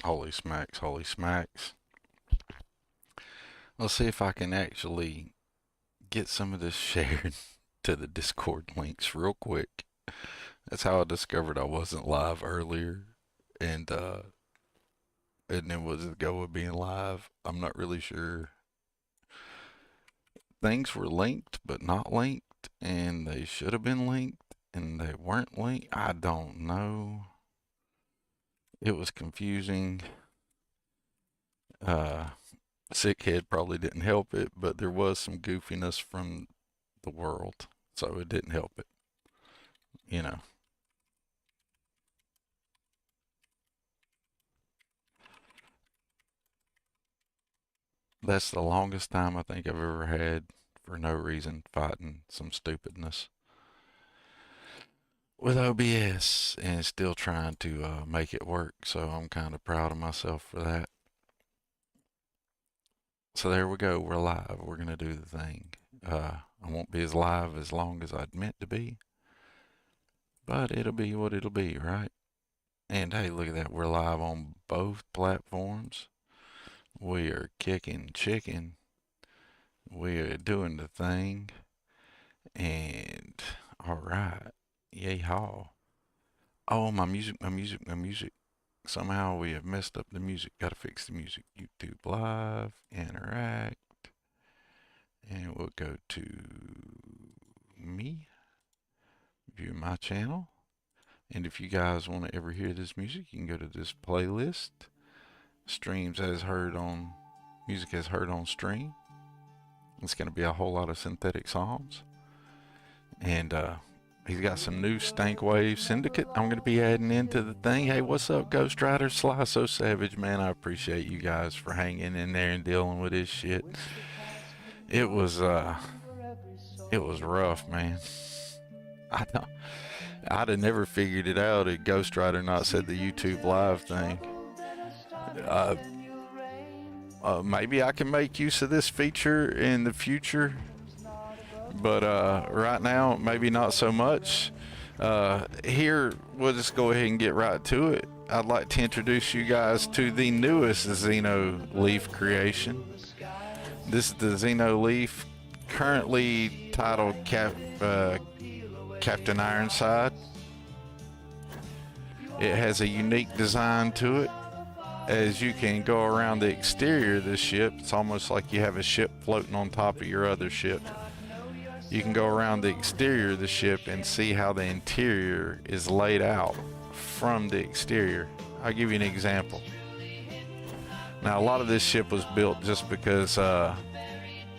Holy smacks, holy smacks. Let's see if I can actually get some of this shared to the Discord links real quick. That's how I discovered I wasn't live earlier. And then was the go of being live. I'm not really sure. Things were linked but not linked, and they should have been linked and they weren't linked. I don't know. It was confusing. Sickhead probably didn't help it, but there was some goofiness from the world, so it didn't help it. You know, that's the longest time I think I've ever had for no reason fighting some stupidness with OBS and still trying to make it work. So I'm kind of proud of myself for that. So there we go. We're live. We're going to do the thing. I won't be as live as long as I'd meant to be, but it'll be what it'll be, right? And hey, look at that. We're live on both platforms. We are kicking chicken. We are doing the thing. And all right. Yay haw. Oh, my music, my music, my music. Somehow we have messed up the music. Gotta fix the music. YouTube Live, interact. And we'll go to me, view my channel. And if you guys want to ever hear this music, you can go to this playlist. Streams as heard on, music as heard on stream. It's going to be a whole lot of synthetic songs. And he's got some new Stank Wave Syndicate I'm going to be adding into the thing. Hey, what's up, Ghost Rider? Sly So Savage, man. I appreciate you guys for hanging in there and dealing with this shit. It was rough, man. I'd have never figured it out had Ghost Rider not said the YouTube Live thing. Maybe I can make use of this feature in the future, but right now, maybe not so much. Here, we'll just go ahead and get right to it. I'd like to introduce you guys to the newest Xeno Leaf creation. This is the Xeno Leaf, currently titled Captain Ironside. It has a unique design to it. As you can go around the exterior of this ship, it's almost like you have a ship floating on top of your other ship. You can go around the exterior of the ship and see how the interior is laid out from the exterior. I'll give you an example. Now, a lot of this ship was built just because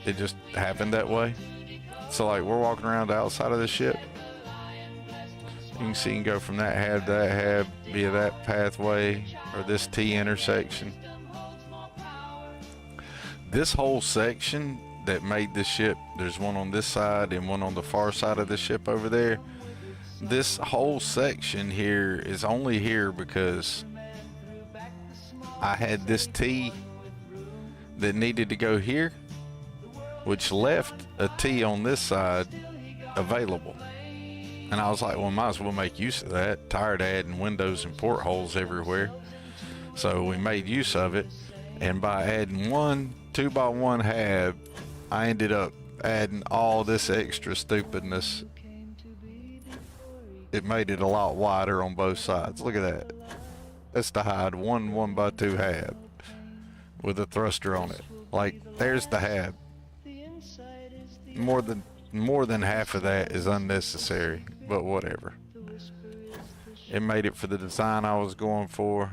it just happened that way. So like we're walking around the outside of the ship. You can see you can go from that hab to that hab via that pathway or this T intersection. This whole section that made the ship, there's one on this side and one on the far side of the ship over there. This whole section here is only here because I had this T that needed to go here, which left a T on this side available. And I was like, well, might as well make use of that. Tired of adding windows and portholes everywhere. So we made use of it. And by adding one 2x1 hab, I ended up adding all this extra stupidness. It made it a lot wider on both sides. Look at that. That's to hide one 1x2 hab with a thruster on it. Like, there's the hab. More than half of that is unnecessary, but whatever. It made it for the design I was going for.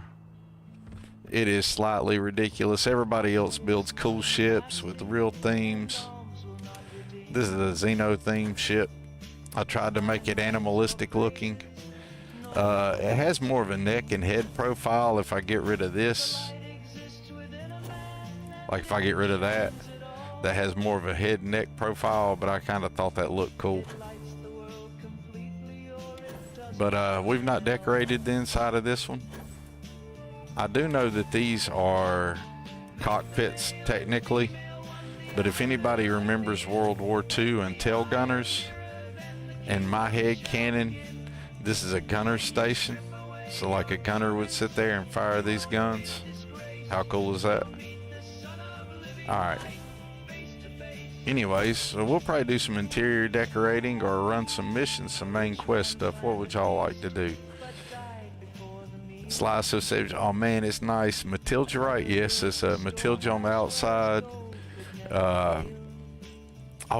It is slightly ridiculous. Everybody else builds cool ships with real themes. This is a Xeno themed ship. I tried to make it animalistic looking. It has more of a neck and head profile if I get rid of this. Like if I get rid of that, that has more of a head and neck profile, but I kind of thought that looked cool. But we've not decorated the inside of this one. I do know that these are cockpits technically, but if anybody remembers World War II and tail gunners, in my head canon, this is a gunner station. So like a gunner would sit there and fire these guns. How cool is that? Alright. Anyways, so we'll probably do some interior decorating or run some missions, some main quest stuff. What would y'all like to do? Slice of Savage. Oh man, it's nice. Matilda, right? Yes, it's Matilda on the outside. Oh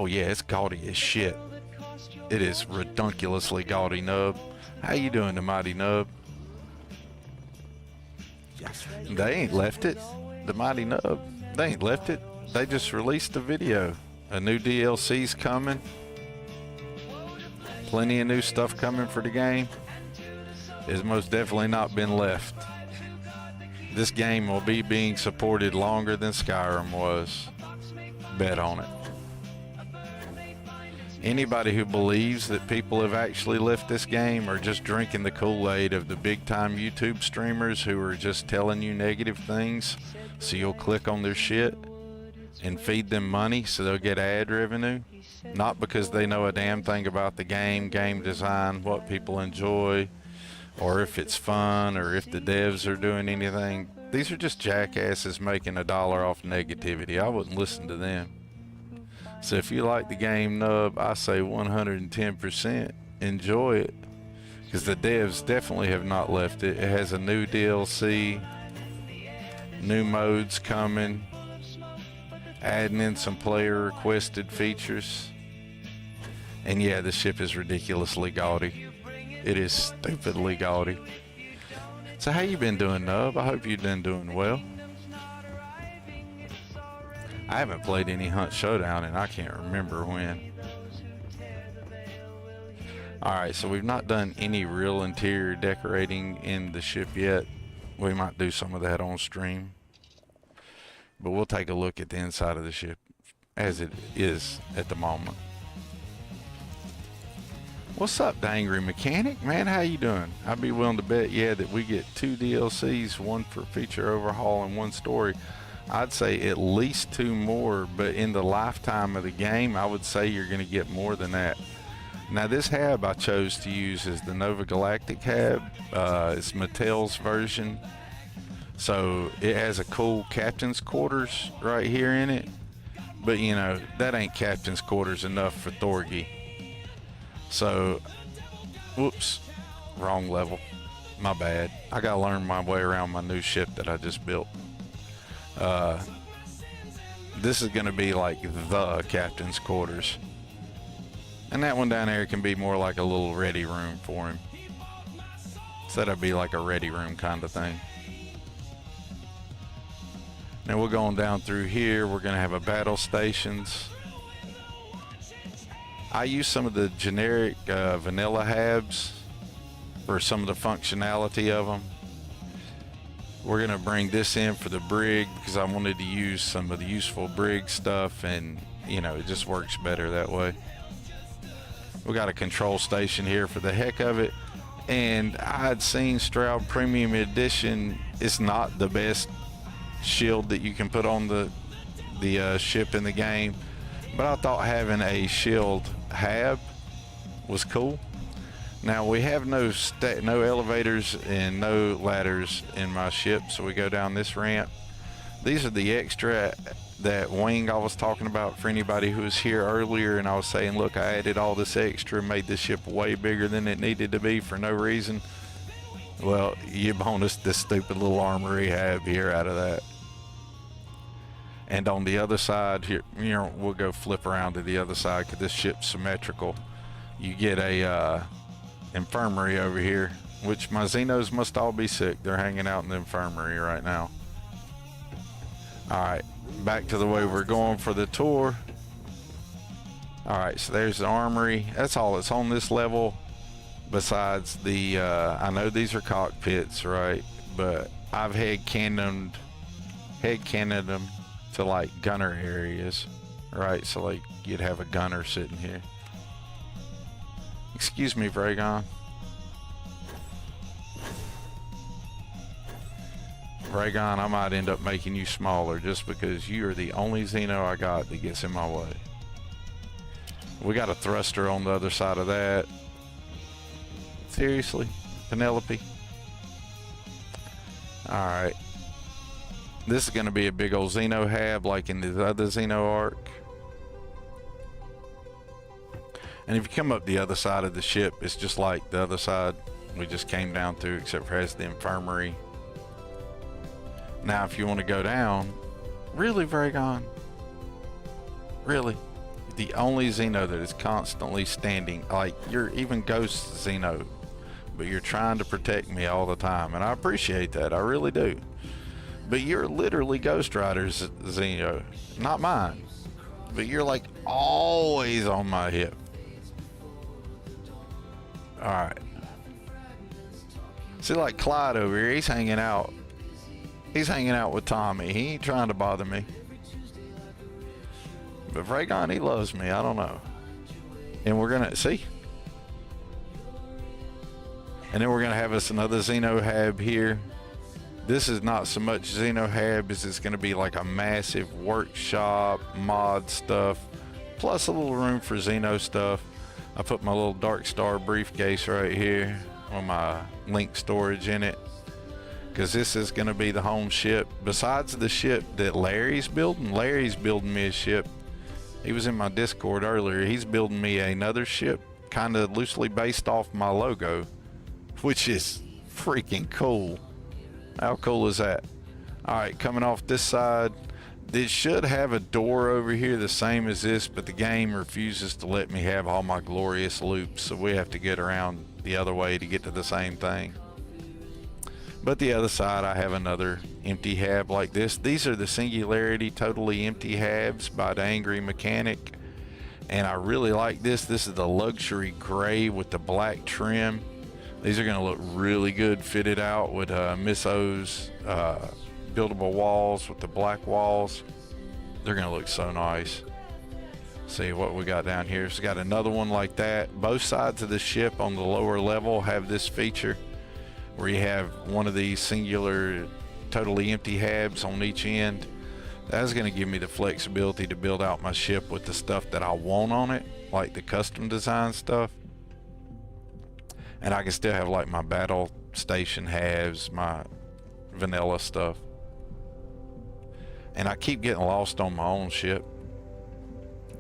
yeah, it's gaudy as shit. It is redunculously gaudy, Nub. How you doing, the mighty Nub? They ain't left it. The mighty Nub. They ain't left it. They just released a video. A new DLC's coming. Plenty of new stuff coming for the game. It's most definitely not been left. This game will be being supported longer than Skyrim was. Bet on it. Anybody who believes that people have actually left this game are just drinking the Kool-Aid of the big time YouTube streamers who are just telling you negative things so you'll click on their shit and feed them money so they'll get ad revenue. Not because they know a damn thing about the game, game design, what people enjoy, or if it's fun, or if the devs are doing anything. These are just jackasses making $1 off negativity. I wouldn't listen to them. So if you like the game, Nub, I say 110% enjoy it, because the devs definitely have not left it. It has a new DLC, new modes coming, adding in some player requested features. And yeah, the ship is ridiculously gaudy. It is stupidly gaudy. So how you been doing, Nub? I hope you've been doing well. I haven't played any Hunt Showdown and I can't remember when. Alright, so we've not done any real interior decorating in the ship yet. We might do some of that on stream. But we'll take a look at the inside of the ship as it is at the moment. What's up, the Angry Mechanic? Man, how you doing? I'd be willing to bet, yeah, that we get 2 DLCs, one for feature overhaul and one story. I'd say at least 2 more, but in the lifetime of the game, I would say you're going to get more than that. Now, this hab I chose to use is the Nova Galactic hab. It's Mattel's version. So it has a cool captain's quarters right here in it. But, you know, that ain't captain's quarters enough for Thorgy. So, whoops, wrong level. My bad. I got to learn my way around my new ship that I just built. This is going to be like the captain's quarters. And that one down there can be more like a little ready room for him. So that'll be like a ready room kind of thing. Now we're going down through here. We're gonna have a battle stations. I use some of the generic vanilla habs for some of the functionality of them. We're gonna bring this in for the brig because I wanted to use some of the useful brig stuff, and you know, it just works better that way. We got a control station here for the heck of it, and I'd seen Stroud Premium Edition. It's not the best shield that you can put on the ship in the game, but I thought having a shield hab was cool. Now we have no elevators and no ladders in my ship, so we go down this ramp. These are the extra, that wing I was talking about for anybody who was here earlier, and I was saying, look, I added all this extra, made this ship way bigger than it needed to be for no reason. Well, you bonus this stupid little armory hab here out of that. And on the other side here, you know, we'll go flip around to the other side because this ship's symmetrical. You get a infirmary over here, which my Xenos must all be sick. They're hanging out in the infirmary right now. All right, back to the way we're going for the tour. All right, so there's the armory. That's all that's on this level. Besides the, I know these are cockpits, right? But I've head cannoned them to like gunner areas, right? So like you'd have a gunner sitting here. Excuse me, Vragon. Vragon, I might end up making you smaller just because you are the only Xeno I got that gets in my way. We got a thruster on the other side of that. Seriously, Penelope? Alright. This is going to be a big old Xeno hab like in the other Xeno arc. And if you come up the other side of the ship, it's just like the other side we just came down through, except for it has the infirmary. Now, if you want to go down, really, Vragon? Really? The only Xeno that is constantly standing, like you're even Ghost Xeno, but you're trying to protect me all the time, and I appreciate that, I really do. But you're literally Ghost Rider's Xeno, not mine. But you're like always on my hip. Alright. See, like Clyde over here, he's hanging out. He's hanging out with Tommy. He ain't trying to bother me. But Vragon, he loves me. I don't know. And we're gonna see. And then we're gonna have us another Xeno hab here. This is not so much Xeno hab as it's gonna be like a massive workshop, mod stuff, plus a little room for Xeno stuff. I put my little DarkStar briefcase right here with my link storage in it, because this is going to be the home ship. Besides the ship that Larry's building me a ship. He was in my Discord earlier. He's building me another ship, kind of loosely based off my logo, which is freaking cool. How cool is that? All right, coming off this side, this should have a door over here the same as this, but the game refuses to let me have all my glorious loops, so we have to get around the other way to get to the same thing. But the other side, I have another empty hab like this. These are the Singularity Totally Empty Habs by the Angry Mechanic, and I really like this. This is the luxury gray with the black trim. These are going to look really good fitted out with Miss O's buildable walls with the black walls. They're going to look so nice. See what we got down here. So got another one like that. Both sides of the ship on the lower level have this feature where you have one of these singular totally empty habs on each end. That's going to give me the flexibility to build out my ship with the stuff that I want on it, like the custom design stuff. And I can still have like my battle station habs, my vanilla stuff. And I keep getting lost on my own ship.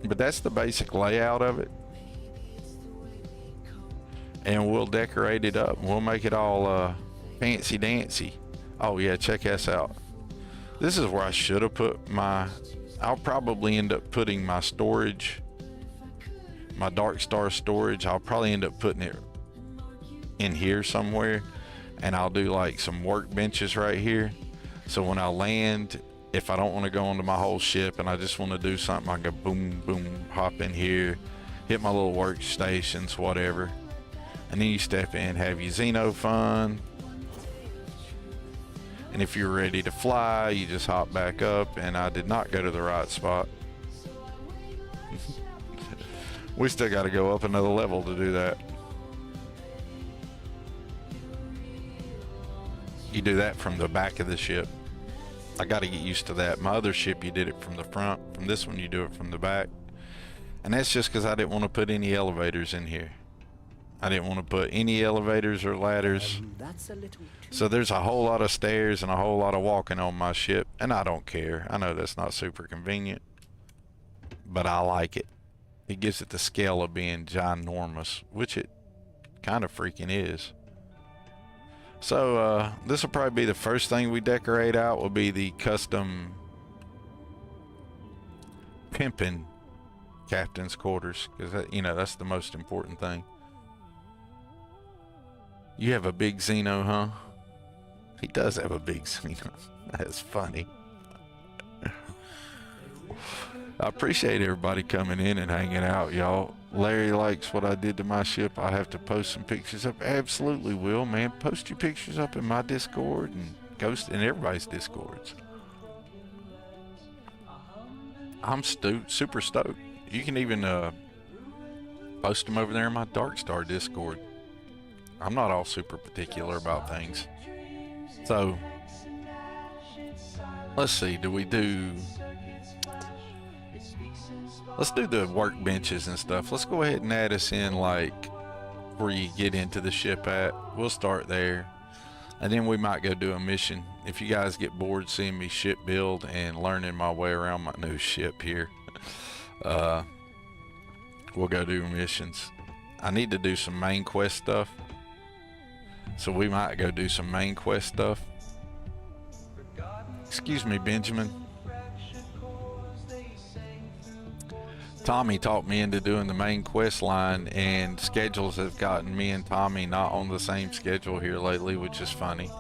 But that's the basic layout of it. And we'll decorate it up. We'll make it all fancy dancy. Oh yeah, check this out. This is where I should have put my, I'll probably end up putting my storage, my DarkStar storage. I'll probably end up putting it in here somewhere. and I'll do like some workbenches right here. So when I land, if I don't want to go onto my whole ship and I just want to do something, I can go boom, boom, hop in here, hit my little workstations, whatever. And then you step in, have your Xeno fun. And if you're ready to fly, you just hop back up. And I did not go to the right spot. We still got to go up another level to do that. You do that from the back of the ship. I got to get used to that. My other ship, you did it from the front. From this one, you do it from the back. And that's just because I didn't want to put any elevators in here. I didn't want to put any elevators or ladders. So there's a whole lot of stairs and a whole lot of walking on my ship. And I don't care. I know that's not super convenient. But I like it. It gives it the scale of being ginormous, which it kind of freaking is. So this will probably be the first thing we decorate out, will be the custom pimping captain's quarters, because you know, that's the most important thing. You have a big Xeno, huh? He does have a big Xeno. That's funny. I appreciate everybody coming in and hanging out, y'all. Larry likes what I did to my ship. I have to post some pictures up. Absolutely will, man. Post your pictures up in my Discord and Ghost and everybody's Discords. I'm super stoked. You can even post them over there in my DarkStar Discord. I'm not all super particular about things. So, let's see. Let's do the workbenches and stuff. Let's go ahead and add us in like where you get into the ship at. We'll start there. And then we might go do a mission. If you guys get bored seeing me ship build and learning my way around my new ship here, we'll go do missions. I need to do some main quest stuff. So we might go do some main quest stuff. Excuse me, Benjamin. Tommy talked me into doing the main quest line, and schedules have gotten me and Tommy not on the same schedule here lately, which is funny.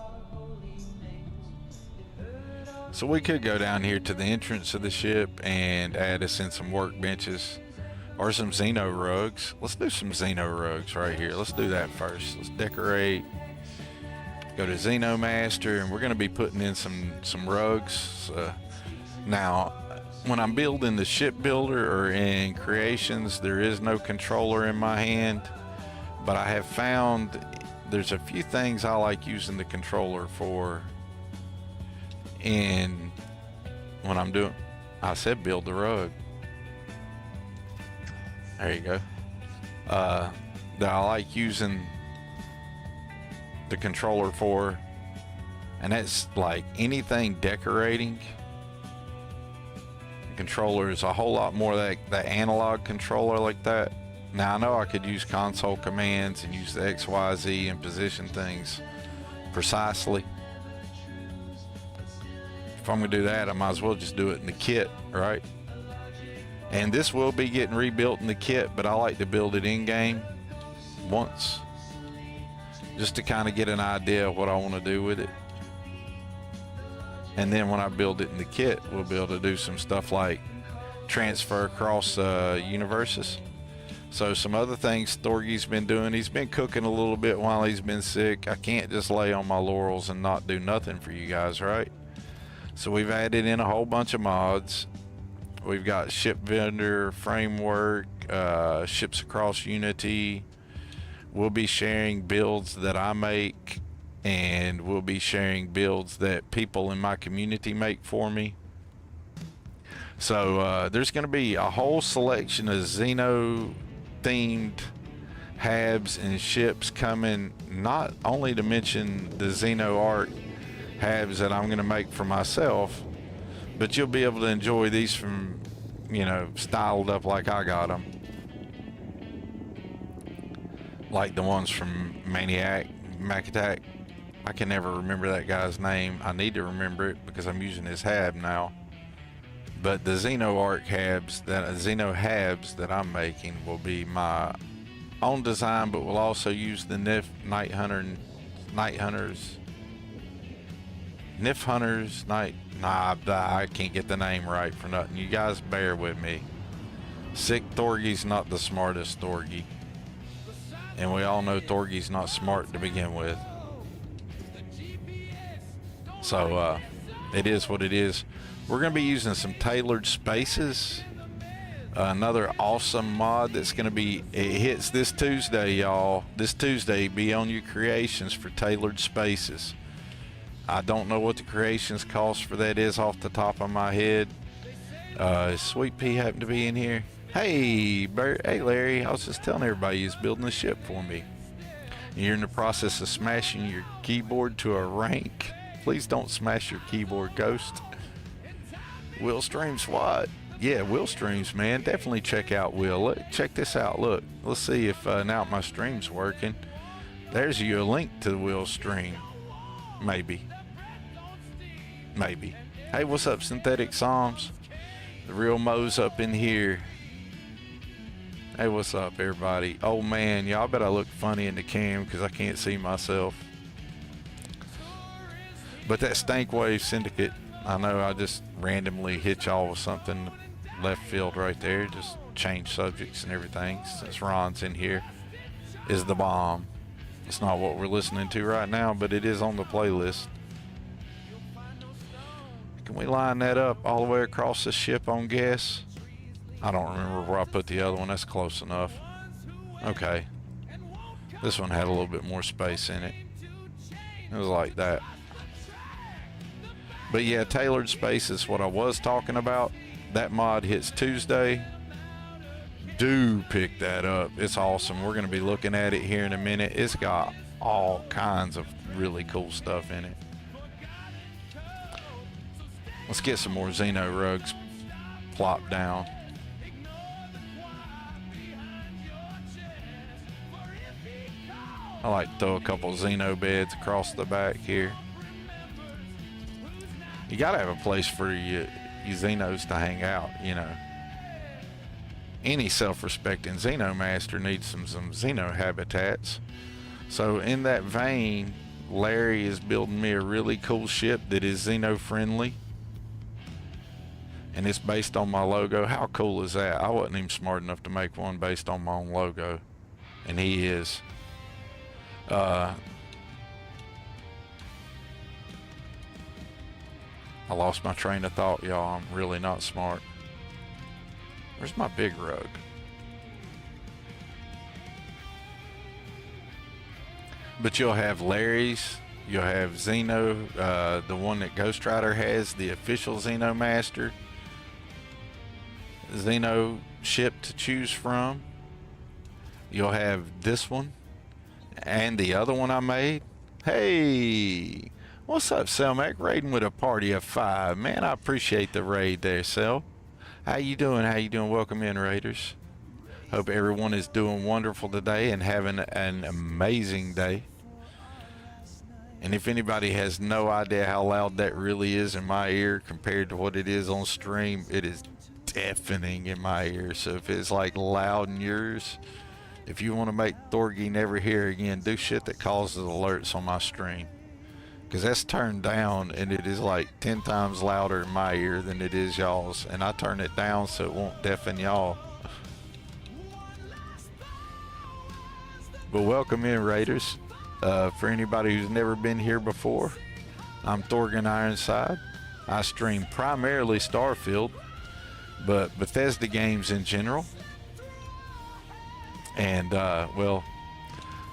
So we could go down here to the entrance of the ship and add us in some workbenches or some Xeno rugs. Let's do some Xeno rugs right here. Let's do that first. Let's decorate. Go to Xeno Master, and we're going to be putting in some rugs. Now, when I'm building the ship builder or in creations, there is no controller in my hand, but I have found there's a few things I like using the controller for. And when I'm doing, I said build the rug. There you go. That I like using the controller for, and that's like anything decorating. Controller is a whole lot more like the analog controller like that. Now I know I could use console commands and use the XYZ and position things precisely. If I'm gonna do that, I might as well just do it in the kit, right? And this will be getting rebuilt in the kit, but I like to build it in game once, just to kind of get an idea of what I want to do with it. And then when I build it in the kit, we'll be able to do some stuff like transfer across universes. So some other things Thorgy's been doing, he's been cooking a little bit while he's been sick. I can't just lay on my laurels and not do nothing for you guys, right? So we've added in a whole bunch of mods. We've got ship vendor, framework, ships across Unity. We'll be sharing builds that I make, and we'll be sharing builds that people in my community make for me. So there's going to be a whole selection of Xeno themed habs and ships coming, not only to mention the Xeno Arc habs that I'm going to make for myself, but you'll be able to enjoy these from, you know, styled up like I got them. Like the ones from Mac Attack. I can never remember that guy's name. I need to remember it because I'm using his hab now. But the Xeno Arc habs, Xeno habs that I'm making will be my own design, but we'll also use the Night Hunter Night Hunters, Nif Hunters, I can't get the name right for nothing. You guys bear with me. Sick Thorgy's not the smartest Thorgy. And we all know Thorgy's not smart to begin with. So, it is what it is. We're going to be using some tailored spaces. Another awesome mod that's going to be, it hits this Tuesday, y'all. This Tuesday, be on your creations for tailored spaces. I don't know what the creations cost for that is off the top of my head. Sweet Pea happened to be in here. Hey, Bert. Hey, Larry. I was just telling everybody he's building a ship for me. You're in the process of smashing your keyboard to a rank. Please don't smash your keyboard, Ghost. Will Streams what? Yeah, Will Streams, man. Definitely check out Will. Look, check this out. Look, let's see if now my stream's working. There's you a link to the Will stream. Maybe. Hey, what's up, Synthetic Psalms? The real Mo's up in here. Hey, what's up, everybody? Oh man, y'all bet I look funny in the cam because I can't see myself. But that Stankwave Syndicate, I know I just randomly hit y'all with something left field right there, just change subjects and everything since Ron's in here, is the bomb. It's not what we're listening to right now, but it is on the playlist. Can we line that up all the way across the ship on gas? I don't remember where I put the other one. That's close enough. Okay. This one had a little bit more space in it. It was like that. But yeah, tailored space is what I was talking about. That mod hits Tuesday. Do pick that up. It's awesome. We're going to be looking at it here in a minute. It's got all kinds of really cool stuff in it. Let's get some more Xeno rugs plopped down. I like to throw a couple Xeno beds across the back here. You gotta have a place for you Xenos to hang out, you know. Any self-respecting Xeno master needs some Xeno habitats. So in that vein, Larry is building me a really cool ship that is Xeno friendly. And it's based on my logo. How cool is that? I wasn't even smart enough to make one based on my own logo. And he is. I lost my train of thought, y'all. I'm really not smart. Where's my big rug? But you'll have Larry's. You'll have Xeno, the one that Ghost Rider has, the official Xeno Master. Xeno ship to choose from. You'll have this one and the other one I made. Hey, what's up, Selmac? Raiding with a party of 5. Man, I appreciate the raid there, Sel. How you doing? How you doing? Welcome in, Raiders. Hope everyone is doing wonderful today and having an amazing day. And if anybody has no idea how loud that really is in my ear compared to what it is on stream, it is deafening in my ear. So if it's like loud in yours, if you want to make Thorgy never hear again, do shit that causes alerts on my stream, because that's turned down and it is like 10 times louder in my ear than it is y'all's, and I turn it down so it won't deafen y'all. But welcome in, Raiders. For anybody who's never been here before, I'm Thorgan Ironside. I stream primarily Starfield, but Bethesda games in general, and well,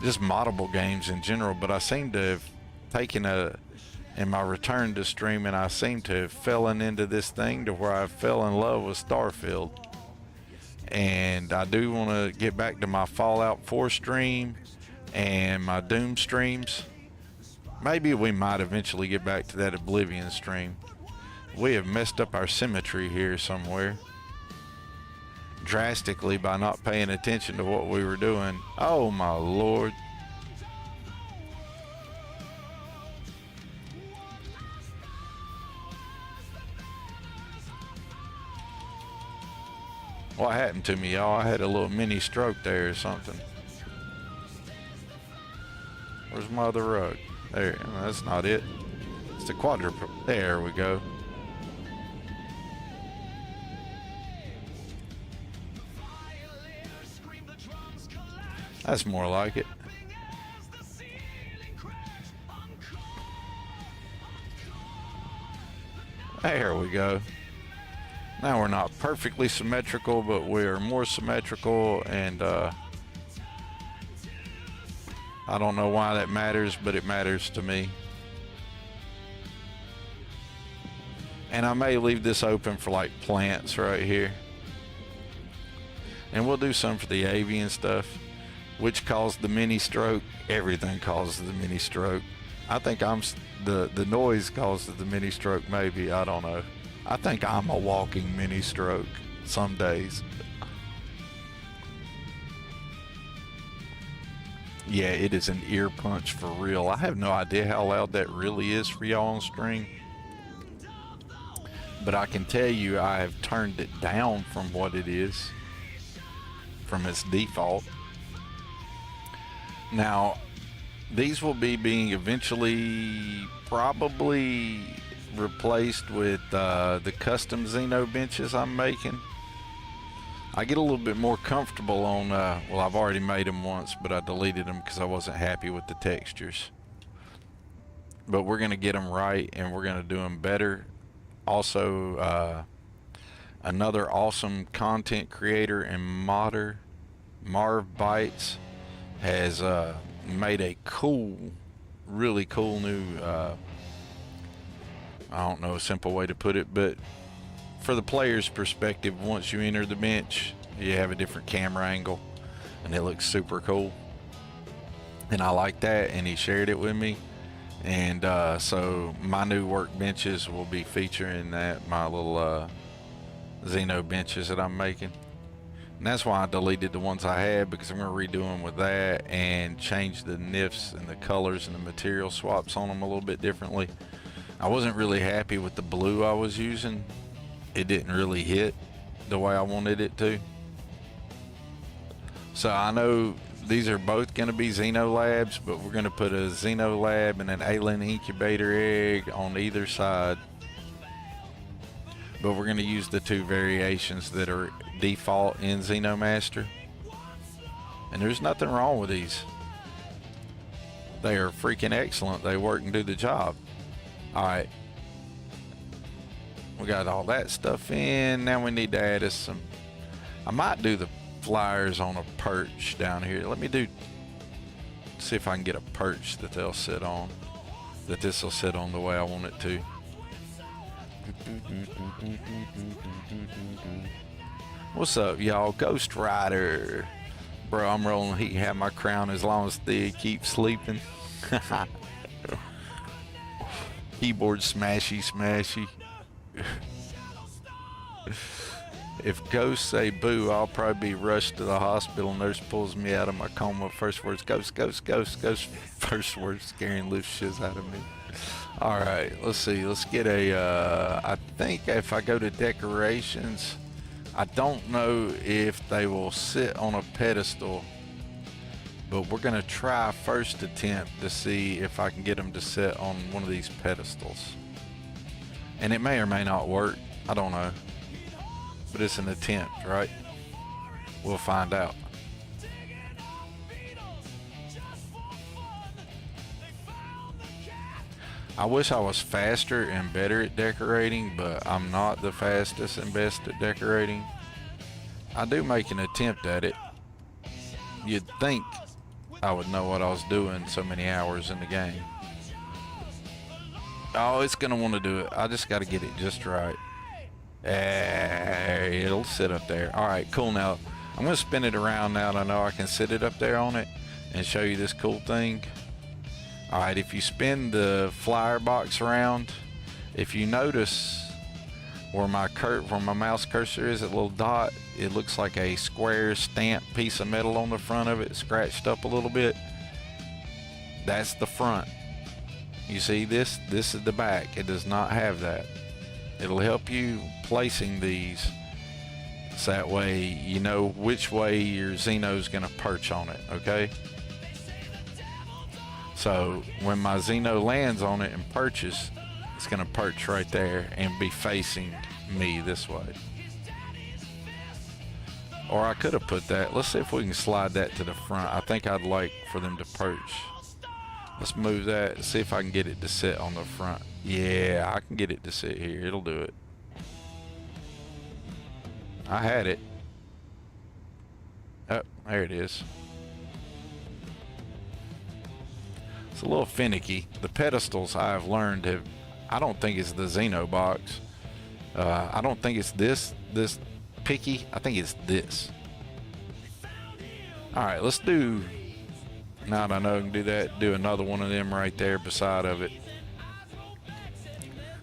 just moddable games in general. But I seem to have taken in my return to streaming, I seem to have fallen into this thing to where I fell in love with Starfield. And I do want to get back to my Fallout 4 stream and my Doom streams. Maybe we might eventually get back to that Oblivion stream. We have messed up our symmetry here somewhere drastically by not paying attention to what we were doing. Oh my lord. What happened to me, y'all? I had a little mini stroke there or something. Where's my other rug? There, that's not it. It's the quadruple. There we go. That's more like it. There we go. Now we're not perfectly symmetrical, but we're more symmetrical, and I don't know why that matters, but it matters to me. And I may leave this open for like plants right here. And we'll do some for the avian stuff, which caused the mini stroke. Everything causes the mini stroke. I think the noise causes the mini stroke, maybe. I don't know. I think I'm a walking mini stroke some days. Yeah, it is an ear punch for real. I have no idea how loud that really is for y'all on stream. But I can tell you I have turned it down from what it is, from its default. Now, these will be being eventually probably replaced with the custom Xeno benches I'm making. I get a little bit more comfortable on, well, I've already made them once, but I deleted them because I wasn't happy with the textures. But we're going to get them right, and we're going to do them better. Also, another awesome content creator and modder, Marv Bites, has made a cool, really cool new, I don't know a simple way to put it, but for the player's perspective, once you enter the bench, you have a different camera angle, and it looks super cool. And I like that, and he shared it with me. And so my new workbenches will be featuring that, my little Xeno benches that I'm making. And that's why I deleted the ones I had, because I'm going to redo them with that and change the nifs and the colors and the material swaps on them a little bit differently. I wasn't really happy with the blue I was using. It didn't really hit the way I wanted it to. So I know these are both going to be Xeno labs, but we're going to put a Xeno lab and an alien incubator egg on either side. But we're going to use the two variations that are default in Xenomaster. And there's nothing wrong with these. They are freaking excellent. They work and do the job. Alright. We got all that stuff in. Now we need to add us some. I might do the flyers on a perch down here. Let me see if I can get a perch that they'll sit on. That this will sit on the way I want it to. What's up, y'all? Ghost Rider. Bro, I'm rolling. He can have my crown as long as they keep sleeping. Keyboard smashy smashy. If ghosts say boo, I'll probably be rushed to the hospital. Nurse pulls me out of my coma. First words, ghost, ghost, ghost, ghost. First words, scaring loose shiz out of me. Alright, let's see. Let's get a, I think if I go to decorations, I don't know if they will sit on a pedestal, but we're going to try first attempt to see if I can get them to sit on one of these pedestals. And it may or may not work. I don't know. But it's an attempt, right? We'll find out. I wish I was faster and better at decorating, but I'm not the fastest and best at decorating. I do make an attempt at it. You'd think I would know what I was doing so many hours in the game. Oh, it's gonna want to do it. I just got to get it just right. It'll sit up there. Alright, cool. Now I'm gonna spin it around now and I know I can sit it up there on it and show you this cool thing. Alright, if you spin the flyer box around, if you notice where my mouse cursor is, that little dot, it looks like a square stamped piece of metal on the front of it, scratched up a little bit. That's the front. You see this? This is the back. It does not have that. It'll help you placing these so that way you know which way your Xeno's gonna perch on it, okay? So when my Xeno lands on it and perches, it's going to perch right there and be facing me this way. Or I could have put that. Let's see if we can slide that to the front. I think I'd like for them to perch. Let's move that. See if I can get it to sit on the front. Yeah, I can get it to sit here. It'll do it. I had it. Oh, there it is. It's a little finicky. The pedestals I've learned have, I don't think it's the Xeno box. I don't think it's this picky. I think it's this. All right, let's do, now that I know I can do that, do another one of them right there beside of it.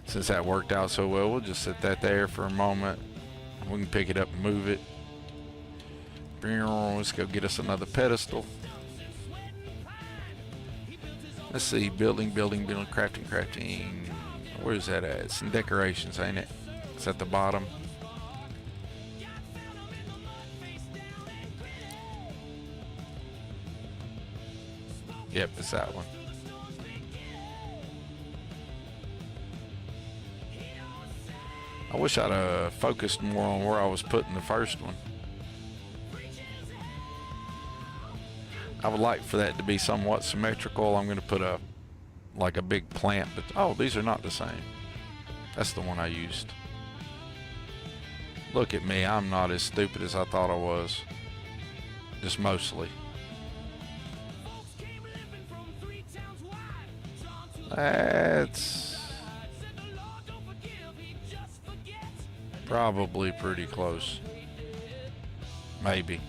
Since that worked out so well, we'll just set that there for a moment. We can pick it up and move it. Let's go get us another pedestal. Let's see, building, crafting. Where's that at? It's in decorations, ain't it? It's at the bottom. Yep, it's that one. I wish I'd focused more on where I was putting the first one. I would like for that to be somewhat symmetrical. I'm going to put like a big plant, but oh, these are not the same. That's the one I used. Look at me, I'm not as stupid as I thought I was. Just mostly. That's probably pretty close. Maybe.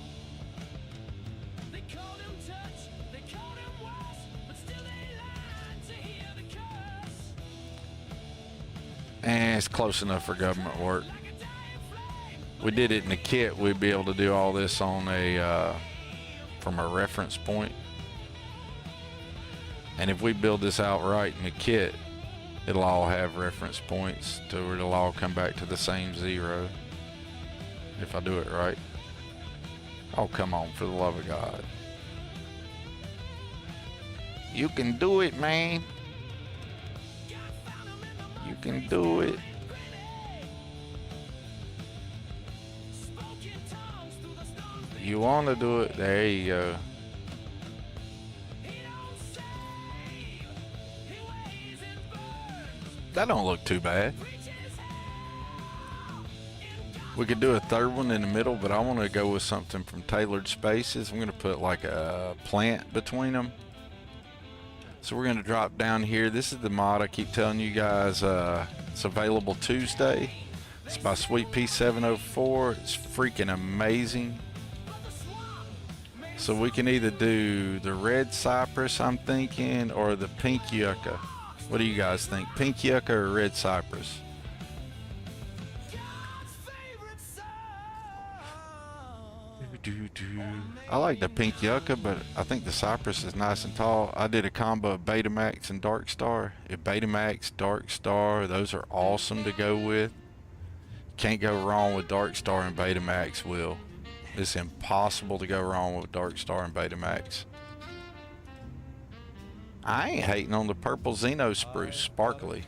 And it's close enough for government work. We did it in the kit. We'd be able to do all this on a from a reference point. And if we build this out right in the kit, it'll all have reference points to where it'll all come back to the same 0. If I do it right. Oh, come on, for the love of God. You can do it, man. You can do it. You want to do it? There you go. That don't look too bad. We could do a third one in the middle, but I want to go with something from Tailored Spaces. I'm going to put like a plant between them. So we're going to drop down here. This is the mod I keep telling you guys. It's available Tuesday. It's by Sweet EP059. It's freaking amazing. So we can either do the red cypress, I'm thinking, or the pink yucca. What do you guys think? Pink yucca or red cypress? I like the pink yucca, but I think the cypress is nice and tall. I did a combo of Betamax and DarkStar. If Betamax, DarkStar, those are awesome to go with. Can't go wrong with DarkStar and Betamax, Will. It's impossible to go wrong with DarkStar and Betamax. I ain't hating on the purple Xeno spruce, sparkly.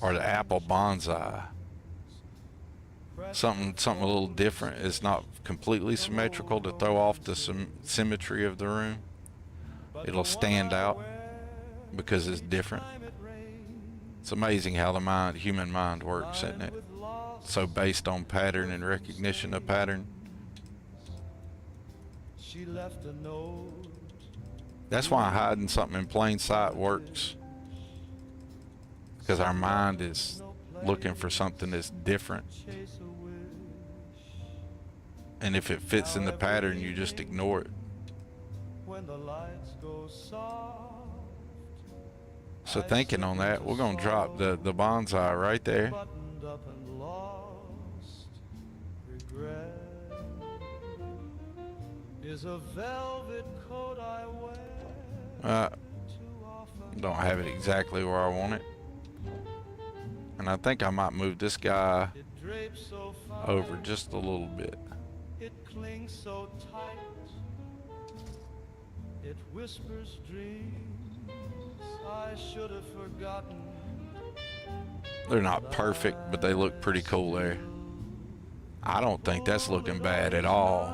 Or the apple bonsai. Something a little different. It's not completely symmetrical to throw off the symmetry of the room. It'll stand out because it's different. It's amazing how the human mind works, isn't it? So based on pattern and recognition of pattern. That's why hiding something in plain sight works. Because our mind is looking for something that's different. And if it fits in the pattern, you just ignore it. So thinking on that, we're going to drop the bonsai right there. Don't have it exactly where I want it. And I think I might move this guy over just a little bit. It whispers dreams I should have forgotten. They're not perfect, but they look pretty cool there. I don't think that's looking bad at all.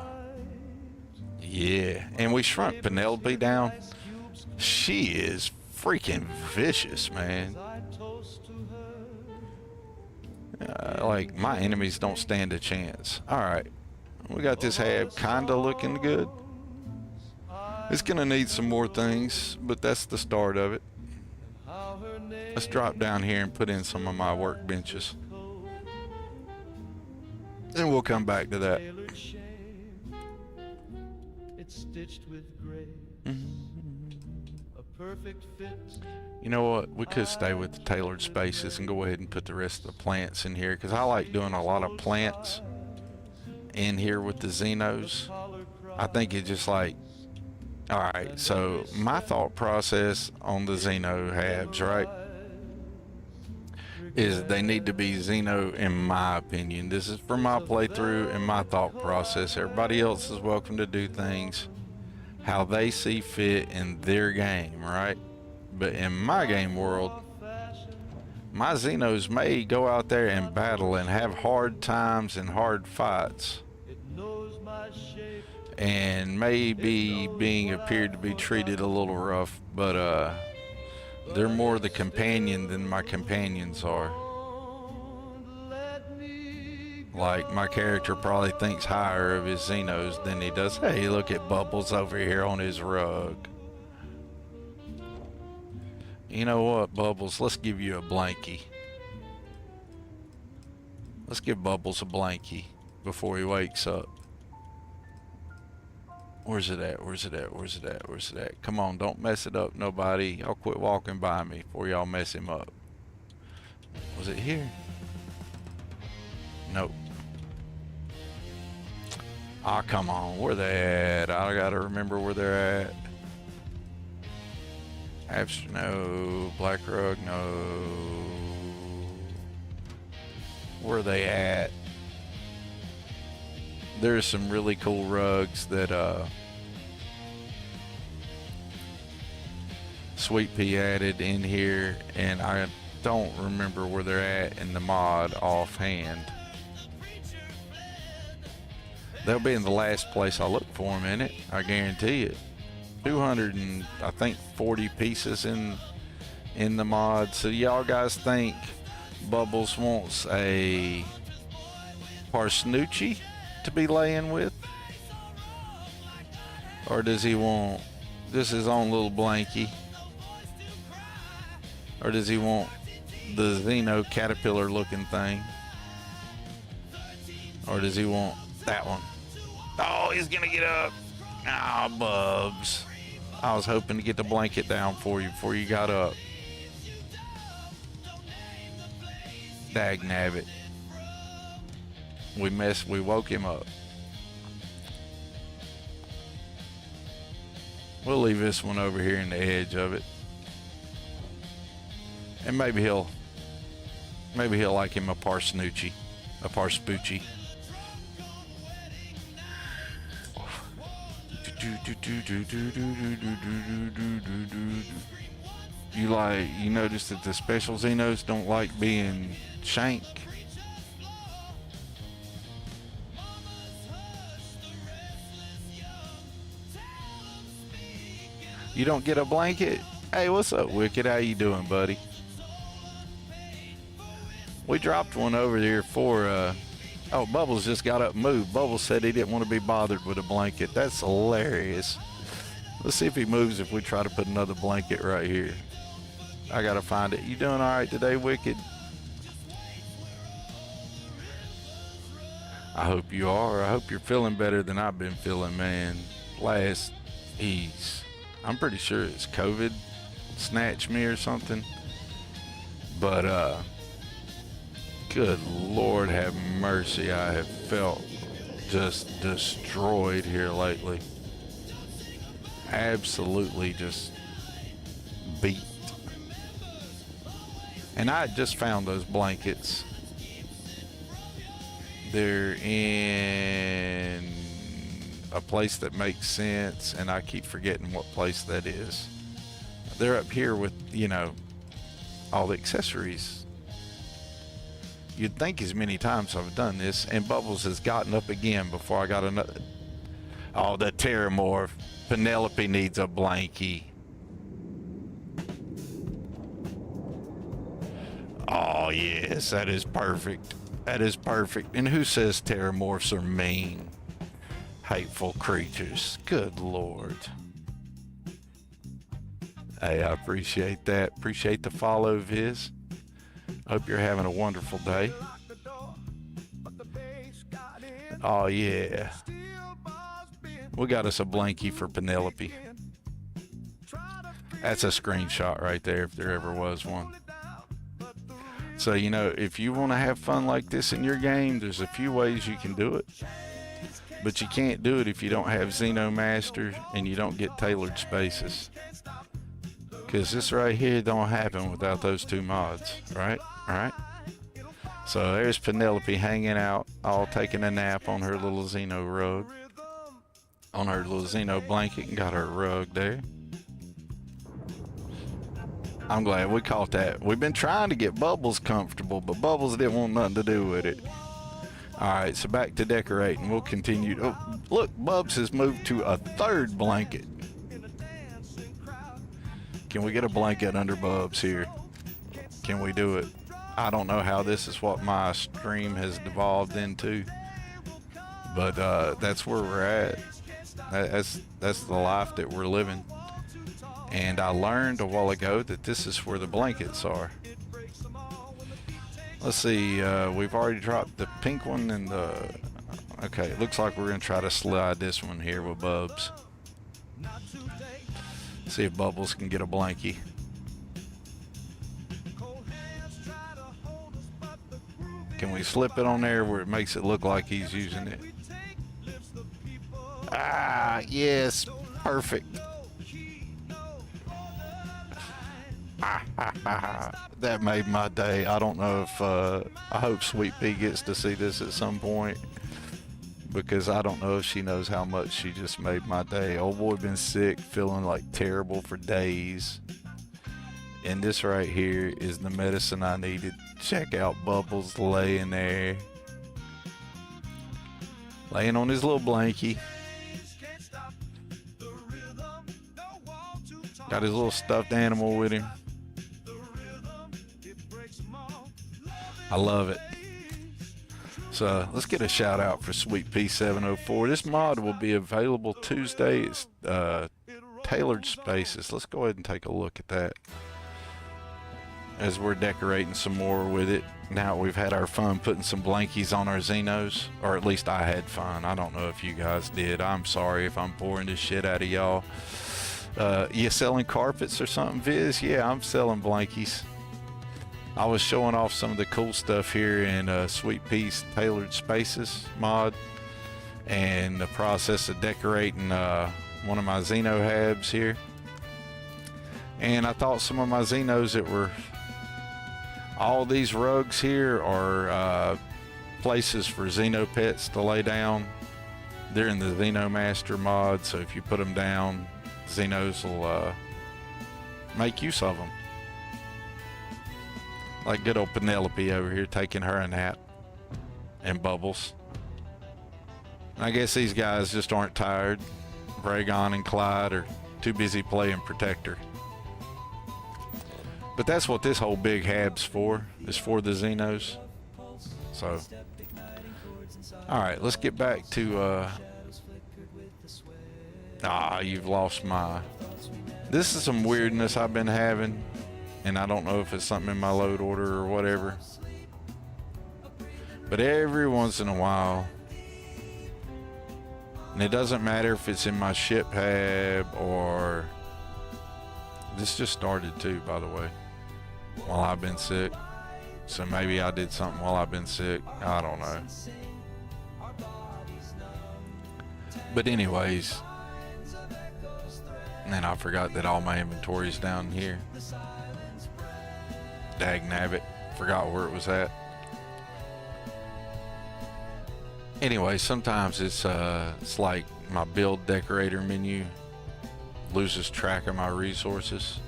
Yeah, and we shrunk Penelope down. She is freaking vicious, man. Like, my enemies don't stand a chance. Alright, we got this hab kinda looking good. It's gonna need some more things, but that's the start of it. Let's drop down here and put in some of my workbenches. Then we'll come back to that. You know what? We could stay with the tailored spaces and go ahead and put the rest of the plants in here, because I like doing a lot of plants in here with the Xenos. I think it just like... Alright, so my thought process on the Xeno habs, right, is they need to be Xeno in my opinion. This is for my playthrough and my thought process. Everybody else is welcome to do things how they see fit in their game, right? But in my game world, my Xenos may go out there and battle and have hard times and hard fights, and maybe being appeared to be treated a little rough, but they're more the companion than my companions are. Like, my character probably thinks higher of his Xenos than he does. Hey, look at Bubbles over here on his rug. You know what, Bubbles? Let's give you a blankie. Let's give Bubbles a blankie before he wakes up. Where's it at? Where's it at? Where's it at? Where's it at? Come on, don't mess it up, nobody. Y'all quit walking by me before y'all mess him up. Was it here? Nope. Ah, come on. Where they at? I gotta remember where they're at. No. Black Rug, no. Where are they at? There's some really cool rugs that Sweet Pea added in here, and I don't remember where they're at in the mod offhand. They'll be in the last place I look for them in it, I guarantee it. 200 and I think 40 pieces in the mod. So y'all guys think Bubbles wants a Parsnucci to be laying with, or does he want just his own little blankie, or does he want the Xeno caterpillar looking thing, or does he want that one? Oh, he's gonna get up. Ah, Bubs. I was hoping to get the blanket down for you before you got up. Dag nabbit. We woke him up. We'll leave this one over here in the edge of it. And maybe he'll like him a Parsnucci. A Parspoochie. You notice that the special Xenos don't like being shanked? You don't get a blanket? Hey, what's up, Wicked? How you doing, buddy? We dropped one over there for oh, Bubbles just got up and moved. Bubbles said he didn't want to be bothered with a blanket. That's hilarious. Let's see if he moves if we try to put another blanket right here. I gotta find it. You doing all right today, Wicked? I hope you are. I hope you're feeling better than I've been feeling, man. I'm pretty sure it's COVID snatched me or something. But, good Lord have mercy, I have felt just destroyed here lately. Absolutely just beat. And I just found those blankets. They're in a place that makes sense, and I keep forgetting what place that is. They're up here with, you know, all the accessories. You'd think as many times I've done this, and Bubbles has gotten up again before I got another. Oh, the Terramorph. Penelope needs a blankie. Oh, yes, that is perfect. That is perfect. And who says Terramorphs are mean? Hateful creatures. Good Lord. Hey, I appreciate that. Appreciate the follow, Viz. Hope you're having a wonderful day. Oh, yeah. We got us a blankie for Penelope. That's a screenshot right there, if there ever was one. So, you know, if you want to have fun like this in your game, there's a few ways you can do it. But you can't do it if you don't have Xenomaster and you don't get tailored spaces. Because this right here don't happen without those two mods, right? Alright? So there's Penelope hanging out, all taking a nap on her little Xeno rug. On her little Xeno blanket, and got her rug there. I'm glad we caught that. We've been trying to get Bubbles comfortable, but Bubbles didn't want nothing to do with it. Alright, so back to decorating. We'll continue. Oh, look, Bubs has moved to a third blanket. Can we get a blanket under Bubs here? Can we do it? I don't know how this is what my stream has devolved into, but that's where we're at. That's the life that we're living. And I learned a while ago that this is where the blankets are. Let's see, we've already dropped the pink one and the... Okay, it looks like we're going to try to slide this one here with Bubs. See if Bubbles can get a blankie. Can we slip it on there where it makes it look like he's using it? Ah, yes, perfect. That made my day. I don't know if, I hope Sweet Pea gets to see this at some point, because I don't know if she knows how much she just made my day. Old boy been sick, feeling like terrible for days. And this right here is the medicine I needed. Check out Bubbles laying there. Laying on his little blankie. Got his little stuffed animal with him. I love it. So let's get a shout out for Sweet P704. This mod will be available Tuesday. It's tailored spaces. Let's go ahead and take a look at that as we're decorating some more with it. Now we've had our fun putting some blankies on our Xenos, or at least I had fun. I don't know if you guys did. I'm sorry if I'm pouring this shit out of y'all. You selling carpets or something, Viz? Yeah, I'm selling blankies. I was showing off some of the cool stuff here in Sweet Pea's Tailored Spaces mod, and the process of decorating one of my Xeno habs here. And I thought some of my Xenos that were... All these rugs here are places for Xeno pets to lay down. They're in the Xenomaster mod, so if you put them down, Xenos will make use of them. Like good old Penelope over here taking her a nap. And Bubbles. I guess these guys just aren't tired. Vragon and Clyde are too busy playing Protector. But that's what this whole big hab's for. Is for the Xenos. So. Alright, let's get back to... you've lost my... This is some weirdness I've been having. And I don't know if it's something in my load order or whatever. But every once in a while... And it doesn't matter if it's in my ship hab or... This just started too, by the way. While I've been sick. So maybe I did something while I've been sick. I don't know. But anyways... And I forgot that all my inventory's down here. Dagnabbit. Forgot where it was at. Anyway, sometimes it's like my build decorator menu loses track of my resources.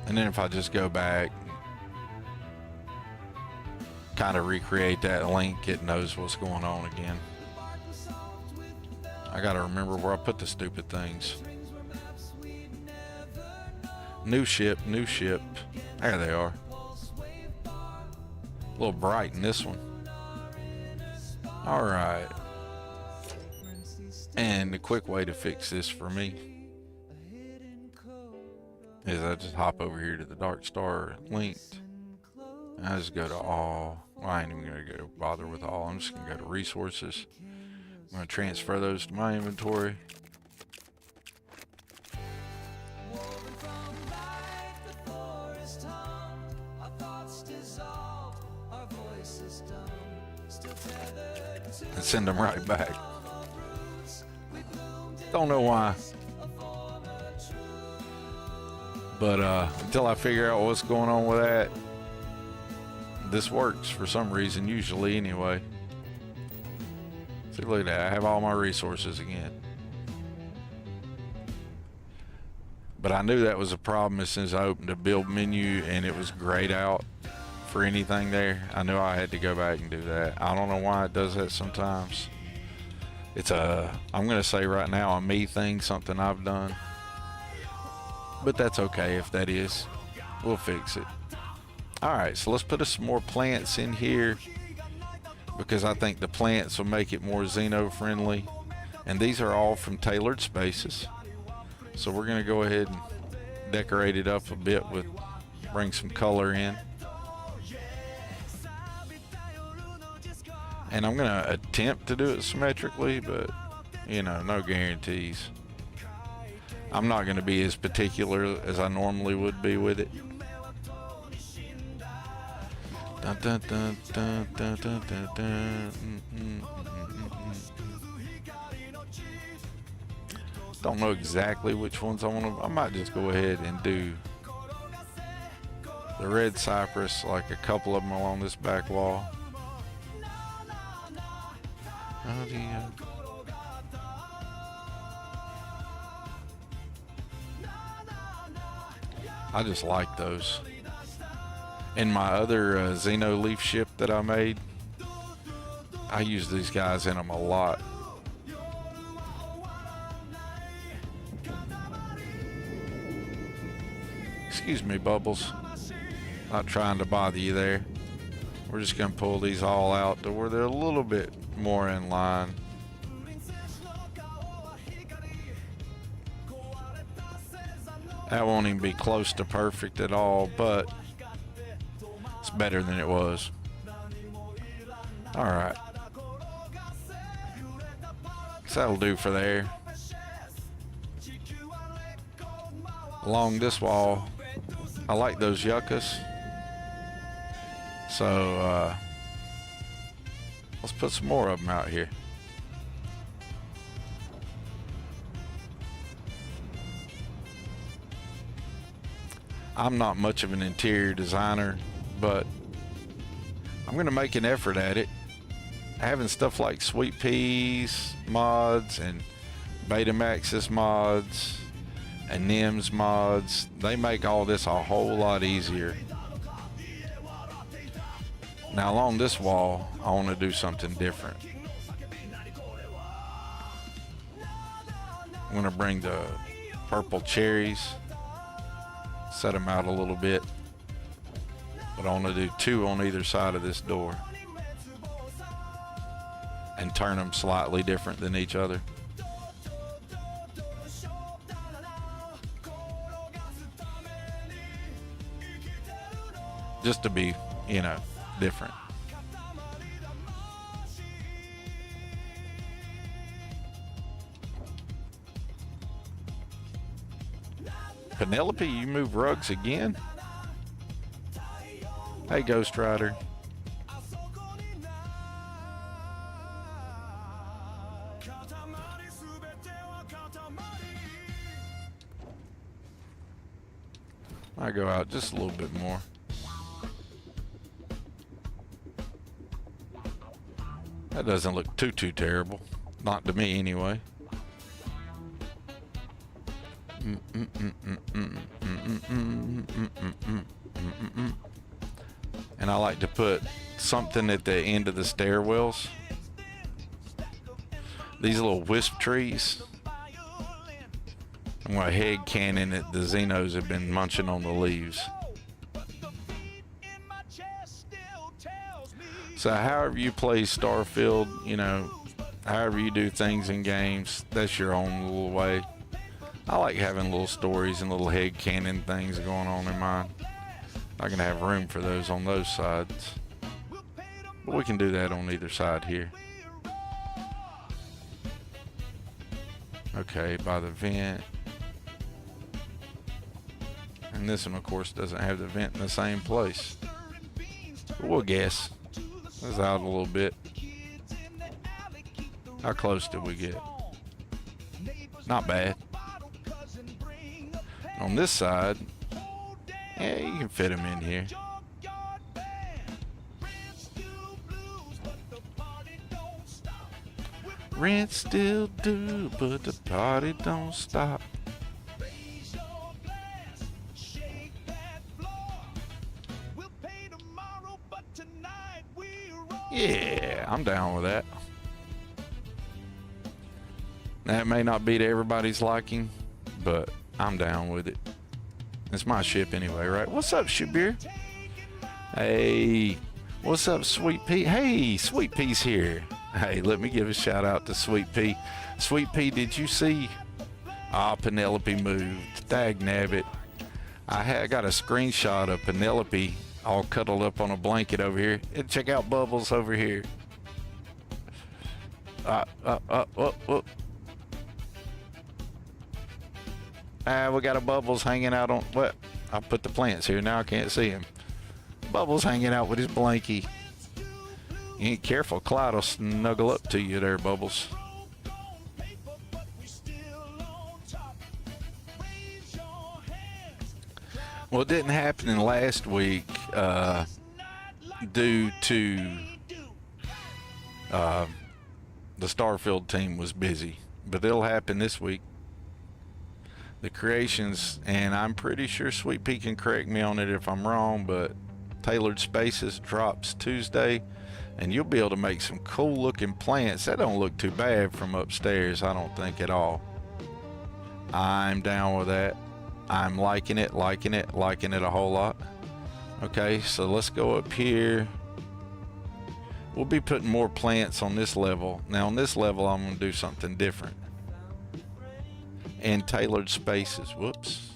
And then if I just go back, kind of recreate that link, it knows what's going on again. I gotta remember where I put the stupid things. New ship, new ship. There they are. A little bright in this one. Alright. And the quick way to fix this for me is I just hop over here to the DarkStar linked. And I just go to all. Well, I ain't even gonna go bother with all. I'm just gonna go to resources. I'm gonna transfer those to my inventory. And send them right back. Don't know why. But until I figure out what's going on with that, this works for some reason, usually anyway. See, look at that. I have all my resources again. But I knew that was a problem as soon as I opened the build menu and it was grayed out for anything there. I knew I had to go back and do that. I don't know why it does that sometimes. It's I'm going to say right now, a me thing, something I've done. But that's okay if that is. We'll fix it. Alright, so let's put some more plants in here, because I think the plants will make it more Xeno friendly. And these are all from Tailored Spaces. So we're going to go ahead and decorate it up a bit with, bring some color in. And I'm going to attempt to do it symmetrically, but, you know, no guarantees. I'm not going to be as particular as I normally would be with it. Dun, dun, dun, dun, dun, dun, dun, dun. Don't know exactly which ones I want to. I might just go ahead and do the red cypress, like a couple of them along this back wall. Oh dear. I just like those. In my other Xeno leaf ship that I made, I use these guys in them a lot. Excuse me, Bubbles. Not trying to bother you there. We're just going to pull these all out to where they're a little bit more in line. That won't even be close to perfect at all, but it's better than it was. Alright. So that'll do for there. Along this wall, I like those yuccas. So let's put some more of them out here. I'm not much of an interior designer, but I'm going to make an effort at it. Having stuff like Sweet Peas mods and Betamaxis mods and NIMS mods, they make all this a whole lot easier. Now along this wall, I want to do something different. I'm going to bring the purple cherries, set them out a little bit, but I want to do two on either side of this door and turn them slightly different than each other. Just to be, you know, different. Penelope, you move rugs again? Hey, Ghost Rider. I go out just a little bit more. That doesn't look too terrible. Not to me anyway. And I like to put something at the end of the stairwells. These little wisp trees. And my head cannon that the Xenos have been munching on the leaves. So however you play Starfield, you know, however you do things in games, that's your own little way. I like having little stories and little head cannon things going on in mine. Not gonna have room for those on those sides, but we can do that on either side here. Okay, by the vent. And this one, of course, doesn't have the vent in the same place. But we'll guess. It's out a little bit. How close did we get? Not bad. On this side, yeah, you can fit them in here. Rent still due, but the party don't stop. Yeah, I'm down with that. That may not be to everybody's liking, but I'm down with it. It's my ship anyway, right? What's up, Shabir? Hey, what's up, Sweet Pea? Hey, Sweet Pea's here. Hey, let me give a shout out to Sweet Pea. Sweet Pea, did you see? Penelope moved. Dag nabbit. I got a screenshot of Penelope all cuddled up on a blanket over here. And check out Bubbles over here. We got a Bubbles hanging out on what? I put the plants here. Now I can't see him. Bubbles hanging out with his blankie. You ain't careful, Clyde will snuggle up to you there, Bubbles. Well, it didn't happen in last week due to the Starfield team was busy, but it'll happen this week. The creations, and I'm pretty sure Sweet Pea can correct me on it if I'm wrong, but Tailored Spaces drops Tuesday, and you'll be able to make some cool looking plants. That don't look too bad from upstairs, I don't think at all. I'm down with that. I'm liking it a whole lot. Okay, so let's go up here. We'll be putting more plants on this level. Now on this level, I'm gonna do something different. And Tailored Spaces, whoops.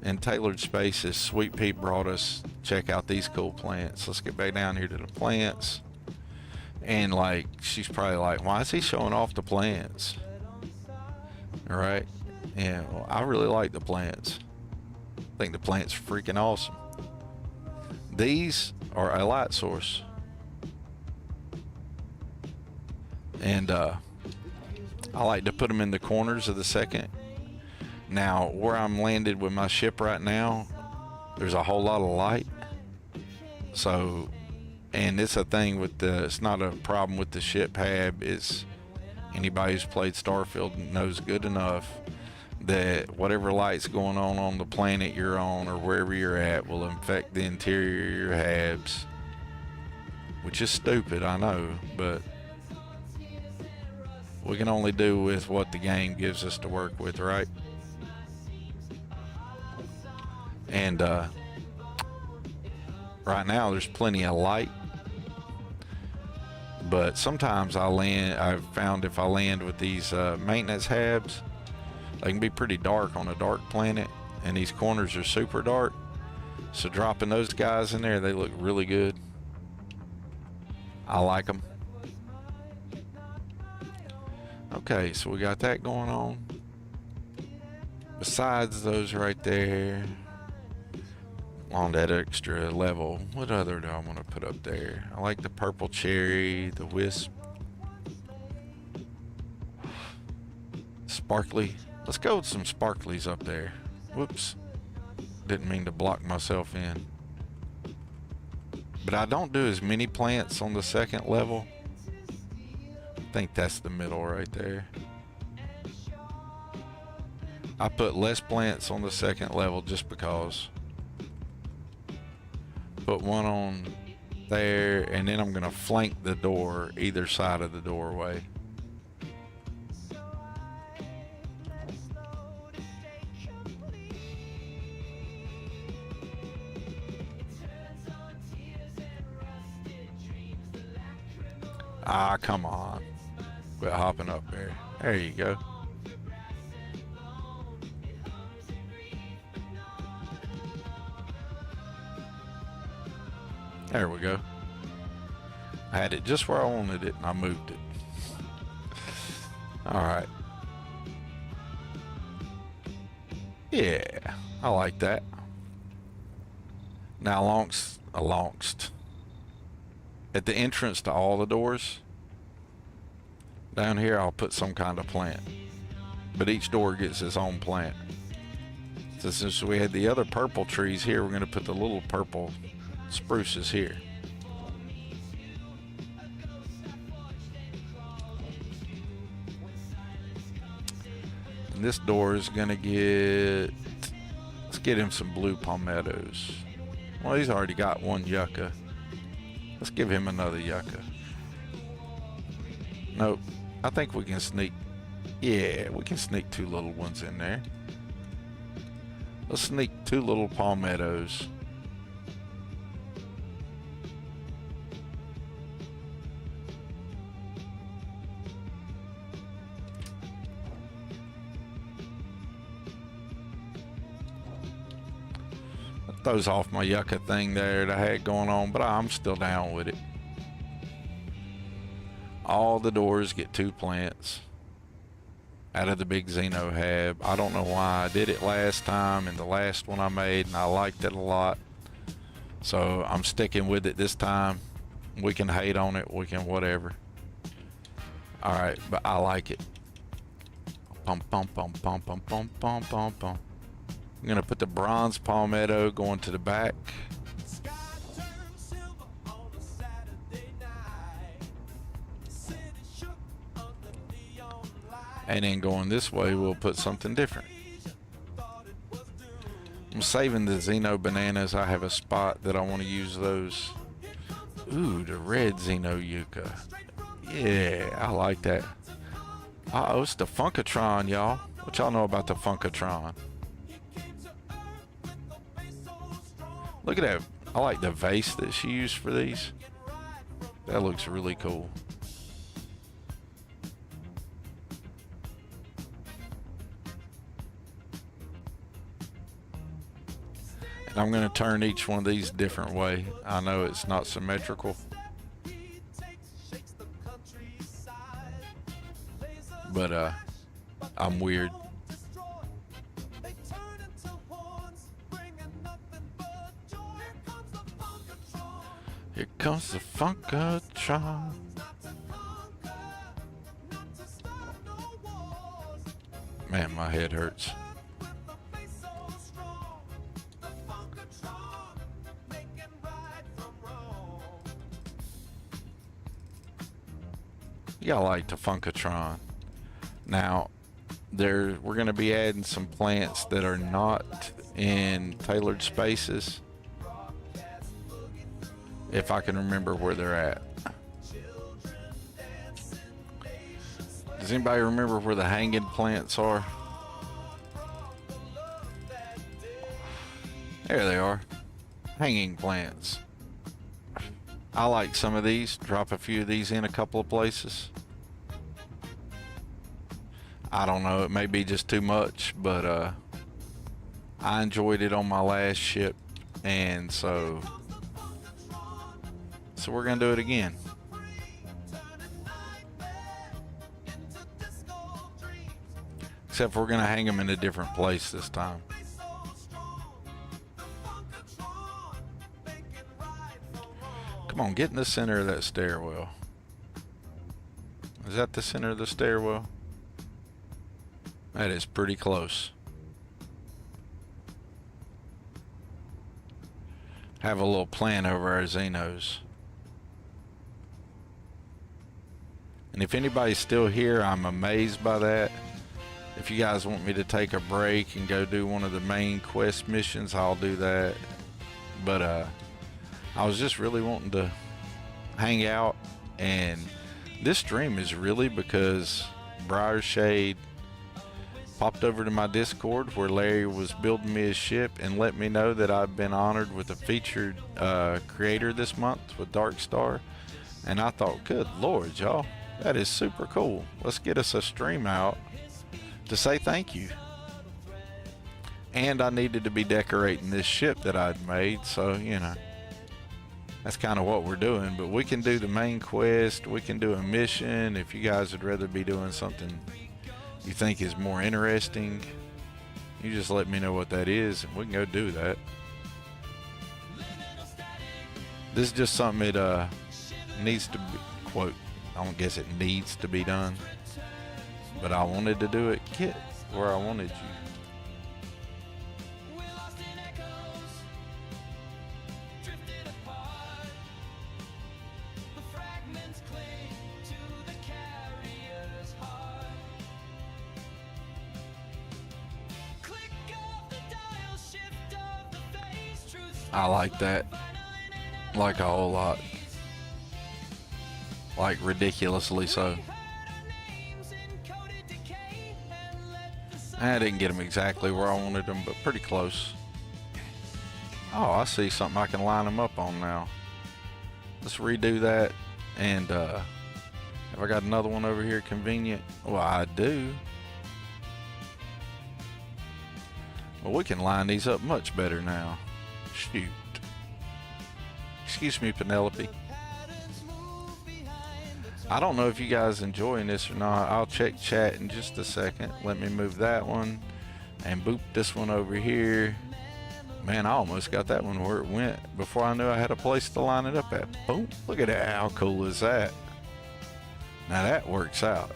And Tailored Spaces, Sweet Pea brought us, check out these cool plants. Let's get back down here to the plants. And like, she's probably like, why is he showing off the plants? All right. Yeah, well, I really like the plants. I think the plants are freaking awesome. These are a light source. And I like to put them in the corners of the second. Now, where I'm landed with my ship right now, there's a whole lot of light. So, and it's a thing with the, it's not a problem with the ship hab. It's anybody who's played Starfield knows good enough that whatever light's going on the planet you're on or wherever you're at will infect the interior of your habs, which is stupid, I know, but we can only do with what the game gives us to work with, right? And right now there's plenty of light, but sometimes I've found if I land with these maintenance habs, they can be pretty dark on a dark planet, and these corners are super dark. So dropping those guys in there, they look really good. I like them. Okay, so we got that going on. Besides those right there, on that extra level, what other do I want to put up there? I like the purple cherry, the wisp, sparkly. Let's go with some sparklies up there. Whoops. Didn't mean to block myself in. But I don't do as many plants on the second level. I think that's the middle right there. I put less plants on the second level just because. Put one on there, and then I'm gonna flank the door either side of the doorway. Ah, come on. Quit hopping up there. There you go. There we go. I had it just where I wanted it and I moved it. Alright. Yeah, I like that. Now alongst at the entrance to all the doors, down here I'll put some kind of plant. But each door gets its own plant. So since we had the other purple trees here, we're going to put the little purple spruces here. And this door is going to get, let's get him some blue palmettos. Well, he's already got one yucca. Let's give him another yucca. Nope. I think we can sneak, yeah, we can sneak two little ones in there. Let's sneak two little palmettos. That throws off my yucca thing there that I had going on, but I'm still down with it. All the doors get two plants out of the big Xeno hab. I don't know why I did it last time and the last one I made, and I liked it a lot. So I'm sticking with it this time. We can hate on it, we can whatever. Alright, but I like it. Pum pum pum pum pum pum pum pum pum. I'm gonna put the bronze palmetto going to the back. And then going this way, we'll put something different. I'm saving the Xeno bananas. I have a spot that I want to use those. Ooh, the red Xeno yucca. Yeah, I like that. Uh-oh, it's the Funkatron, y'all. What y'all know about the Funkatron? Look at that. I like the vase that she used for these. That looks really cool. And I'm going to turn each one of these a different way. I know it's not symmetrical, but I'm weird. Here comes the Funkatron. Man, my head hurts. Yeah, I like the Funkatron. Now, we're going to be adding some plants that are not in tailored spaces. If I can remember where they're at. Does anybody remember where the hanging plants are? There they are. Hanging plants. I like some of these. Drop a few of these in a couple of places. I don't know, it may be just too much, but I enjoyed it on my last ship, and so we're gonna do it again. Except we're gonna hang them in a different place this time. Come on, get in the center of that stairwell. Is that the center of the stairwell? That is pretty close. Have a little plan over our Xenos. And if anybody's still here, I'm amazed by that. If you guys want me to take a break and go do one of the main quest missions, I'll do that. But I was just really wanting to hang out, and this stream is really because Briar Shade popped over to my Discord where Larry was building me his ship and let me know that I've been honored with a featured creator this month with DarkStar. And I thought, good Lord, y'all, that is super cool. Let's get us a stream out to say thank you. And I needed to be decorating this ship that I'd made, so, you know, that's kind of what we're doing. But we can do the main quest, we can do a mission. If you guys would rather be doing something you think is more interesting, you just let me know what that is and we can go do that. This is just something that needs to be, quote, I don't guess it needs to be done, but I wanted to do it, Kit, where I wanted you. I like that, like a whole lot, like ridiculously so. I didn't get them exactly where I wanted them, but pretty close. Oh, I see something I can line them up on now. Let's redo that. And have I got another one over here convenient? Well, I do. Well, we can line these up much better now. Shoot. Excuse me, Penelope. I don't know if you guys enjoying this or not. I'll check chat in just a second. Let me move that one and boop this one over here. Man, I almost got that one where it went before I knew I had a place to line it up at. Boom. Look at that. How cool is that? Now that works out.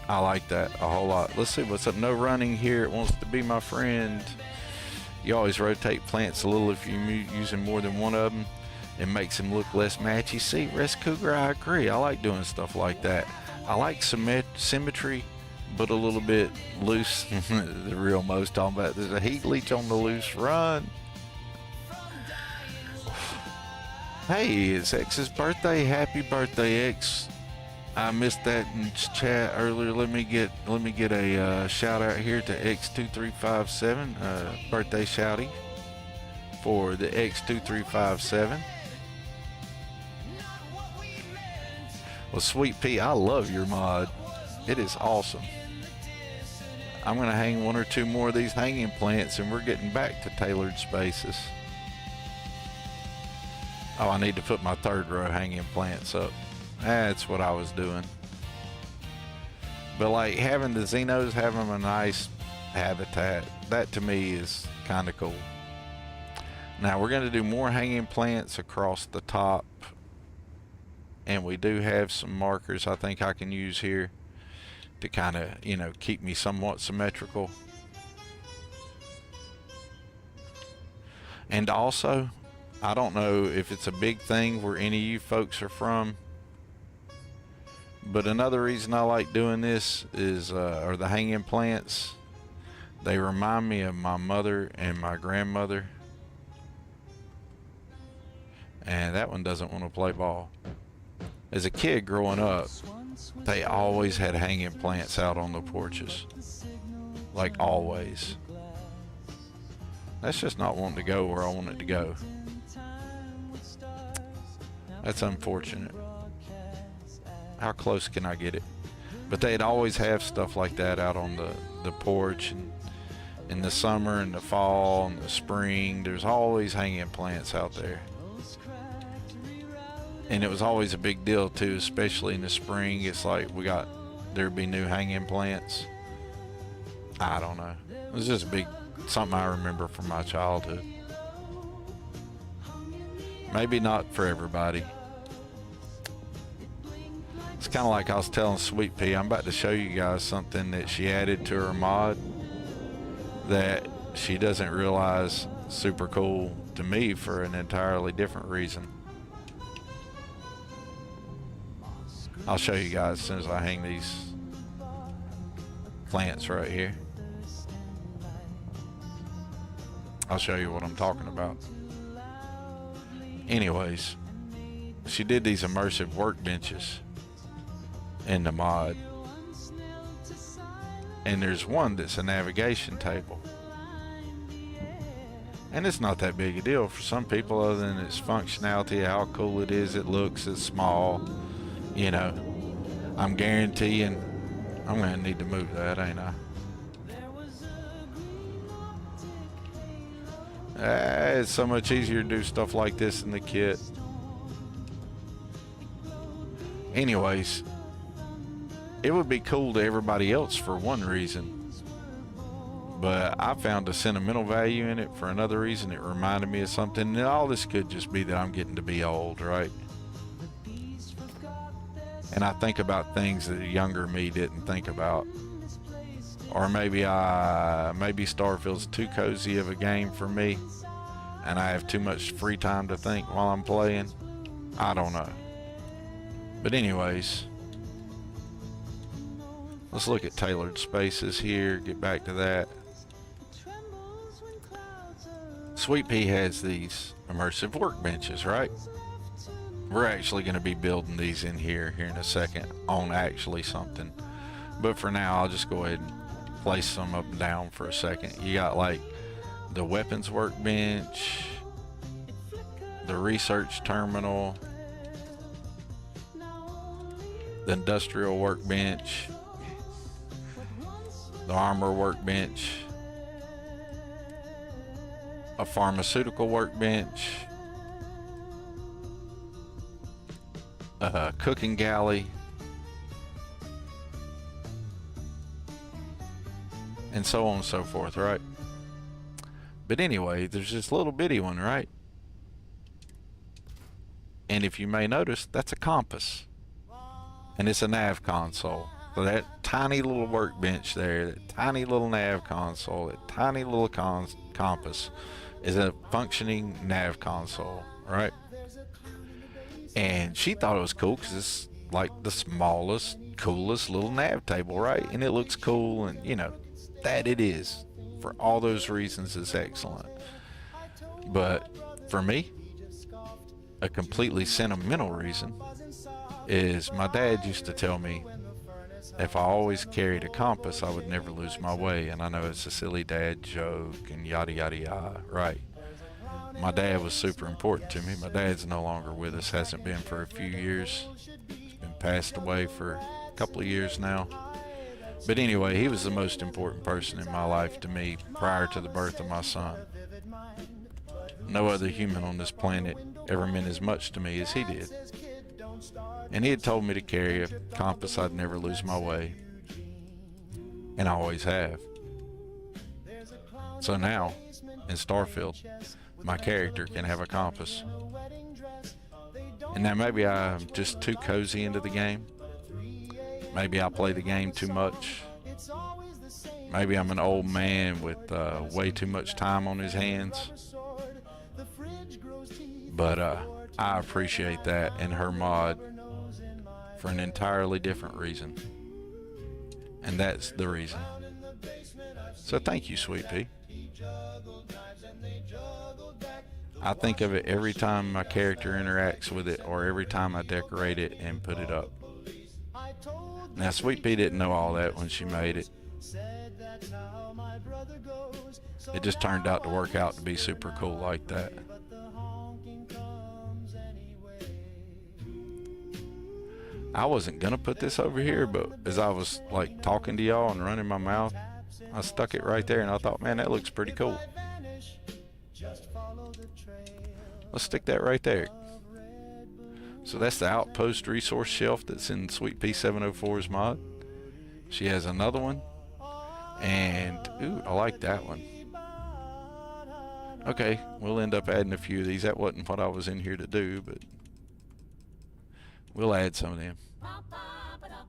I like that a whole lot. Let's see what's up. No running here. It wants to be my friend. You always rotate plants a little if you're using more than one of them. It makes them look less matchy. See, Rest Cougar, I agree. I like doing stuff like that. I like symmetry, but a little bit loose. The real most talking about. There's a heat leech on the loose run. Hey, it's X's birthday. Happy birthday, X. I missed that in chat earlier. Let me get a shout out here to X2357, birthday shouty for the X2357. Well, Sweet Pea, I love your mod. It is awesome. I'm gonna hang one or two more of these hanging plants, and we're getting back to tailored spaces. Oh, I need to put my third row hanging plants up. That's what I was doing. But like having the Xenos, having a nice habitat, that to me is kind of cool. Now we're going to do more hanging plants across the top. And we do have some markers I think I can use here to kind of, you know, keep me somewhat symmetrical. And also, I don't know if it's a big thing where any of you folks are from, but another reason I like doing this is, are the hanging plants. They remind me of my mother and my grandmother. And that one doesn't want to play ball. As a kid growing up, they always had hanging plants out on the porches. Like always. That's just not wanting to go where I want it to go. That's unfortunate. How close can I get it? But they'd always have stuff like that out on the porch, and in the summer and the fall and the spring, there's always hanging plants out there. And it was always a big deal too, especially in the spring. It's like there'd be new hanging plants. I don't know. It was just something I remember from my childhood. Maybe not for everybody. It's kind of like I was telling Sweet Pea, I'm about to show you guys something that she added to her mod that she doesn't realize super cool to me for an entirely different reason. I'll show you guys as soon as I hang these. plants right here. I'll show you what I'm talking about. Anyways, she did these immersive workbenches in the mod. And there's one that's a navigation table. And it's not that big a deal for some people, other than its functionality, how cool it is, it looks, it's small. You know, I'm guaranteeing I'm gonna need to move that, ain't I? It's so much easier to do stuff like this in the kit. Anyways, it would be cool to everybody else for one reason, but I found a sentimental value in it for another reason. It reminded me of something, and all this could just be that I'm getting to be old, right? And I think about things that a younger me didn't think about. Or maybe Starfield's too cozy of a game for me, and I have too much free time to think while I'm playing. I don't know. But anyways, let's look at tailored spaces here, get back to that. Sweet Pea has these immersive workbenches, right? We're actually going to be building these in here in a second on actually something. But for now, I'll just go ahead and place some up and down for a second. You got like the weapons workbench, the research terminal, the industrial workbench, the armor workbench, a pharmaceutical workbench, a cooking galley, and so on and so forth, right? But anyway, there's this little bitty one, right? And if you may notice, that's a compass. And it's a nav console. So that tiny little workbench there, that tiny little nav console, that tiny little compass is a functioning nav console, right? And she thought it was cool because it's like the smallest, coolest little nav table, right? And it looks cool, and you know, that it is. For all those reasons, it's excellent. But for me, a completely sentimental reason is my dad used to tell me if I always carried a compass, I would never lose my way. And I know it's a silly dad joke and yada yada yada, right? My dad was super important to me. My dad's no longer with us, hasn't been for a few years. He's been passed away for a couple of years now. But anyway, he was the most important person in my life to me prior to the birth of my son. No other human on this planet ever meant as much to me as he did. And he had told me to carry a compass, I'd never lose my way. And I always have. So now, in Starfield, my character can have a compass. And now maybe I'm just too cozy into the game. Maybe I play the game too much. Maybe I'm an old man with way too much time on his hands. But I appreciate that in her mod for an entirely different reason. And that's the reason. So thank you, Sweet Pea. I think of it every time my character interacts with it, or every time I decorate it and put it up. Now, Sweet Pea didn't know all that when she made it. It just turned out to work out to be super cool like that. I wasn't gonna put this over here, but as I was like talking to y'all and running my mouth, I stuck it right there and I thought, man, that looks pretty cool. Let's stick that right there. So that's the outpost resource shelf that's in Sweet Pea 704's mod. She has another one, and ooh, I like that one. Okay, we'll end up adding a few of these. That wasn't what I was in here to do, but we'll add some of them.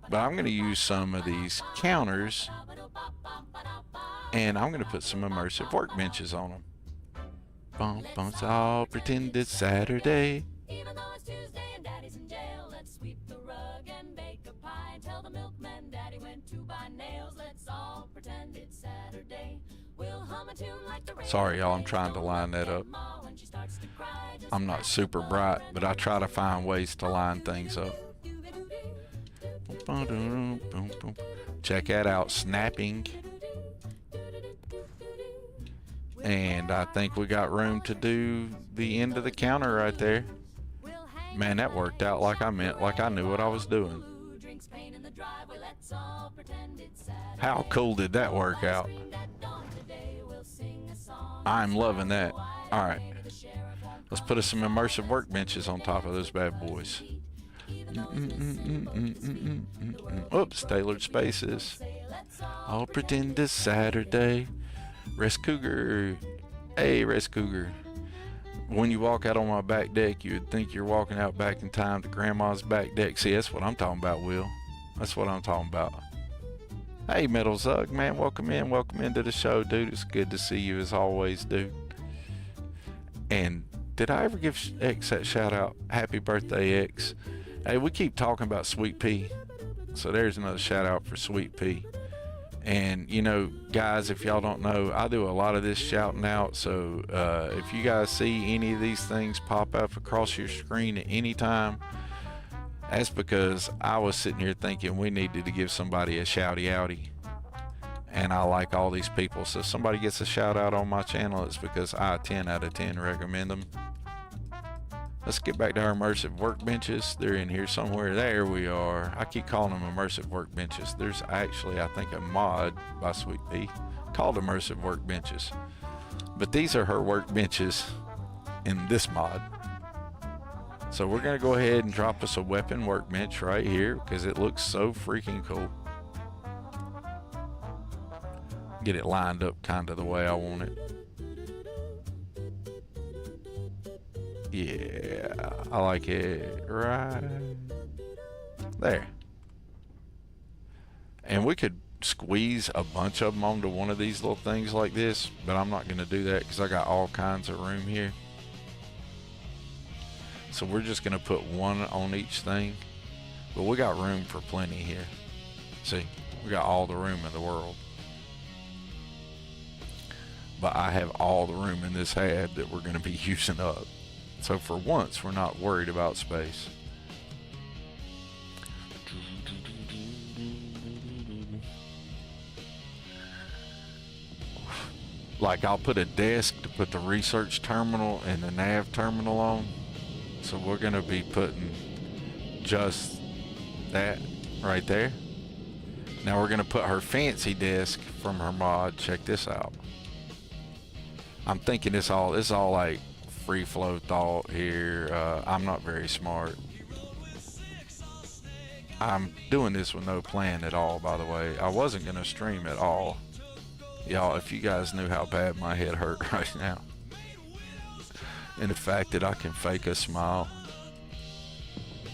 But I'm going to use some of these counters, and I'm going to put some immersive workbenches on them. Bum, bumps, I'll pretend it's Saturday. Even though it's Tuesday and Daddy's in jail, let's sweep the rug and bake a pie and tell the milkman Daddy went to buy nails. Let's all Sorry, y'all, I'm trying to line that up. I'm not super bright, but I try to find ways to line things up. Check that out, snapping. And I think we got room to do the end of the counter right there. Man, that worked out like I meant, like I knew what I was doing. How cool did that work out? I'm loving that. All right, let's put some immersive workbenches on top of those bad boys. Oops, tailored spaces. I'll pretend it's Saturday. Rest Cougar. Hey, Rest Cougar. When you walk out on my back deck, you would think you're walking out back in time to Grandma's back deck. See, that's what I'm talking about, Will. That's what I'm talking about. Hey, Metal Zug, man, welcome into the show, dude. It's good to see you as always, dude. And did I ever give X that shout out? Happy birthday, X. Hey, we keep talking about Sweet Pea, so there's another shout out for Sweet Pea. And you know, guys, if y'all don't know, I do a lot of this shouting out, so if you guys see any of these things pop up across your screen at any time, that's because I was sitting here thinking we needed to give somebody a shouty outy. And I like all these people, so if somebody gets a shout out on my channel, it's because I 10 out of 10 recommend them. Let's get back to our immersive workbenches. They're in here somewhere. There we are. I keep calling them immersive workbenches. There's actually, I think, a mod by Sweet Pea called immersive workbenches. But these are her workbenches in this mod. So we're going to go ahead and drop us a weapon workbench right here because it looks so freaking cool. Get it lined up kind of the way I want it. Yeah, I like it right there. And we could squeeze a bunch of them onto one of these little things like this, but I'm not going to do that because I got all kinds of room here. So we're just going to put one on each thing, but we got room for plenty here. See, we got all the room in the world. But I have all the room in this hab that we're going to be using up. So for once, we're not worried about space. Like I'll put a desk to put the research terminal and the nav terminal on. So we're going to be putting just that right there. Now we're going to put her fancy desk from her mod. Check this out. I'm thinking this all like free flow thought here. I'm not very smart. I'm doing this with no plan at all, by the way. I wasn't going to stream at all. Y'all, if you guys knew how bad my head hurt right now. And the fact that I can fake a smile.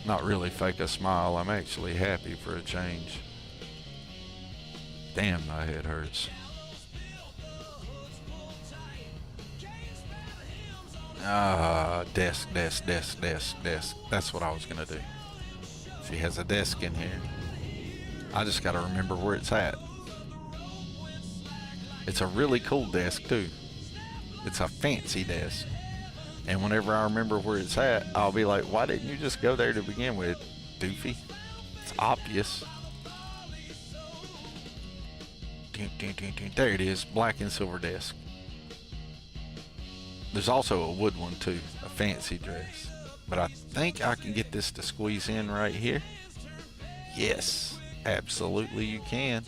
Not really fake a smile. I'm actually happy for a change. Damn, my head hurts. Desk. That's what I was gonna do. She has a desk in here. I just gotta remember where it's at. It's a really cool desk too. It's a fancy desk. And whenever I remember where it's at, I'll be like, why didn't you just go there to begin with, doofy? It's obvious. There it is, black and silver desk. There's also a wood one too, a fancy dress. But I think I can get this to squeeze in right here. Yes, absolutely you can.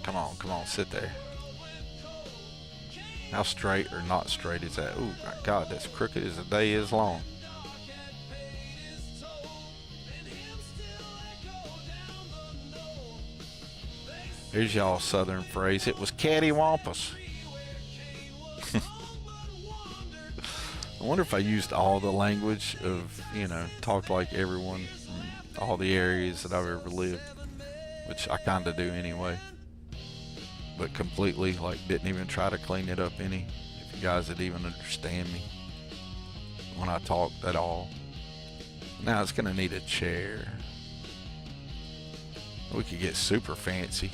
Come on, sit there. How straight or not straight is that? Oh my God, that's crooked as the day is long. Here's y'all southern phrase. It was cattywampus. I wonder if I used all the language of, you know, talked like everyone from all the areas that I've ever lived, which I kind of do anyway. But completely, like, didn't even try to clean it up any. If you guys would even understand me when I talked at all. Now it's gonna need a chair. We could get super fancy.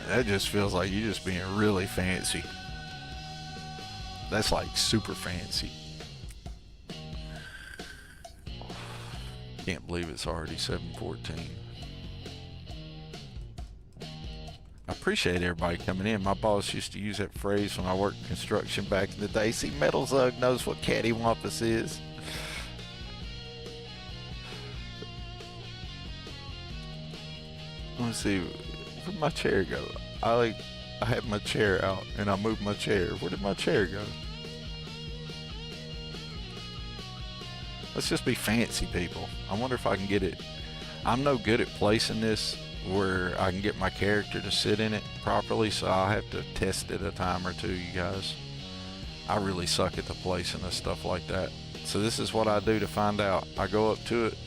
That just feels like you just being really fancy. That's like super fancy. Can't believe it's already 7:14. I appreciate everybody coming in. My boss used to use that phrase when I worked construction back in the day. See, Metal Zug knows what cattywampus is. Let's see, where'd my chair go? I had my chair out and I moved my chair. Where did my chair go? Let's just be fancy, people. I wonder if I can get it. I'm no good at placing this where I can get my character to sit in it properly, so I'll have to test it a time or two, you guys. I really suck at the placing of stuff like that. So this is what I do to find out. I go up to it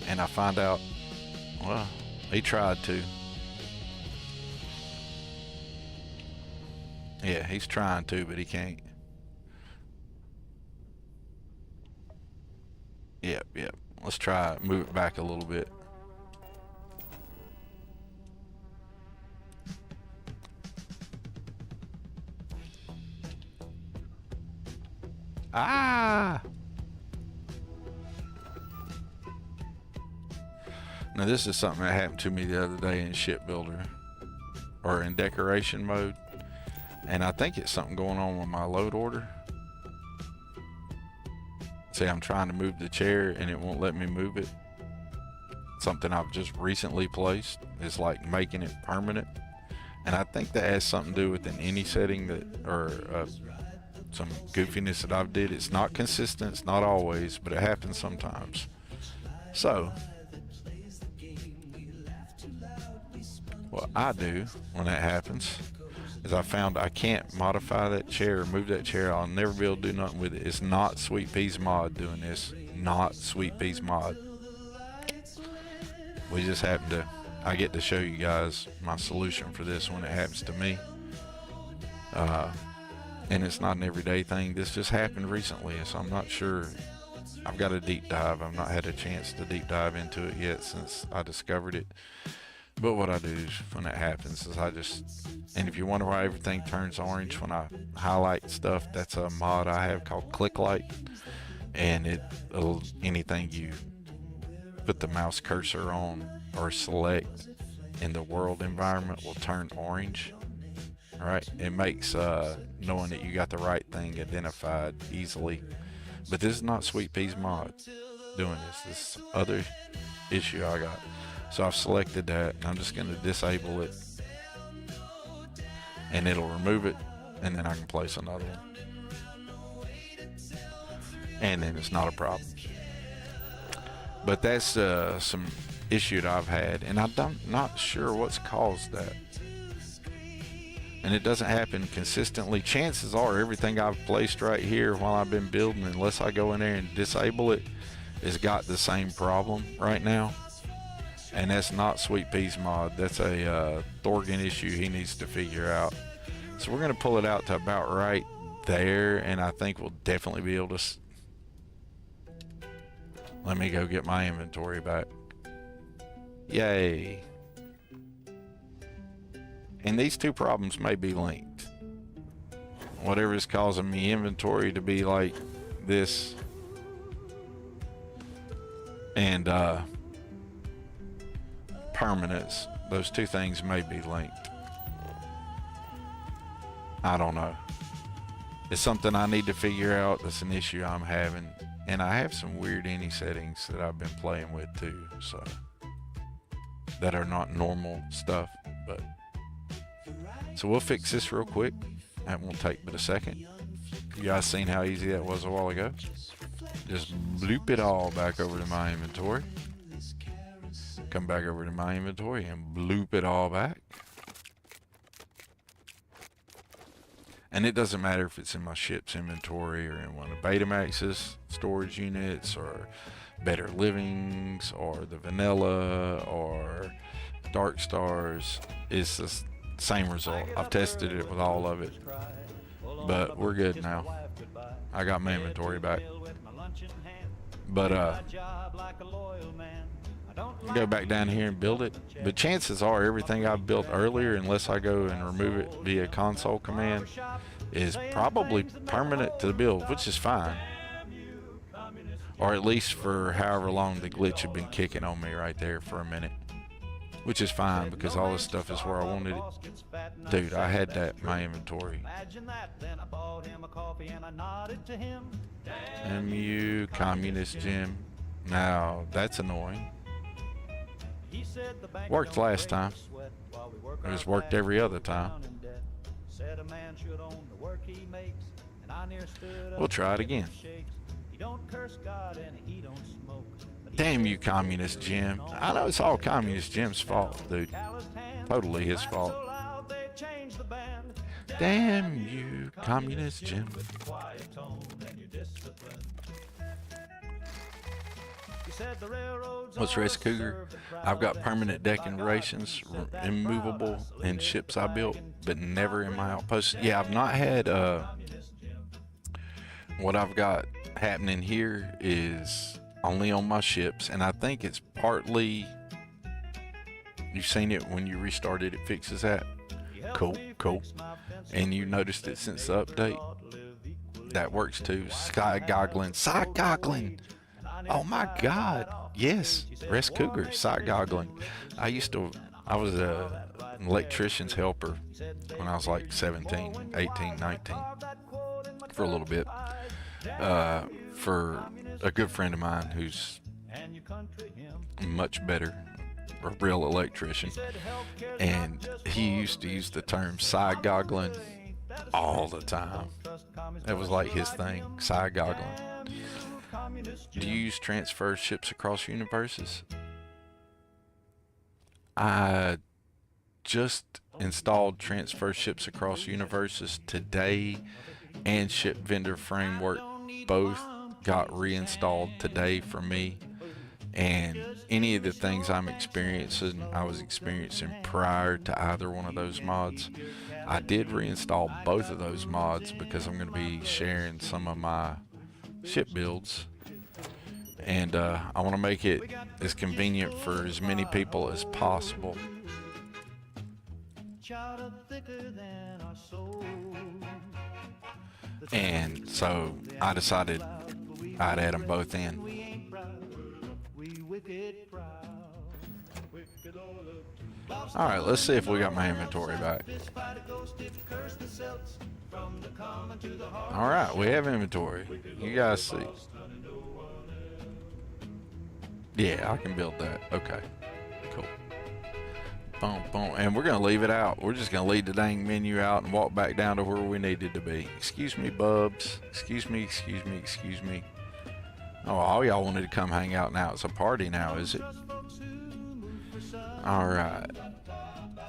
and I find out, well, he tried to. Yeah, he's trying to, but he can't. Yep. Let's try it. Move it back a little bit. Ah! Now this is something that happened to me the other day in Shipbuilder, or in decoration mode, and I think it's something going on with my load order. See, I'm trying to move the chair and it won't let me move it. Something I've just recently placed is like making it permanent, and I think that has something to do with an any setting that, or some goofiness that I've did. It's not consistent, it's not always, but it happens sometimes. So what I do when that happens is I found I can't modify that chair or move that chair. I'll never be able to do nothing with it. It's not Sweet Peas Mod doing this. Not Sweet Peas Mod. We just happen to, I get to show you guys my solution for this when it happens to me. And it's not an everyday thing. This just happened recently, so I'm not sure. I've got a deep dive. I've not had a chance to deep dive into it yet since I discovered it. But what I do is when that happens is I just, and if you wonder why everything turns orange when I highlight stuff, that's a mod I have called Click Light, and it'll, anything you put the mouse cursor on or select in the world environment will turn orange. All right, it makes knowing that you got the right thing identified easily. But this is not Sweet Peas Mod doing this. This is some other issue I got. So I've selected that, and I'm just going to disable it, and it'll remove it, and then I can place another one, and then it's not a problem. But that's some issue that I've had, and I'm not sure what's caused that. And it doesn't happen consistently. Chances are everything I've placed right here while I've been building, unless I go in there and disable it, has got the same problem right now. And that's not Sweet Peas Mod. That's a Thorgan issue he needs to figure out. So we're going to pull it out to about right there, and I think we'll definitely be able to... Let me go get my inventory back. Yay. And these two problems may be linked. Whatever is causing me inventory to be like this, and permanence, those two things may be linked. I don't know. It's something I need to figure out. That's an issue I'm having, and I have some weird any settings that I've been playing with too, so that are not normal stuff. But so we'll fix this real quick. That won't take but a second. You guys seen how easy that was a while ago? Just bloop it all back over to my inventory. Come back over to my inventory and bloop it all back. And it doesn't matter if it's in my ship's inventory or in one of Betamax's storage units or Better Livings or the Vanilla or DarkStars. It's the same result. I've tested it with all of it, but we're good now. I got my inventory back. But go back down here and build it. But chances are everything I've built earlier, unless I go and remove it via console command, is probably permanent to the build, which is fine. Or at least for however long the glitch had been kicking on me right there for a minute. Which is fine, because all this stuff is where I wanted it. Dude, I had that in my inventory. Damn you, communist Jim. Now, that's annoying. Worked last time. It was worked every other time. We'll try it again. Damn you, communist Jim. I know it's all communist Jim's fault, dude. Totally his fault. Damn you, communist Jim. What's Res Cougar? I've got permanent decorations, immovable in ships I built, but never in my outposts. Yeah, I've not had, what I've got happening here is only on my ships, and I think it's partly, you've seen it when you restarted, it fixes that. Cool. And you noticed it since the update. That works too. Side goggling. Oh my God. Yes, Res Cougar, side goggling. I was an electrician's helper when I was like 17, 18, 19 for a little bit. For a good friend of mine who's much better, a real electrician, and he used to use the term side goggling all the time. That was like his thing, side goggling. Do you use transfer ships across universes? I just installed transfer ships across universes today, and ship vendor framework both got reinstalled today for me. And any of the things I was experiencing prior to either one of those mods. I did reinstall both of those mods because I'm going to be sharing some of my ship builds. And I want to make it as convenient for as many people as possible. And so I decided I'd add them both in. Alright, let's see if we got my inventory back. Alright, we have inventory. You guys see. Yeah, I can build that. Okay, cool. Boom, boom. And we're going to leave it out. We're just going to leave the dang menu out and walk back down to where we needed to be. Excuse me, bubs. Excuse me. Oh, all y'all wanted to come hang out now. It's a party now, is it? Alright.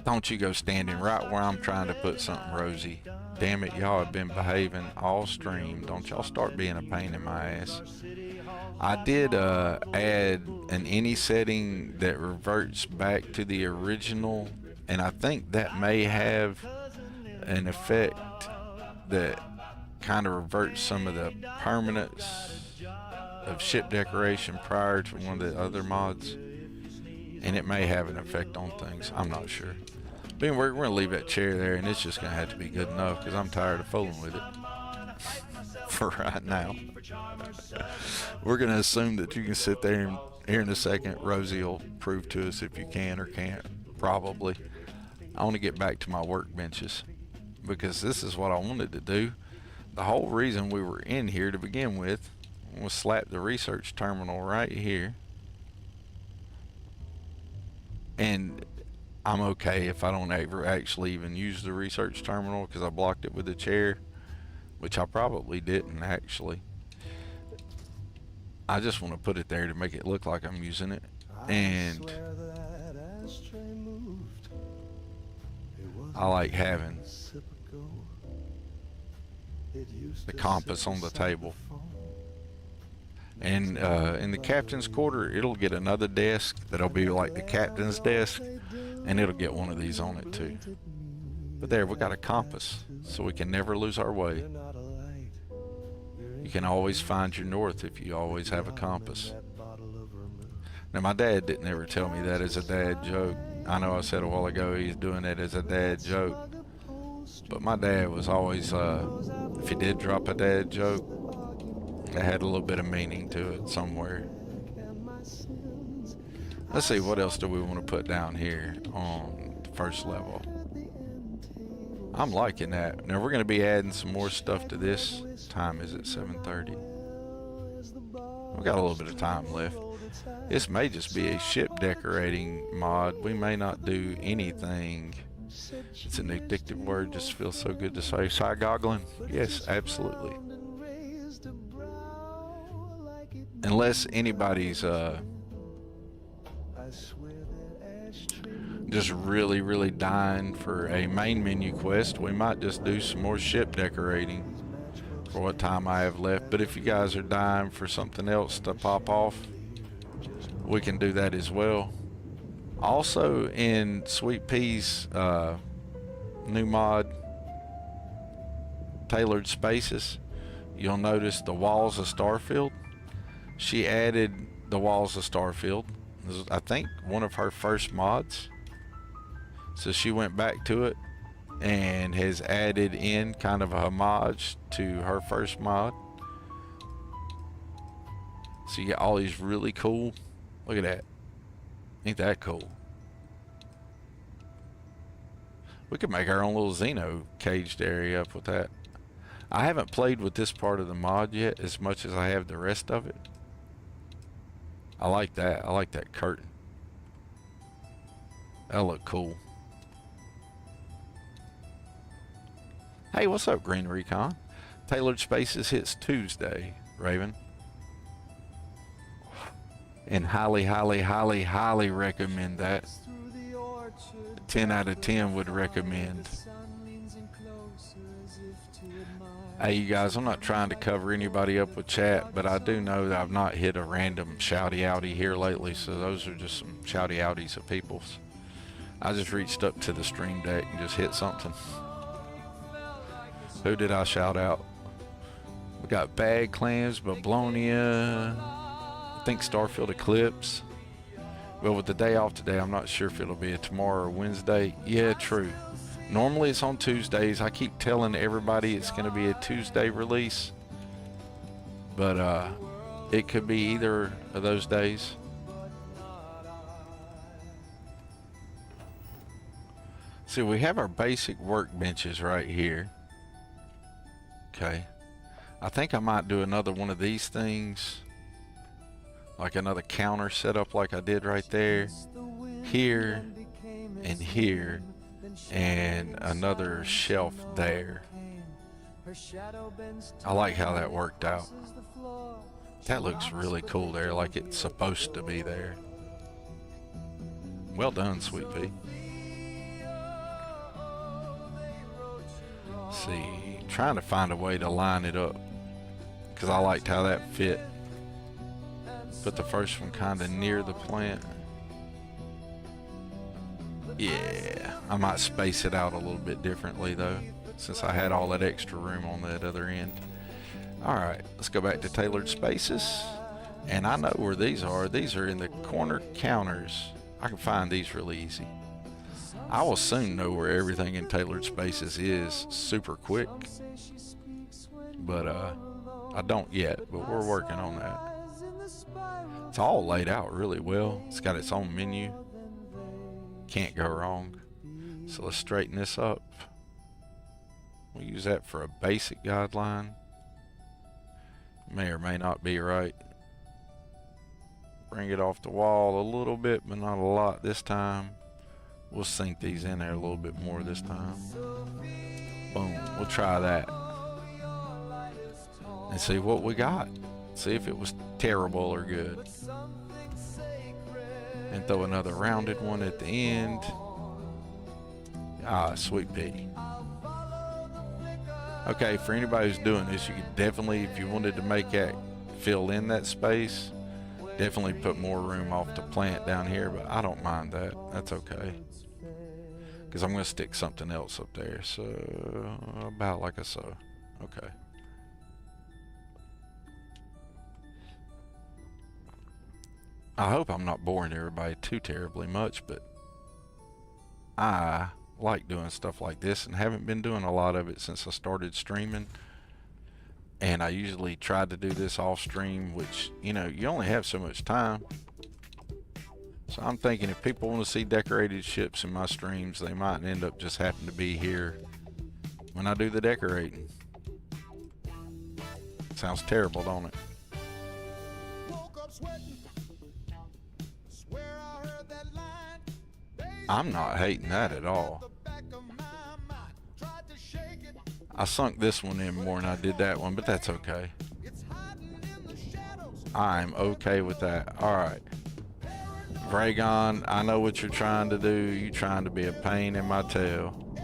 Don't you go standing right where I'm trying to put something rosy. Damn it, y'all have been behaving all stream. Don't y'all start being a pain in my ass. I did add an any setting that reverts back to the original, and I think that may have an effect that kind of reverts some of the permanence of ship decoration prior to one of the other mods, and it may have an effect on things. I'm not sure. But anyway, we're going to leave that chair there, and it's just going to have to be good enough because I'm tired of fooling with it for right now. We're going to assume that you can sit there, and here in a second Rosie will prove to us if you can or can't. Probably. I want to get back to my workbenches because this is what I wanted to do. The whole reason we were in here to begin with was slap the research terminal right here, and I'm okay if I don't ever actually even use the research terminal because I blocked it with the chair, which I probably didn't actually. I just want to put it there to make it look like I'm using it. And I like having the compass on the table. And in the captain's quarter, it'll get another desk that'll be like the captain's desk, and it'll get one of these on it too. But there, we got a compass, so we can never lose our way. You can always find your north if you always have a compass. Now, my dad didn't ever tell me that as a dad joke. I know I said a while ago he's doing it as a dad joke, but my dad was always, if he did drop a dad joke, it had a little bit of meaning to it somewhere. Let's see, what else do we want to put down here on the first level? I'm liking that. Now we're going to be adding some more stuff to this. Time is at 7:30. We got a little bit of time left. This may just be a ship decorating mod. We may not do anything. It's an addictive word, just feels so good to say. Side goggling? Yes, absolutely. Unless anybody's just really dying for a main menu quest, we might just do some more ship decorating for what time I have left. But if you guys are dying for something else to pop off, we can do that as well. Also in Sweet Pea's new mod, Tailored Spaces, you'll notice the walls of Starfield. She added the walls of Starfield. This is, I think, one of her first mods. So she went back to it and has added in kind of a homage to her first mod. So you get all these really cool, look at that. Ain't that cool? We could make our own little Xeno caged area up with that. I haven't played with this part of the mod yet as much as I have the rest of it. I like that. I like that curtain. That'll look cool. Hey, what's up, Green Recon? Tailored Spaces hits Tuesday, Raven. And highly recommend that. 10 out of 10 would recommend. Hey, you guys, I'm not trying to cover anybody up with chat, but I do know that I've not hit a random shouty outy here lately, so those are just some shouty outies of people's. I just reached up to the stream deck and just hit something. Who did I shout out? We got Bag Clams, Bablonia, I think Starfield Eclipse. Well, with the day off today, I'm not sure if it'll be a tomorrow or Wednesday. Yeah, true. Normally it's on Tuesdays. I keep telling everybody it's going to be a Tuesday release, but it could be either of those days. See, we have our basic workbenches right here. Okay. I think I might do another one of these things, like another counter setup like I did right there, here, and here, and another shelf there. I like how that worked out. That looks really cool there, like it's supposed to be there. Well done, Sweet Pea. See, trying to find a way to line it up, because I liked how that fit. Put the first one kind of near the plant. Yeah, I might space it out a little bit differently though, since I had all that extra room on that other end. Alright, let's go back to Tailored Spaces. And I know where these are. These are in the corner counters. I can find these really easy. I will soon know where everything in Tailored Spaces is super quick. But I don't yet, but we're working on that. It's all laid out really well. It's got its own menu. Can't go wrong. So let's straighten this up. We'll use that for a basic guideline. May or may not be right. Bring it off the wall a little bit, but not a lot this time. We'll sink these in there a little bit more this time. Boom. We'll try that. And see what we got. See if it was terrible or good. And throw another rounded one at the end. Ah, Sweet Pea. Okay, for anybody who's doing this, you could definitely, if you wanted to make that fill in that space, definitely put more room off the plant down here, but I don't mind that. That's okay. Because I'm going to stick something else up there. So, about like a so. Okay. I hope I'm not boring everybody too terribly much, but I like doing stuff like this and haven't been doing a lot of it since I started streaming. And I usually try to do this off stream, which, you know, you only have so much time. So I'm thinking if people want to see decorated ships in my streams, they might end up just happen to be here when I do the decorating. Sounds terrible, don't it? I'm not hating that at all. I sunk this one in more than I did that one, but that's okay. I'm okay with that. Alright. Vragon, I know what you're trying to do. You're trying to be a pain in my tail.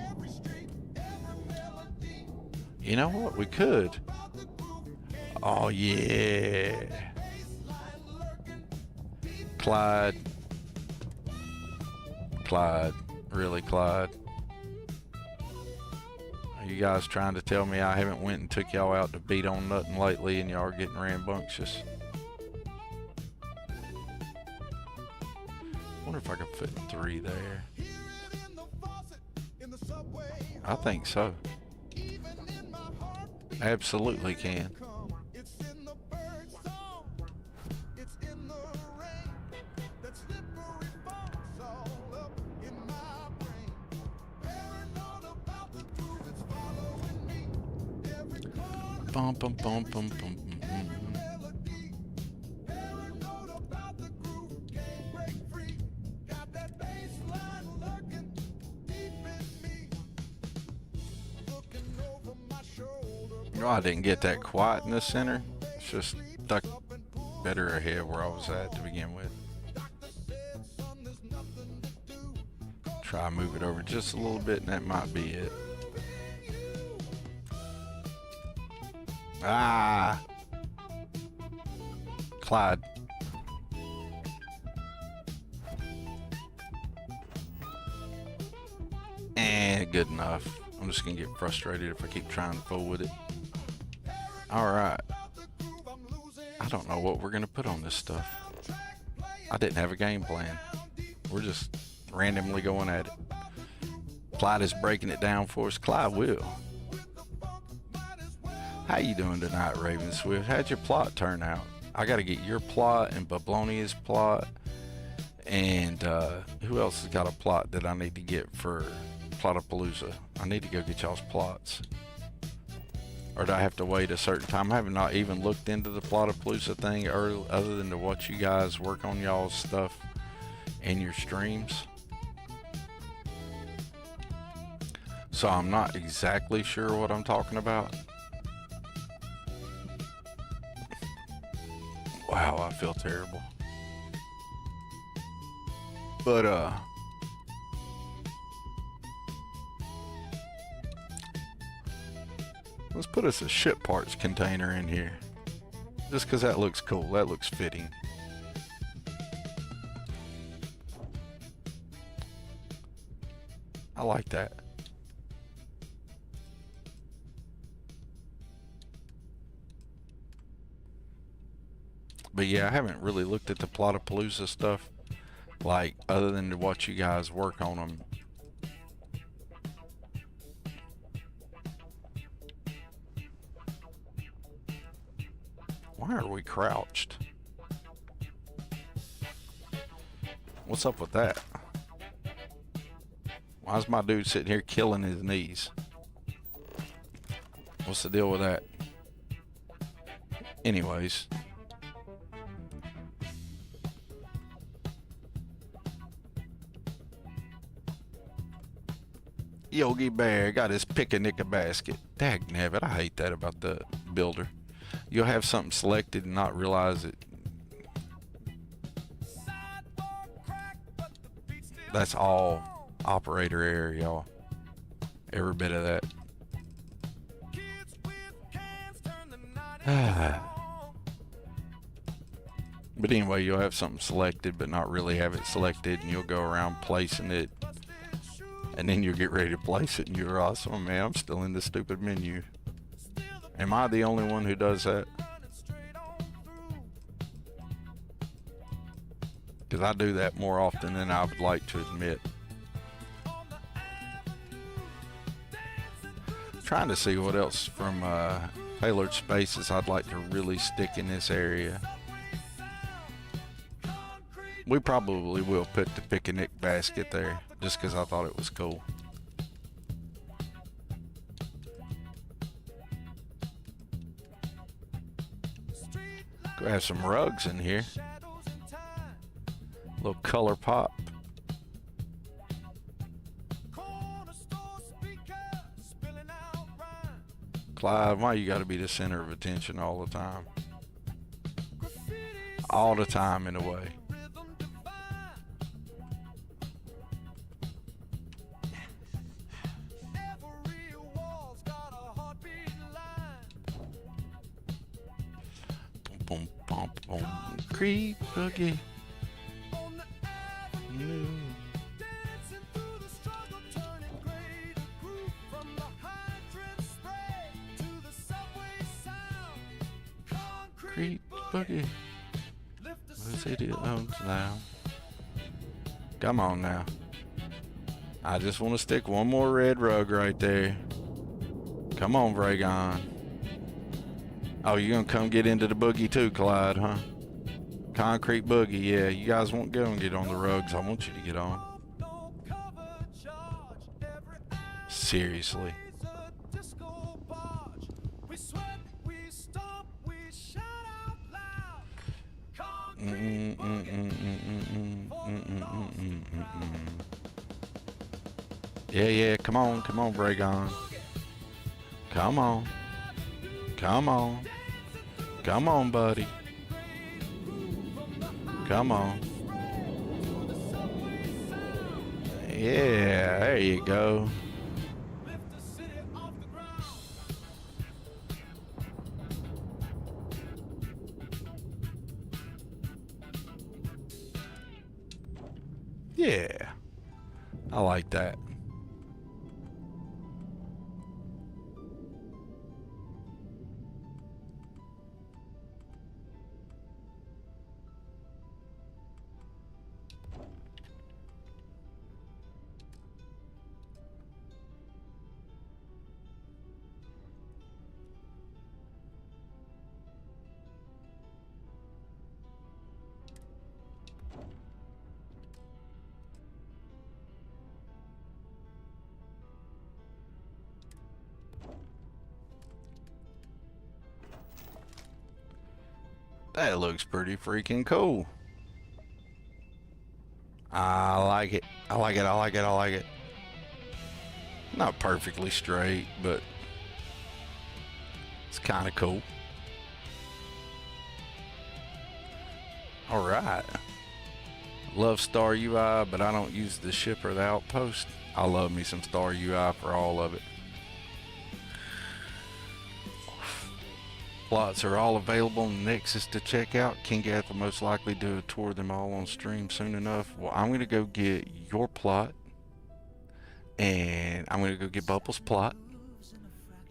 You know what? We could. Oh, yeah. Clyde. Clyde. Really, Clyde? Are you guys trying to tell me I haven't went and took y'all out to beat on nothing lately and y'all are getting rambunctious? Wonder if I could fit 3 there. I think so. Absolutely can. Bum, bum, bum, bum, bum, bum. You know, I didn't get that quiet in the center. It's just stuck better ahead where I was at to begin with. Try and move it over just a little bit and that might be it. Ah! Clyde. Good enough. I'm just gonna get frustrated if I keep trying to fool with it. Alright. I don't know what we're gonna put on this stuff. I didn't have a game plan. We're just randomly going at it. Clyde is breaking it down for us. Clyde will. How you doing tonight, Raven Swift? How'd your plot turn out? I gotta get your plot and Bablonia's plot. And who else has got a plot that I need to get for Plotapalooza? I need to go get y'all's plots. Or do I have to wait a certain time? I have not even looked into the Plotapalooza thing other than to watch you guys work on y'all's stuff in your streams. So I'm not exactly sure what I'm talking about. Wow, I feel terrible. But let's put us a ship parts container in here. Just because that looks cool. That looks fitting. I like that. But yeah, I haven't really looked at the Plotapalooza stuff, like, other than to watch you guys work on them. Why are we crouched? What's up with that? Why is my dude sitting here killing his knees? What's the deal with that? Anyways. Yogi Bear got his picnic basket. Dagnabbit, I hate that about the builder. You'll have something selected and not realize it. That's all operator error, y'all. Every bit of that. But anyway, you'll have something selected but not really have it selected, and you'll go around placing it, and then you'll get ready to place it and you're awesome. Oh, man, I'm still in this stupid menu. Am I the only one who does that? because I do that more often than I would like to admit. Trying to see what else from Tailored Spaces I'd like to really stick in this area. We probably will put the picnic basket there just because I thought it was cool. Go have some rugs in here. A little color pop. Clyde, why you gotta be the center of attention all the time? All the time, in a way. Boom, boom, boom. Creep boogie. No. Creep boogie. What's it owns now? Come on now. I just want to stick one more red rug right there. Come on, Vragon. Oh, you gonna come get into the boogie too, Clyde, huh? Concrete boogie, yeah. You guys won't go and get on the rugs. I want you to get on. Seriously. Yeah, come on, Vragon. Come on. Come on, buddy. Come on. Yeah, there you go. Yeah, I like that. That looks pretty freaking cool. I like it. I like it. Not perfectly straight, but it's kind of cool. All right. Love Star UI, but I don't use the ship or the outpost. I love me some Star UI for all of it. Plots are all available on Nexus to check out. Kingath will most likely do a tour of them all on stream soon enough. Well, I'm going to go get your plot, and I'm going to go get Bubbles' plot.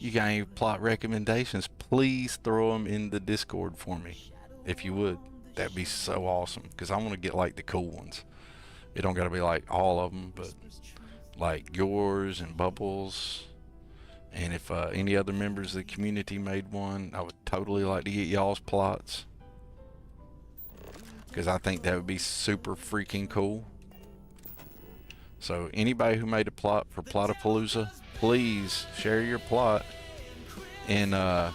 You got any plot recommendations? Please throw them in the Discord for me, if you would. That'd be so awesome, because I want to get like the cool ones. It don't got to be like all of them, but like yours and Bubbles. And if any other members of the community made one, I would totally like to get y'all's plots, because I think that would be super freaking cool. So anybody who made a plot for Plotapalooza, please share your plot in my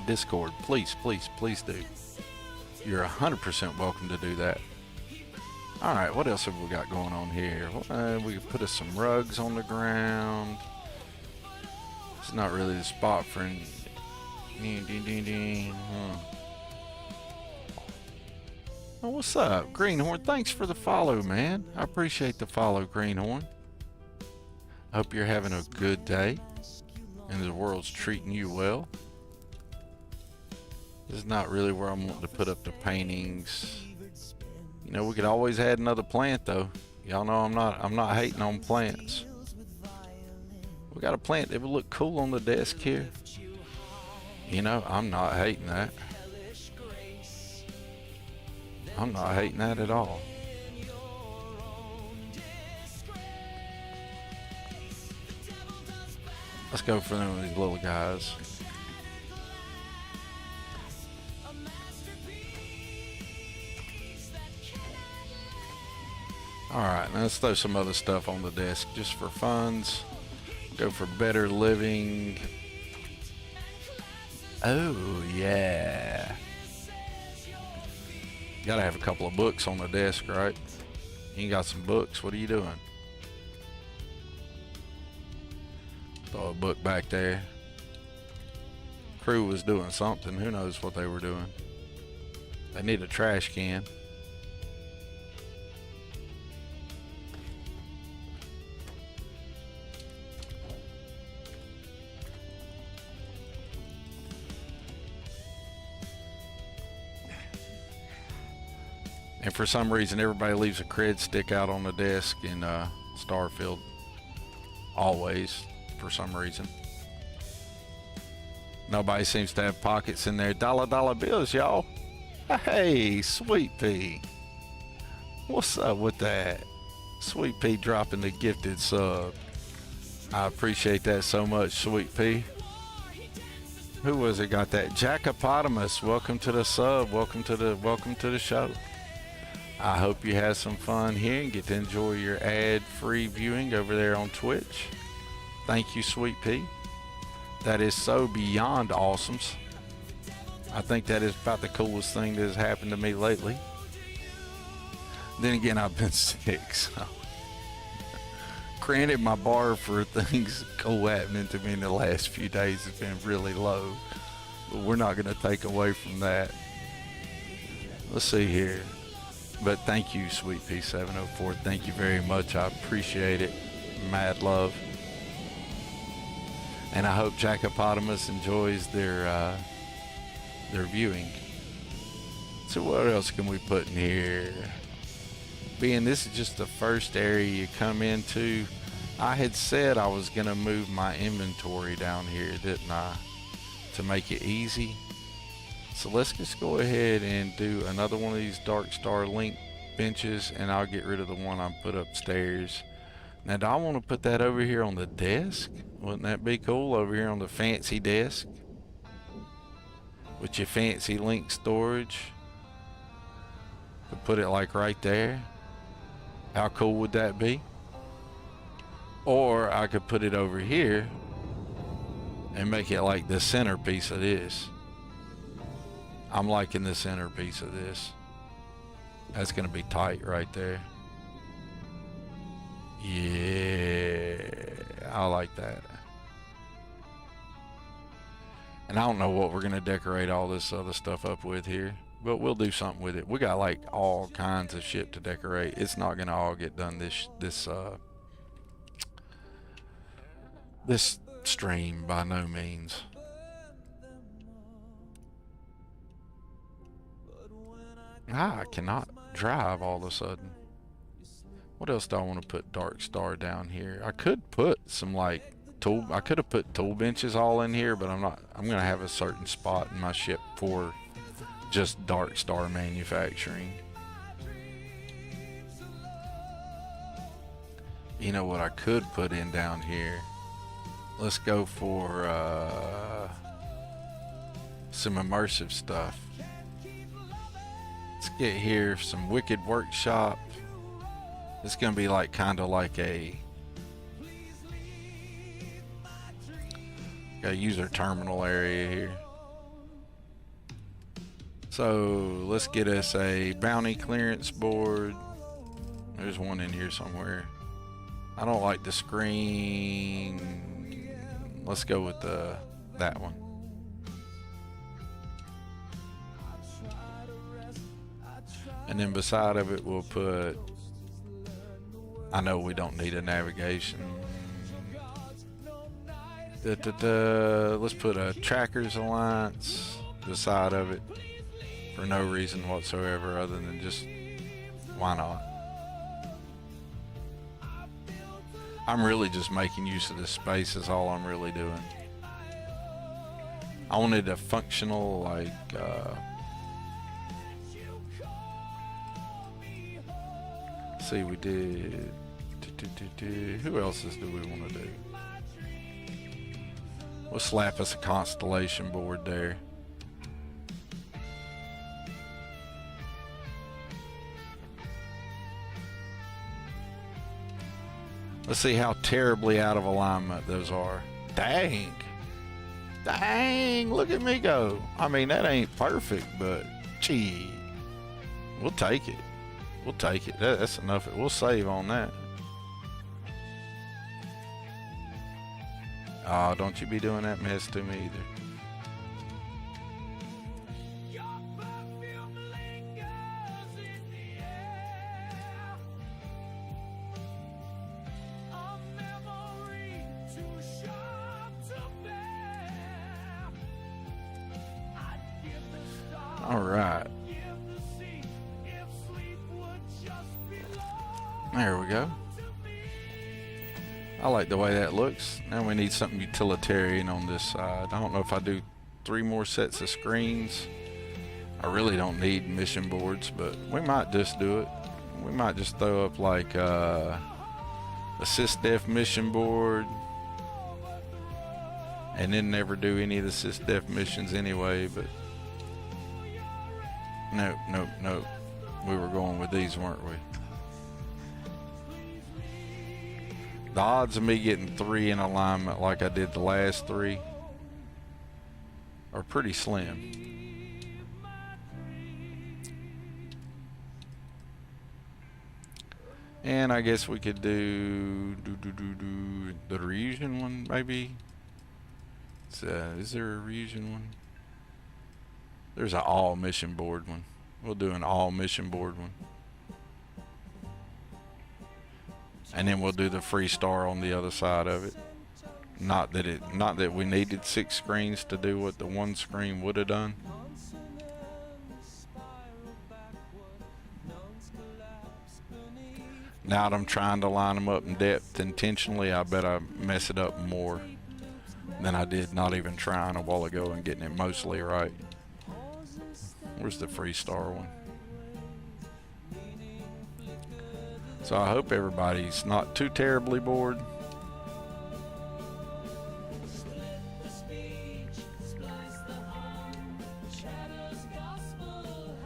Discord. Please do. You're 100% welcome to do that. Alright, what else have we got going on here? We can put some rugs on the ground. It's not really the spot for Oh, what's up, Greenhorn? Thanks for the follow, man. I appreciate the follow, Greenhorn. I hope you're having a good day and the world's treating you well. This is not really where I'm wanting to put up the paintings. You know, we could always add another plant though. Y'all know I'm not hating on plants. We got a plant that would look cool on the desk here. You know, I'm not hating that. I'm not hating that at all. Let's go for them these little guys. Alright, now let's throw some other stuff on the desk just for funds. Go for better living. Oh, yeah. Gotta have a couple of books on the desk, right? You got some books. What are you doing? Throw a book back there. Crew was doing something. Who knows what they were doing? They need a trash can. And for some reason, everybody leaves a cred stick out on the desk in Starfield. Always, for some reason. Nobody seems to have pockets in their dollar bills, y'all. Hey, Sweet Pea. What's up with that? Sweet Pea dropping the gifted sub. I appreciate that so much, Sweet Pea. Who was it got that? Jackopotamus, welcome to the sub. Welcome to the show. I hope you had some fun here and get to enjoy your ad-free viewing over there on Twitch. Thank you, Sweet Pea. That is so beyond awesome. I think that is about the coolest thing that has happened to me lately. Then again, I've been sick, so. Granted, my bar for things cool happening to me in the last few days has been really low, but we're not going to take away from that. Let's see here. But thank you, Sweet P704. Thank you very much. I appreciate it. Mad love. And I hope Jackopotamus enjoys their viewing. So what else can we put in here? Being this is just the first area you come into, I had said I was going to move my inventory down here, didn't I? To make it easy. So let's just go ahead and do another one of these DarkStar link benches, and I'll get rid of the one I put upstairs. Now, do I want to put that over here on the desk? Wouldn't that be cool? Over here on the fancy desk with your fancy link storage. Could put it like right there. How cool would that be? Or I could put it over here and make it like the centerpiece of this. I'm liking the centerpiece of this. That's gonna be tight right there. Yeah, I like that. And I don't know what we're gonna decorate all this other stuff up with here, but we'll do something with it. We got like all kinds of shit to decorate. It's not gonna all get done this stream by no means. I cannot drive all of a sudden. What else do I want to put DarkStar down here? I could put some like I could have put tool benches all in here, but I'm not. I'm gonna have a certain spot in my ship for just DarkStar manufacturing. You know what I could put in down here? Let's go for some immersive stuff. Let's get here some Wicked Workshop. It's gonna be like kind of like a user terminal area here. So let's get us a bounty clearance board. There's one in here somewhere. I don't like the screen. Let's go with that one. And then beside of it we'll put, I know we don't need a navigation. Let's put a Trackers Alliance beside of it for no reason whatsoever other than just why not. I'm really just making use of this space is all I'm really doing. I wanted a functional like See, we did. Who else's do we want to do? We'll slap us a constellation board there. Let's see how terribly out of alignment those are. Dang. Dang, look at me go. I mean, that ain't perfect, but gee, we'll take it. We'll take it. That's enough. We'll save on that. Oh, don't you be doing that mess to me either. All right. There we go. I like the way that looks. Now we need something utilitarian on this side. I don't know if I do 3 more sets of screens. I really don't need mission boards, but we might just do it. We might just throw up like a SysDef mission board and then never do any of the SysDef missions anyway, but nope. We were going with these, weren't we? The odds of me getting 3 in alignment like I did the last 3 are pretty slim. And I guess we could do the Ryusian one, maybe. Is there a Ryusian one? There's an all mission board one. We'll do an all mission board one. And then we'll do the free star on the other side of it. Not that we needed 6 screens to do what the 1 screen would have done. Now that I'm trying to line them up in depth intentionally, I bet I mess it up more than I did not even trying a while ago and getting it mostly right. Where's the free star one? So I hope everybody's not too terribly bored.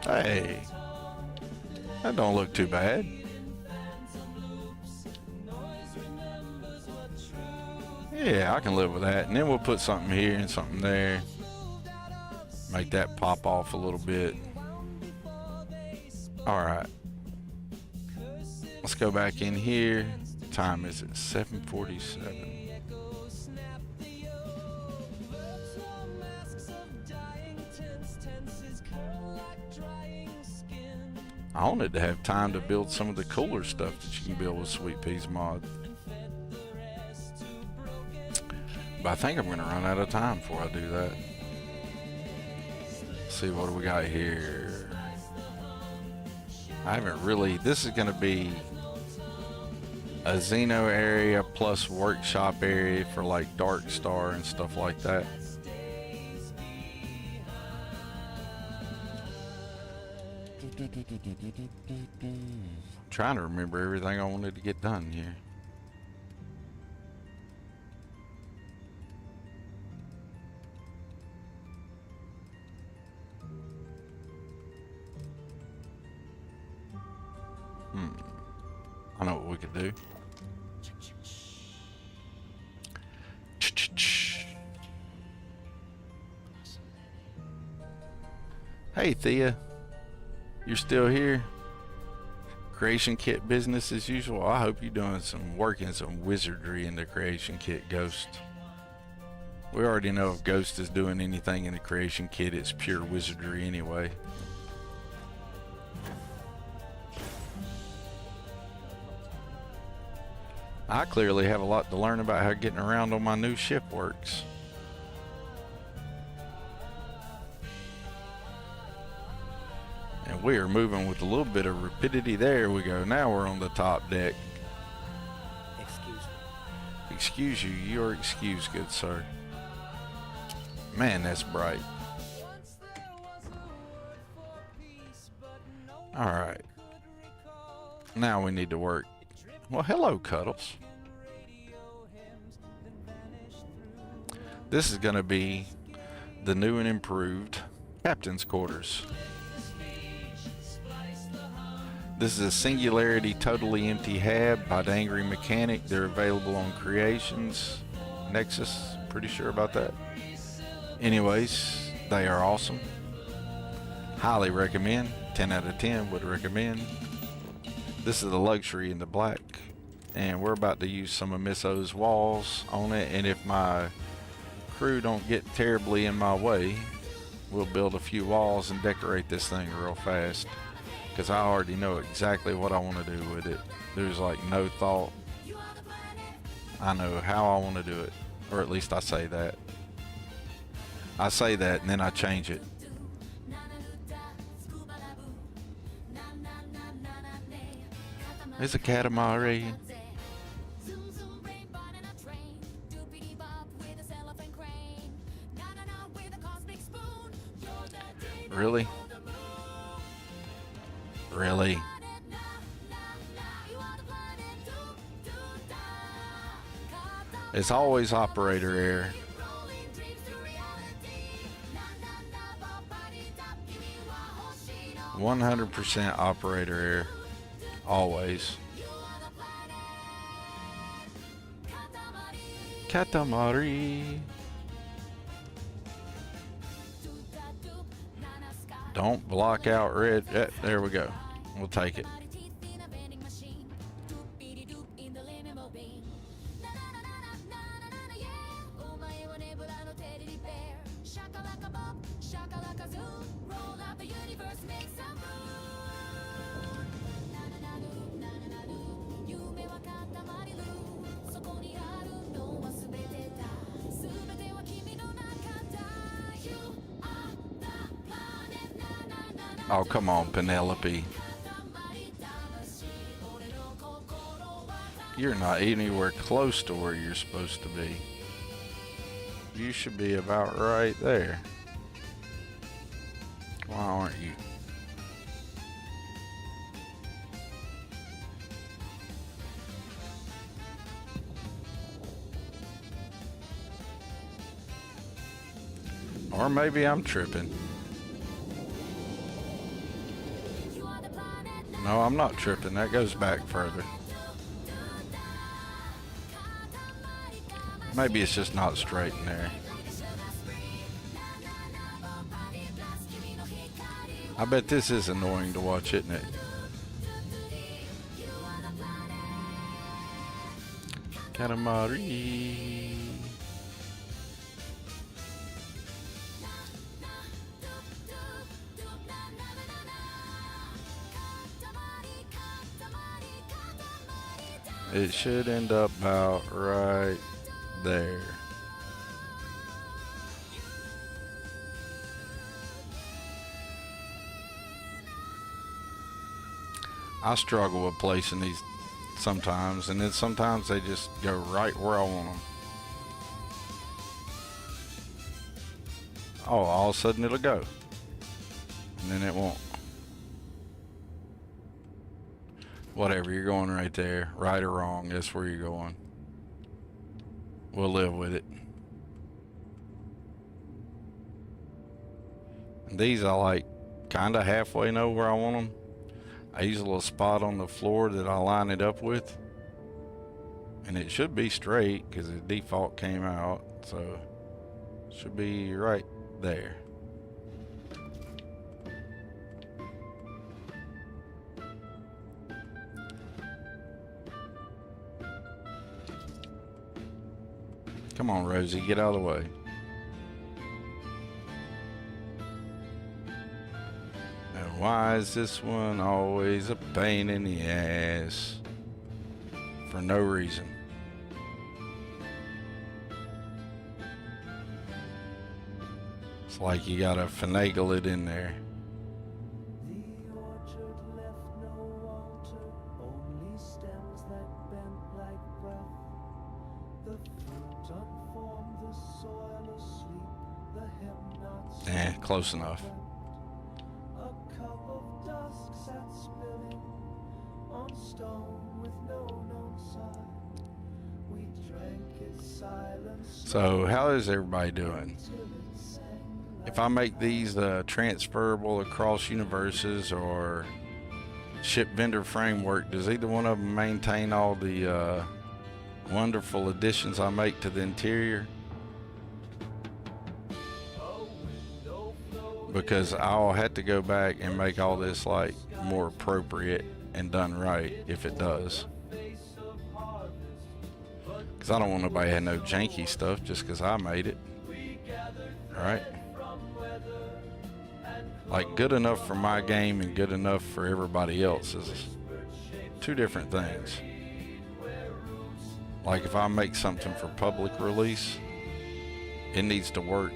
Hey, that don't look too bad. Yeah, I can live with that. And then we'll put something here and something there. Make that pop off a little bit. All right. Let's go back in here. What time is it? 7:47. I wanted to have time to build some of the cooler stuff that you can build with Sweet Peas Mod. But I think I'm going to run out of time before I do that. Let's see, what do we got here? I haven't really... This is going to be a Xeno area plus workshop area for like DarkStar and stuff like that. Trying to remember everything I wanted to get done here. I know what we could do. Hey Thea, you're still here? Creation Kit business as usual. I hope you're doing some work and some wizardry in the Creation Kit, Ghost. We already know if Ghost is doing anything in the Creation Kit, it's pure wizardry anyway. I clearly have a lot to learn about how getting around on my new ship works. And we are moving with a little bit of rapidity. There we go. Now we're on the top deck. Excuse me. Excuse you. You are excused, good sir. Man, that's bright. All right. Now we need to work. Well, hello, Cuddles. This is going to be the new and improved Captain's Quarters. This is a Singularity Totally Empty Hab by the Angry Mechanic. They're available on Creations, Nexus, pretty sure about that. Anyways, they are awesome. Highly recommend. 10 out of 10 would recommend. This is the luxury in the black, and we're about to use some of Miss O's walls on it, and if my crew don't get terribly in my way, we'll build a few walls and decorate this thing real fast, because I already know exactly what I want to do with it. There's like no thought. I know how I want to do it, or at least I say that. I say that and then I change it. It's a Katamari. Really? Really? It's always operator error. 100% operator error. Always. Katamari. Don't block out red. There we go. We'll take it. Oh, come on, Penelope. You're not anywhere close to where you're supposed to be. You should be about right there. Why aren't you? Or maybe I'm tripping. No, I'm not tripping. That goes back further. Maybe it's just not straight in there. I bet this is annoying to watch, isn't it? Katamari. It should end up about right there. I struggle with placing these sometimes, and then sometimes they just go right where I want them. Oh, all of a sudden it'll go, and then it won't. Whatever, you're going right there. Right or wrong, that's where you're going. We'll live with it. And these I like kind of halfway know where I want them. I use a little spot on the floor that I line it up with. And it should be straight because the default came out. So it should be right there. Come on, Rosie, get out of the way. And why is this one always a pain in the ass? For no reason. It's like you gotta finagle it in there. The orchard left no altar, only stems that bent like breath. The fruit unformed, the soil asleep, the hem not Close enough. A cup of dusk sat spilling on So how is everybody doing? If I make these transferable across universes or ship vendor framework, does either one of them maintain all the wonderful additions I make to the interior? Because I'll have to go back and make all this like more appropriate and done right if it does. Because I don't want nobody to have no janky stuff just because I made it. Alright? Like, good enough for my game and good enough for everybody else is two different things. Like, if I make something for public release, it needs to work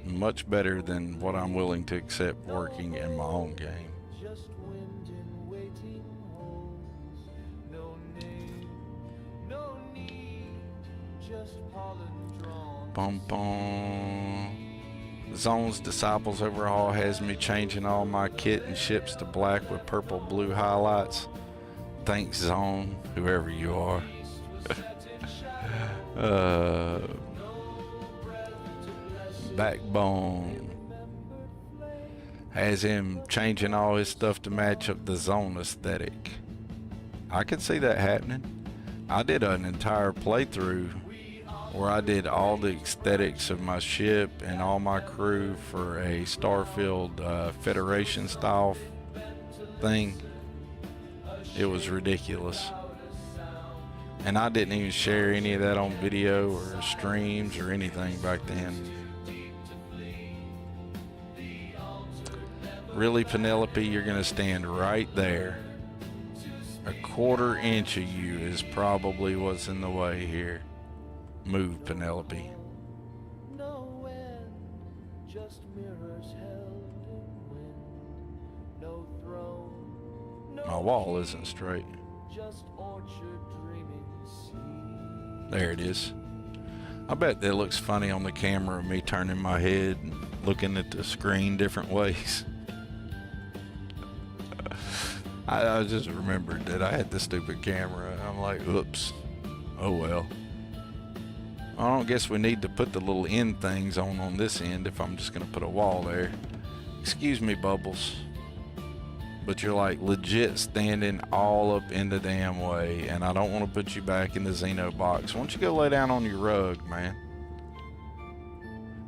much better than what I'm willing to accept working in my own game. Bum bum. Zone's Disciples overhaul has me changing all my kit and ships to black with purple blue highlights. Thanks, Zone, whoever you are. Backbone has him changing all his stuff to match up the Zone aesthetic. I could see that happening. I did an entire playthrough where I did all the aesthetics of my ship and all my crew for a Starfield Federation style thing. It was ridiculous. And I didn't even share any of that on video or streams or anything back then. Really, Penelope, you're gonna stand right there. A quarter inch of you is probably what's in the way here. Move, Penelope. My wall isn't straight. There it is. I bet that looks funny on the camera of me turning my head and looking at the screen different ways. I just remembered that I had this stupid camera. I'm like, oops. Oh well. I don't guess we need to put the little end things on this end if I'm just gonna put a wall there. Excuse me, Bubbles, but you're like legit standing all up in the damn way, and I don't want to put you back in the Xeno box. Why don't you go lay down on your rug, man?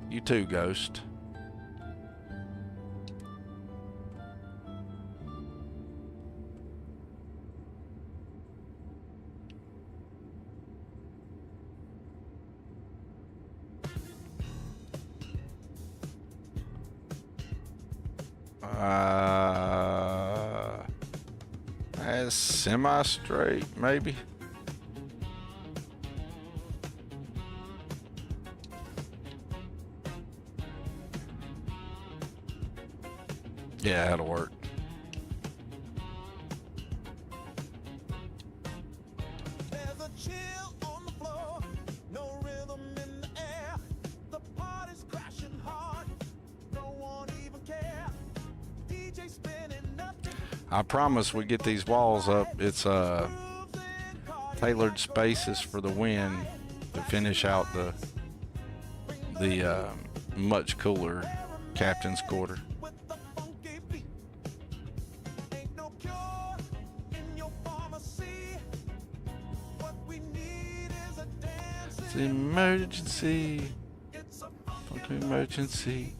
You too, Ghost. That's semi-straight, maybe. Yeah, that'll work. I promise we get these walls up. It's tailored spaces for the wind to finish out the much cooler captain's quarter. It's emergency. Fucking emergency.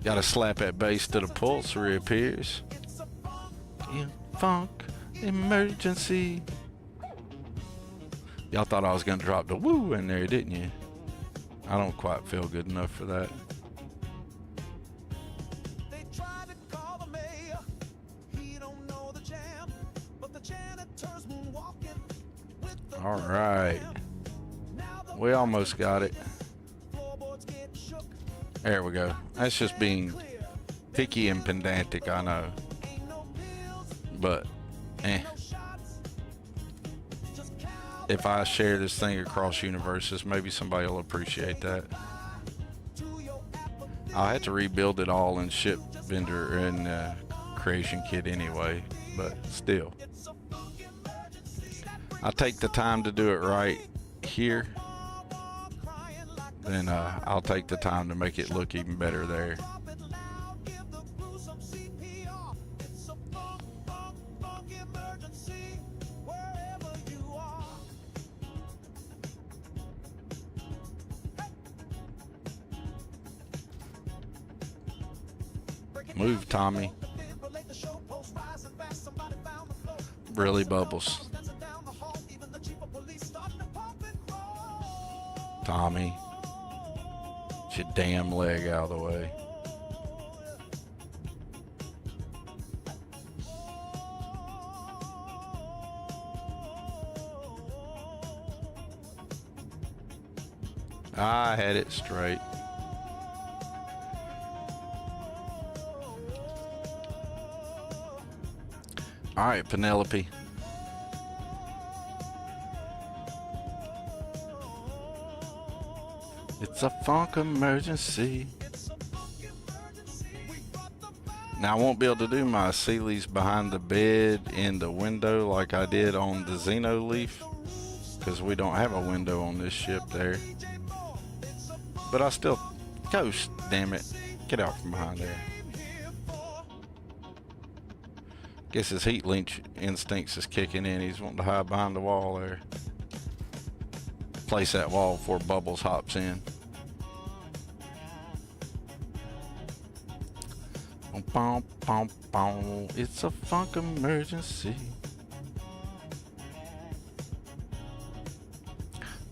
Gotta slap that bass till the pulse reappears. Yeah, funk emergency. Y'all thought I was gonna drop the woo in there, didn't you? I don't quite feel good enough for that. All right, we almost got it. There we go. That's just being picky and pedantic, I know. But, if I share this thing across universes, maybe somebody will appreciate that. I'll have to rebuild it all in ship vendor and creation kit anyway, but still. I take the time to do it right here, then I'll take the time to make it look even better there. Move, Tommy. Really, Bubbles. Tommy. Get your damn leg out of the way. I had it straight. All right, Penelope. It's a funk emergency. Now, I won't be able to do my Sealy's behind the bed in the window like I did on the Xeno Leaf, because we don't have a window on this ship there. But I still... Ghost, damn it. Get out from behind there. Guess his heat lynch instincts is kicking in. He's wanting to hide behind the wall there. Place that wall before Bubbles hops in. Bom, bom, bom. It's a funk emergency.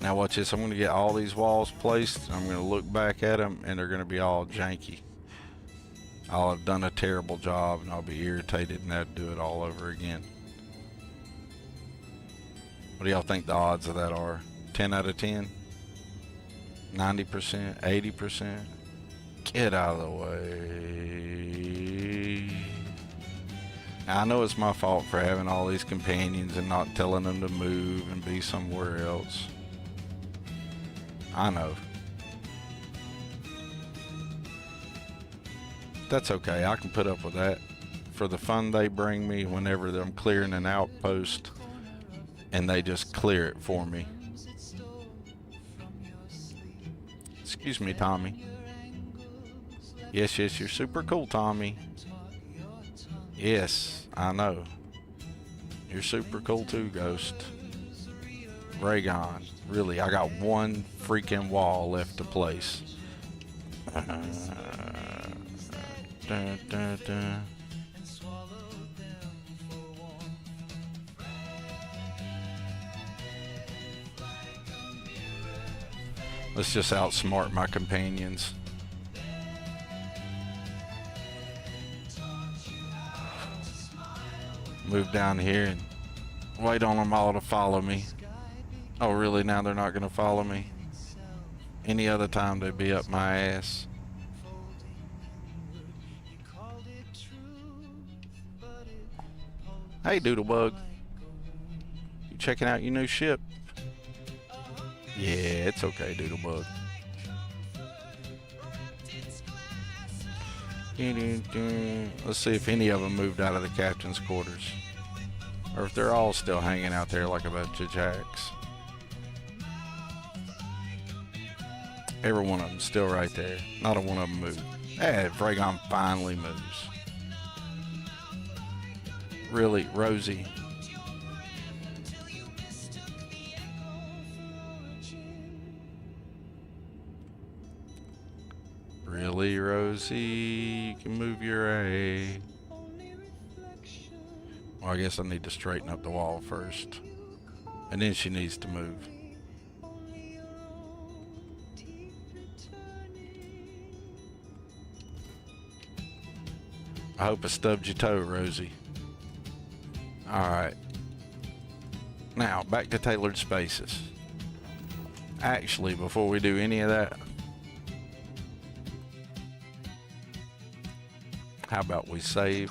Now watch this. I'm going to get all these walls placed. I'm going to look back at them and they're going to be all janky. I'll have done a terrible job and I'll be irritated and have to do it all over again. What do y'all think the odds of that are? 10 out of 10? 90%? 80%? Get out of the way. Now, I know it's my fault for having all these companions and not telling them to move and be somewhere else. I know. That's okay. I can put up with that for the fun they bring me whenever I'm clearing an outpost and they just clear it for me. Excuse me, Tommy. Yes, yes, you're super cool, Tommy. Yes, I know. You're super cool too, Ghost. Raygon. Really, I got one freaking wall left to place. Dun, dun, dun. Let's just outsmart my companions. Move down here and wait on them all to follow me. Oh really, now they're not gonna follow me? Any other time they'd be up my ass. Hey Doodlebug, you checking out your new ship? Yeah, it's okay, Doodlebug. Let's see if any of them moved out of the captain's quarters, or if they're all still hanging out there like a bunch of jacks. Every one of them still right there. Not a one of them moved. Hey, Vragon finally moves. Really, Rosie. Really, Rosie? You can move your A. Well, I guess I need to straighten up the wall first. And then she needs to move. I hope I stubbed your toe, Rosie. Alright. Now, back to tailored spaces. Actually, before we do any of that, how about we save?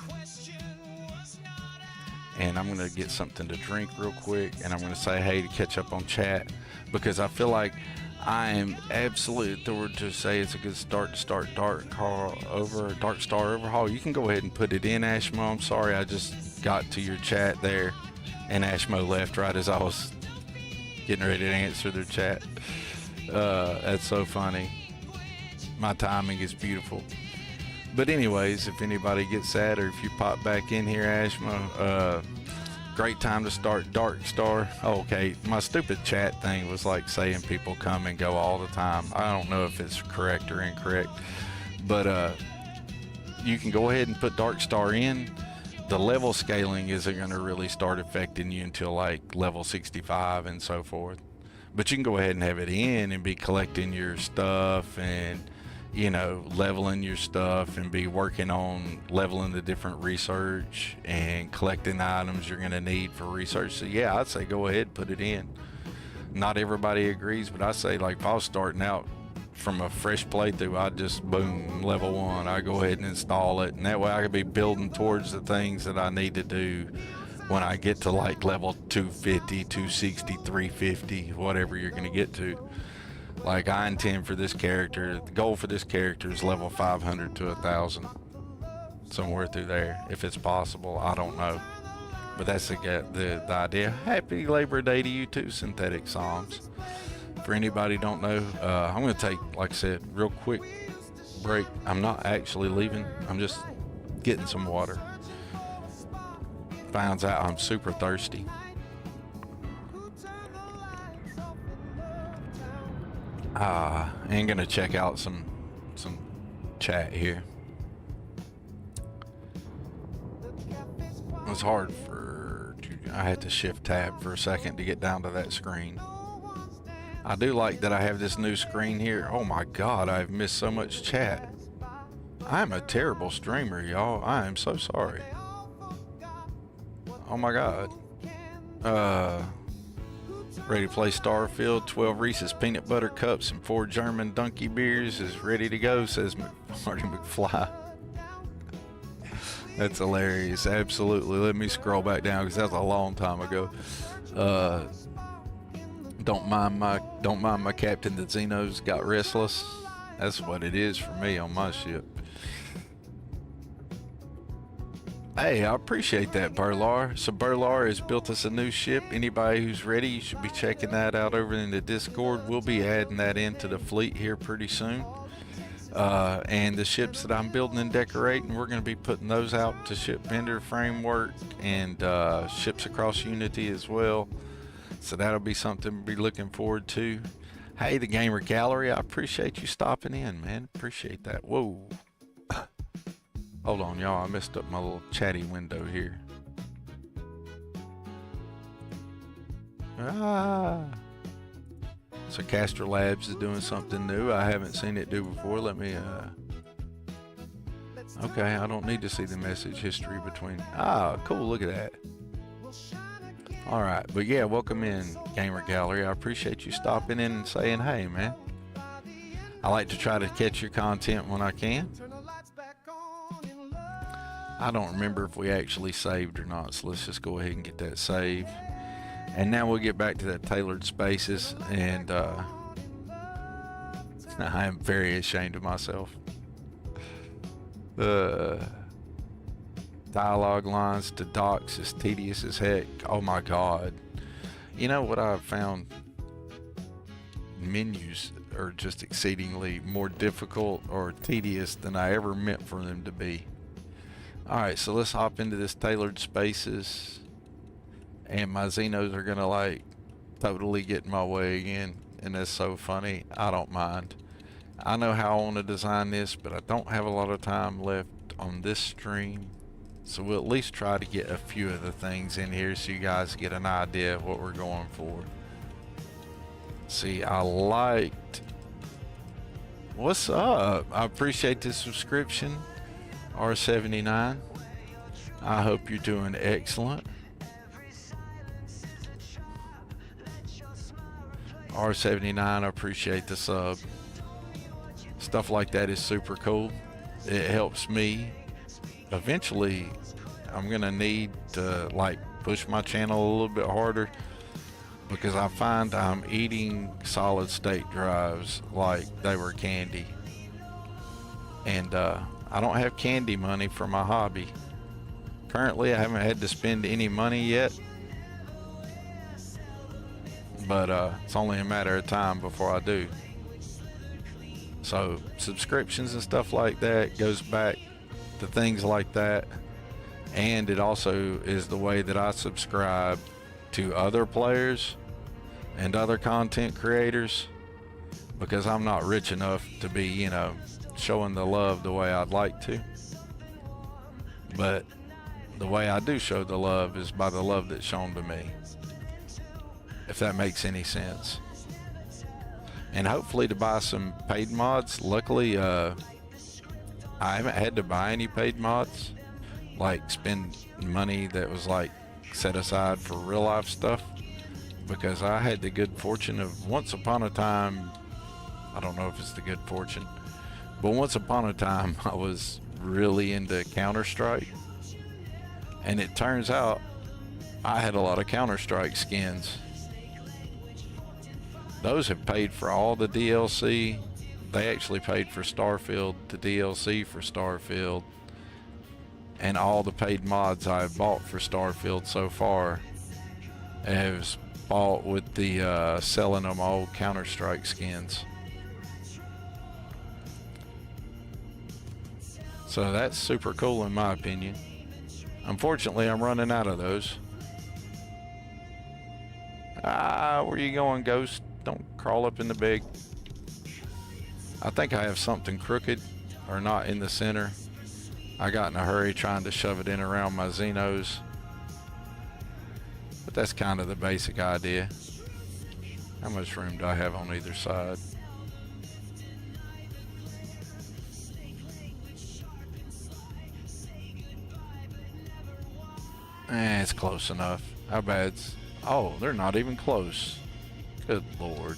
And I'm going to get something to drink real quick, and I'm going to say hey to catch up on chat, because I feel like I am absolutely thrilled to say it's a good start to start DarkStar overhaul. You can go ahead and put it in, Ashmo. I'm sorry, I just got to your chat there, and Ashmo left right as I was getting ready to answer their chat. That's so funny. My timing is beautiful. But anyways, if anybody gets sad or if you pop back in here, Ashmo, great time to start DarkStar. Oh, okay, my stupid chat thing was like saying people come and go all the time. I don't know if it's correct or incorrect, but you can go ahead and put DarkStar in. The level scaling isn't going to really start affecting you until like level 65 and so forth. But you can go ahead and have it in and be collecting your stuff and, you know, leveling your stuff and be working on leveling the different research and collecting the items you're going to need for research. So yeah, I'd say go ahead, put it in. Not everybody agrees, but I say, like, if I was starting out from a fresh playthrough, I'd just boom, level 1. I go ahead and install it, and that way I could be building towards the things that I need to do when I get to like level 250, 260, 350, whatever you're going to get to. Like, I intend for this character, the goal for this character is level 500 to 1,000. Somewhere through there, if it's possible. I don't know. But that's the idea. Happy Labor Day to you too, Synthetic Psalms. For anybody who don't know, I'm going to take, like I said, real quick break. I'm not actually leaving. I'm just getting some water. Finds out I'm super thirsty. And gonna check out some chat here. It was hard I had to shift tab for a second to get down to that screen. I do like that I have this new screen here. Oh my god, I've missed so much chat. I'm a terrible streamer, y'all. I am so sorry. Oh my god. Ready to play Starfield. 12 Reese's peanut butter cups and 4 German donkey beers is ready to go, says Marty McFly. That's hilarious. Absolutely. Let me scroll back down because that was a long time ago. Don't mind my captain. The Xenos got restless. That's what it is for me on my ship. Hey, I appreciate that, Burlar. So Burlar has built us a new ship. Anybody who's ready, you should be checking that out over in the Discord. We'll be adding that into the fleet here pretty soon. And the ships that I'm building and decorating, we're going to be putting those out to Ship Vendor Framework and ships across Unity as well. So that'll be something to be looking forward to. Hey, the Gamer Gallery, I appreciate you stopping in, man. Appreciate that. Whoa. Hold on, y'all. I messed up my little chatty window here. So Castor Labs is doing something new I haven't seen it do before. Let me, okay, I don't need to see the message history between. Cool, look at that. All right, but yeah, welcome in, Gamer Gallery. I appreciate you stopping in and saying hey, man. I like to try to catch your content when I can. I don't remember if we actually saved or not, so let's just go ahead and get that saved. And now we'll get back to that tailored spaces, and I am very ashamed of myself. Dialogue lines to docs is tedious as heck. Oh my god. You know what I've found? Menus are just exceedingly more difficult or tedious than I ever meant for them to be. Alright, so let's hop into this tailored spaces. And my Xenos are gonna like totally get in my way again. And that's so funny. I don't mind. I know how I want to design this, but I don't have a lot of time left on this stream. So we'll at least try to get a few of the things in here so you guys get an idea of what we're going for. See, I liked... What's up? I appreciate the subscription, R79. I hope you're doing excellent. R79, I appreciate the sub. Stuff like that is super cool. It helps me. Eventually, I'm gonna need to like push my channel a little bit harder. because I find I'm eating solid state drives like they were candy. And I don't have candy money for my hobby. Currently, I haven't had to spend any money yet, but it's only a matter of time before I do. So subscriptions and stuff like that goes back to things like that, and it also is the way that I subscribe to other players and other content creators, because I'm not rich enough to be, you know, showing the love the way I'd like to. But the way I do show the love is by the love that's shown to me, if that makes any sense. And hopefully to buy some paid mods. Luckily, I haven't had to buy any paid mods, like spend money that was like set aside for real life stuff, because I had the good fortune of once upon a time, I don't know if it's the good fortune, but once upon a time I was really into Counter-Strike, and it turns out I had a lot of Counter-Strike skins. Those have paid for all the DLC. They actually paid for Starfield, the DLC for Starfield, and all the paid mods I've bought for Starfield so far have bought with the selling them old Counter-Strike skins. So that's super cool in my opinion. Unfortunately, I'm running out of those. Where you going, Ghost? Don't crawl up in the bed. I think I have something crooked or not in the center. I got in a hurry trying to shove it in around my Xenos. But that's kind of the basic idea. How much room do I have on either side? It's close enough. How bad's... Oh, they're not even close. Good Lord.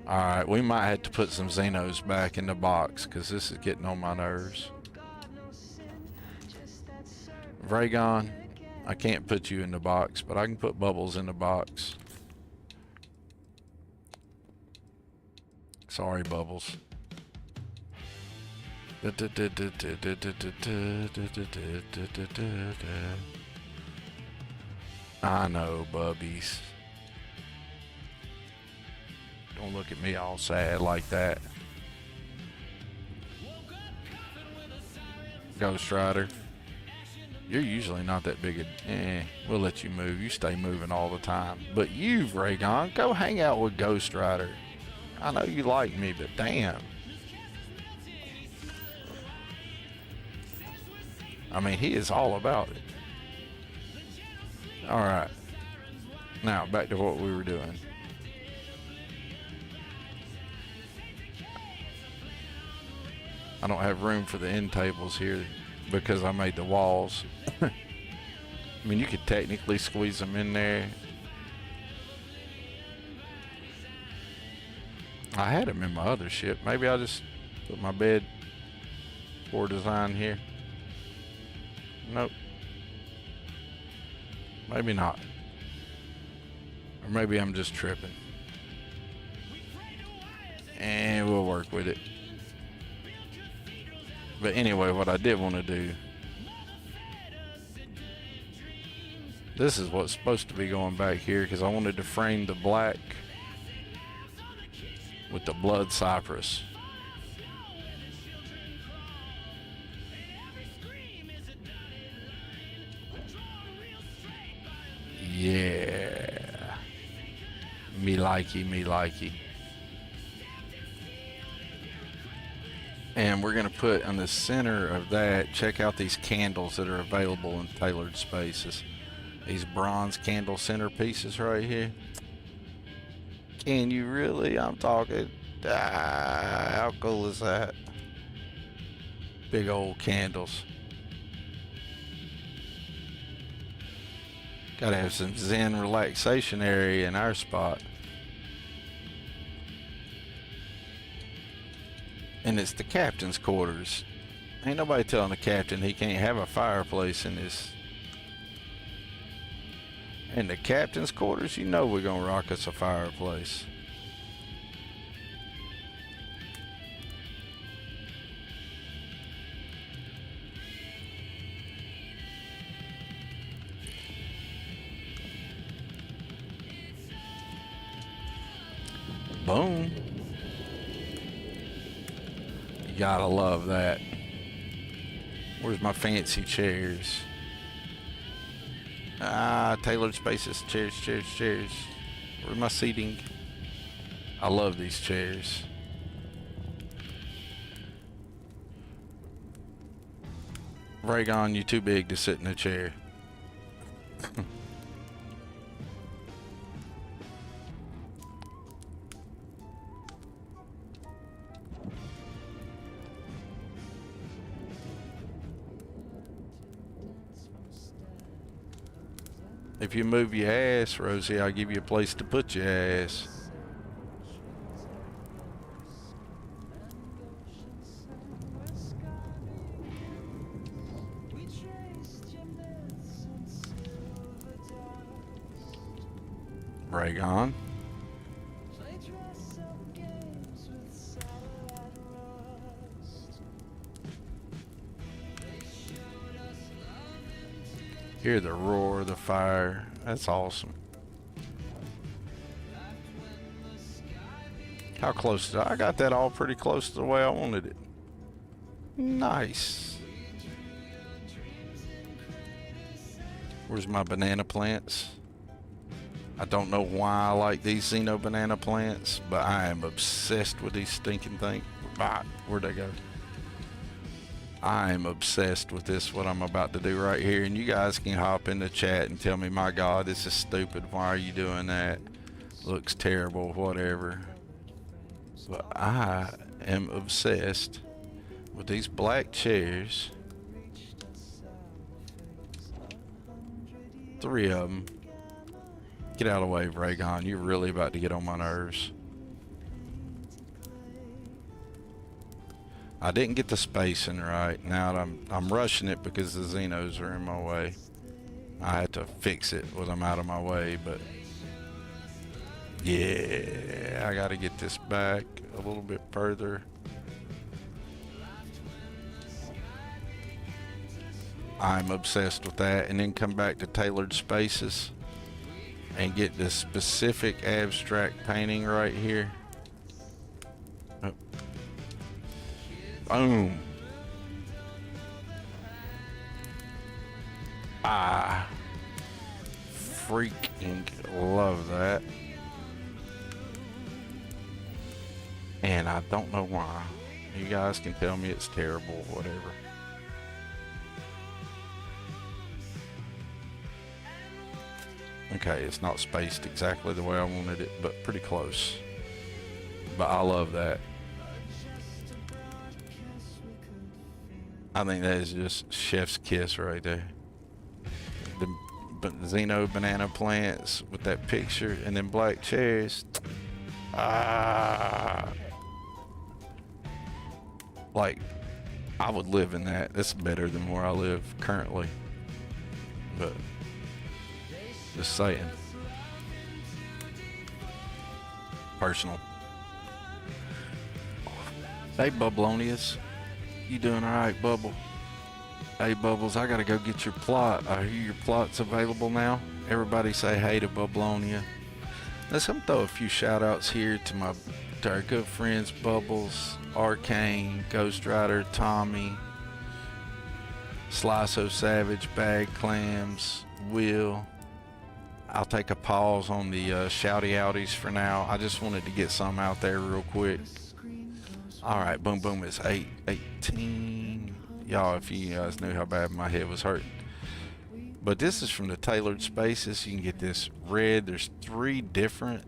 Alright, we might have to put some Xenos back in the box, because this is getting on my nerves. Vragon, I can't put you in the box, but I can put Bubbles in the box. Sorry, Bubbles. I know, bubbies. Don't look at me all sad like that. Ghost Rider. You're usually not that big a... we'll let you move. You stay moving all the time. But you, Vragon, go hang out with Ghost Rider. I know you like me, but damn. I mean, he is all about it. Alright. Now, back to what we were doing. I don't have room for the end tables here because I made the walls. I mean, you could technically squeeze them in there. I had them in my other ship. Maybe I'll just put my bed for design here. Nope. Maybe not. Or maybe I'm just tripping. And we'll work with it. But anyway, what I did want to do, this is what's supposed to be going back here, because I wanted to frame the black with the blood cypress. Yeah. Me likey, me likey. And we're going to put on the center of that, check out these candles that are available in tailored spaces. These bronze candle centerpieces right here. Can you really? I'm talking. How cool is that? Big old candles. Gotta have some zen relaxation area in our spot. And it's the captain's quarters. Ain't nobody telling the captain he can't have a fireplace in the captain's quarters. You know we're gonna rock us a fireplace. Boom. You gotta love that. Where's my fancy chairs? Ah, tailored spaces. Chairs, chairs, chairs. Where's my seating? I love these chairs. Raygon, you too big to sit in a chair. If you move your ass, Rosie, I'll give you a place to put your ass. Raygon. Hear the roar of the fire. That's awesome. How close did I got that all pretty close to the way I wanted it. Nice. Where's my banana plants? I don't know why I like these Xeno banana plants, but I am obsessed with these stinking things. Ah, where'd they go? I am obsessed with this, what I'm about to do right here. And you guys can hop in the chat and tell me, my God, this is stupid. Why are you doing that? Looks terrible, whatever. But I am obsessed with these black chairs. 3 of them. Get out of the way, Raygon. You're really about to get on my nerves. I didn't get the spacing right. Now I'm rushing it because the Xenos are in my way. I had to fix it with them out of my way, but yeah, I gotta get this back a little bit further. I'm obsessed with that, and then come back to tailored spaces and get this specific abstract painting right here. Oh. Boom. I freaking love that. And I don't know why. You guys can tell me it's terrible, whatever. Okay, it's not spaced exactly the way I wanted it, but pretty close. But I love that. I think that is just chef's kiss right there. The Xeno banana plants with that picture and then black chairs. Like, I would live in that. That's better than where I live currently. But just saying. Personal. Hey, Bubblonius. You doing alright, Bubble? Hey, Bubbles, I gotta go get your plot. I hear your plot's available now. Everybody say hey to Bubblonia. Let's throw a few shout outs here to our good friends Bubbles, Arcane, Ghost Rider, Tommy, Slice-O Savage, Bag Clams, Will. I'll take a pause on the shouty outies for now. I just wanted to get some out there real quick. Alright, boom boom, it's 8:18. Y'all, if you guys knew how bad my head was hurting. But this is from the tailored spaces. You can get this red. There's 3 different,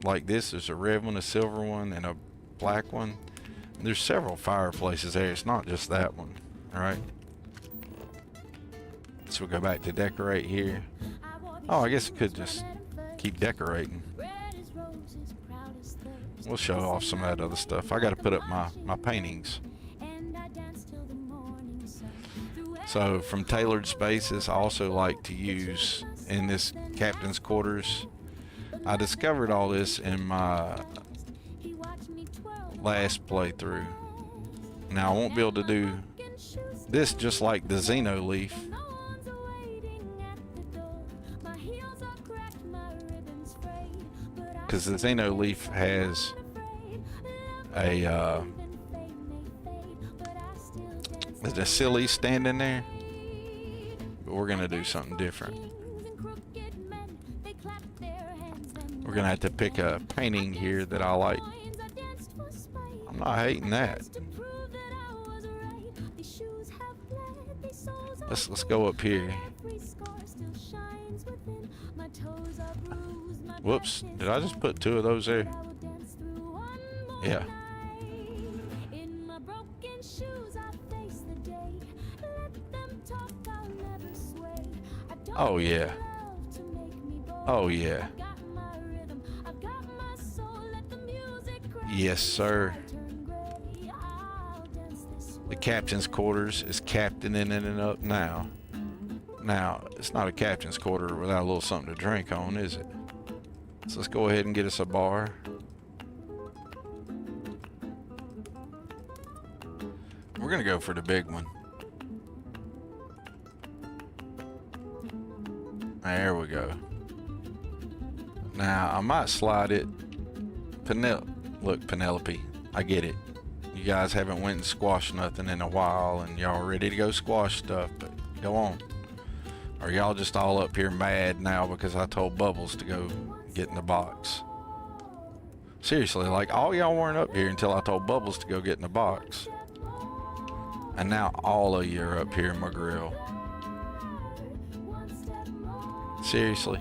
like this. There's a red one, a silver one, and a black one. And there's several fireplaces there. It's not just that one, alright? So we'll go back to decorate here. Oh, I guess I could just keep decorating. We'll show off some of that other stuff. I got to put up my paintings. So from tailored spaces, I also like to use in this captain's quarters. I discovered all this in my last playthrough. Now I won't be able to do this just like the Xeno Leaf, because the Xeno Leaf has a silly standing there, but we're gonna do something different. We're gonna have to pick a painting here that I like. I'm not hating that. Let's go up here. Whoops, did I just put 2 of those there? Yeah. Oh yeah. Oh yeah. Yes, sir. The captain's quarters is captaining it up now. Now, it's not a captain's quarter without a little something to drink on, is it? So let's go ahead and get us a bar. We're gonna go for the big one. There we go. Now, I might slide it. Look, Penelope, I get it. You guys haven't went and squashed nothing in a while, and y'all ready to go squash stuff, but go on. Or y'all just all up here mad now because I told Bubbles to go get in the box? Seriously, like, all y'all weren't up here until I told Bubbles to go get in the box. And now all of you are up here in my grill. Seriously.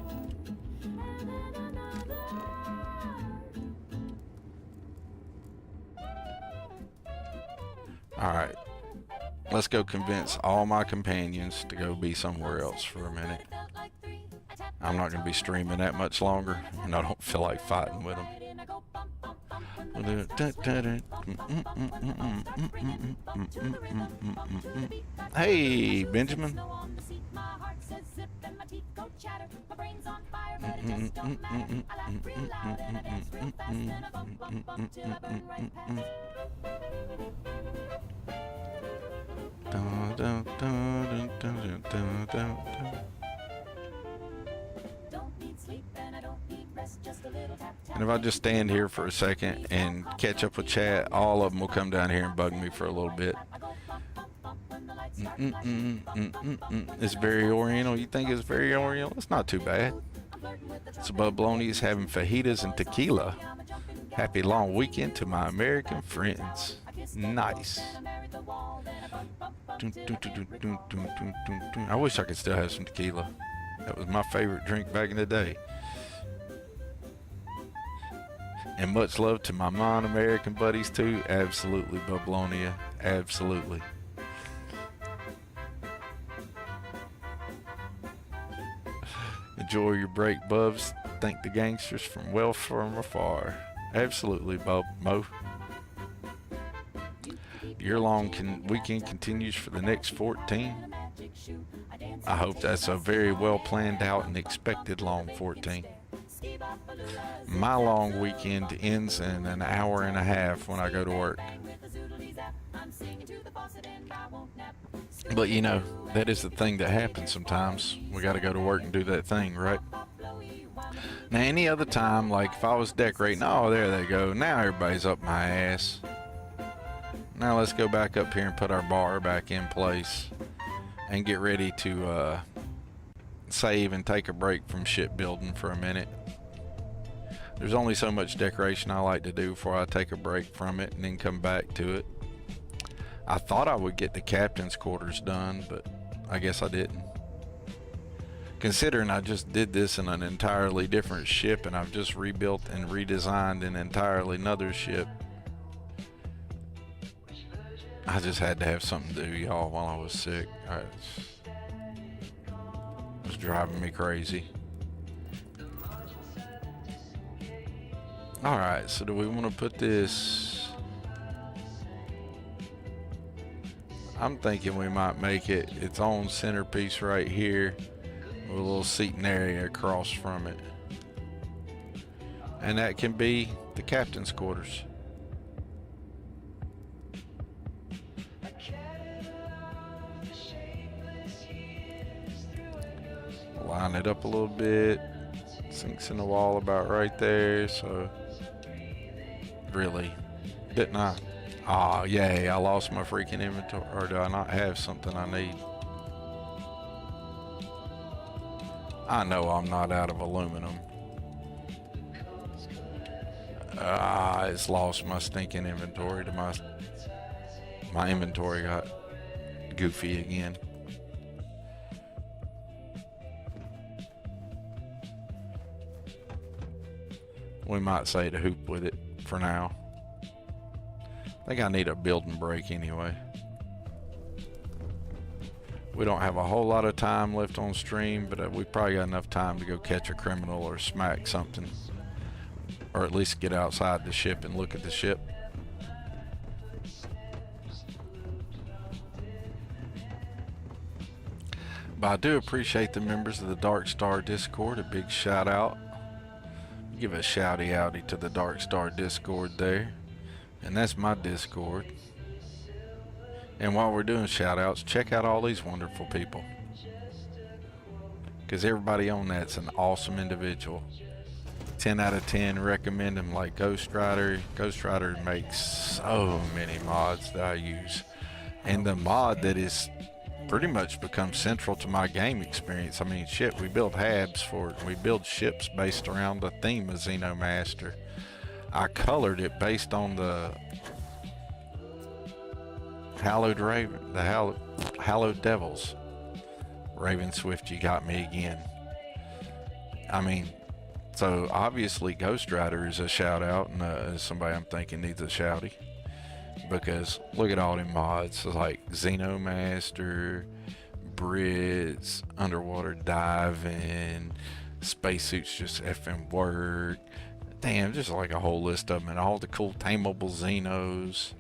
Alright. Let's go convince all my companions to go be somewhere else for a minute. I'm not going to be streaming that much longer, and I don't feel like fighting with them. Hey, Benjamin. And if I just stand here for a second and catch up with chat, all of them will come down here and bug me for a little bit. It's very oriental. You think it's very oriental? It's not too bad. So Bubloni is having fajitas and tequila. Happy long weekend to my American friends. Nice. I wish I could still have some tequila. That was my favorite drink back in the day. And much love to my non-American buddies too. Absolutely, Bublonia. Absolutely. Enjoy your break, Bubs. Thank the gangsters from well from afar. Absolutely, Bob Mo. Year-long weekend continues for the next 14. I hope that's a very well planned out and expected long 14. My long weekend ends in an hour and a half when I go to work. But you know, that is the thing that happens sometimes. We got to go to work and do that thing, right? Now, any other time, like if I was decorating, oh, there they go. Now everybody's up my ass. Now let's go back up here and put our bar back in place and get ready to save and take a break from shipbuilding for a minute. There's only so much decoration I like to do before I take a break from it and then come back to it. I thought I would get the captain's quarters done, but I guess I didn't. Considering I just did this in an entirely different ship and I've just rebuilt and redesigned an entirely another ship, I just had to have something to do, y'all, while I was sick. It was driving me crazy. Alright, so do we want to put this... I'm thinking we might make it its own centerpiece right here with a little seating area across from it. And that can be the captain's quarters. Line it up a little bit. Sinks in the wall about right there, so really, didn't I? Oh, yay, I lost my freaking inventory. Or do I not have something I need? I know I'm not out of aluminum. It's lost my stinking inventory to my inventory got goofy again. We might say to hoop with it for now. I think I need a building break anyway. We don't have a whole lot of time left on stream, but we probably got enough time to go catch a criminal or smack something. Or at least get outside the ship and look at the ship. But I do appreciate the members of the DarkStar Discord. A big shout out. Give a shouty outy to the DarkStar Discord there. And that's my Discord. And while we're doing shout outs, check out all these wonderful people. Because everybody on that's an awesome individual. 10 out of 10 recommend them, like Ghost Rider. Ghost Rider makes so many mods that I use. And the mod that is pretty much become central to my game experience. I mean, shit, we build habs for it. We build ships based around the theme of Xenomaster. I colored it based on the Hallowed Raven, the Hallowed Devils. Raven Swift, you got me again. I mean, so obviously Ghost Rider is a shout out, and somebody I'm thinking needs a shouty. Because look at all them mods like Xenomaster, Brits, underwater diving, spacesuits just effing work. Damn, just like a whole list of them, and all the cool tameable Xenos.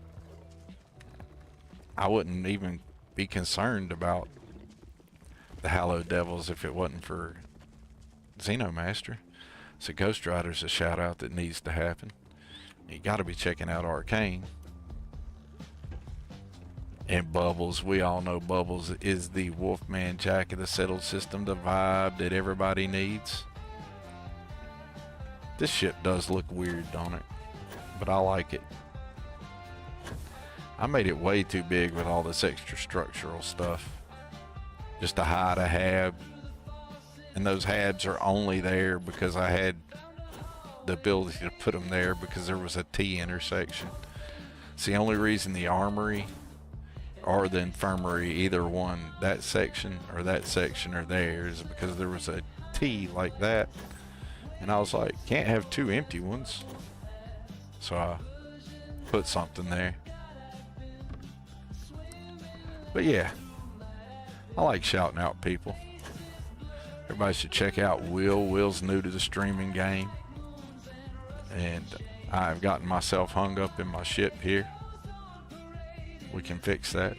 I wouldn't even be concerned about the Hallowed Devils if it wasn't for Xenomaster. So Ghost Rider's a shout out that needs to happen. You gotta be checking out Arcane. And Bubbles, we all know Bubbles is the Wolfman Jack of the settled system, the vibe that everybody needs. This ship does look weird on it, but I like it. I made it way too big with all this extra structural stuff. Just to hide a hab. And those habs are only there because I had the ability to put them there because there was a T intersection. It's the only reason the armory or the infirmary, either one, that section or that section are there, is because there was a T like that. And I was like, can't have two empty ones. So I put something there. But yeah, I like shouting out people. Everybody should check out Will. Will's new to the streaming game. And I've gotten myself hung up in my ship here. We can fix that.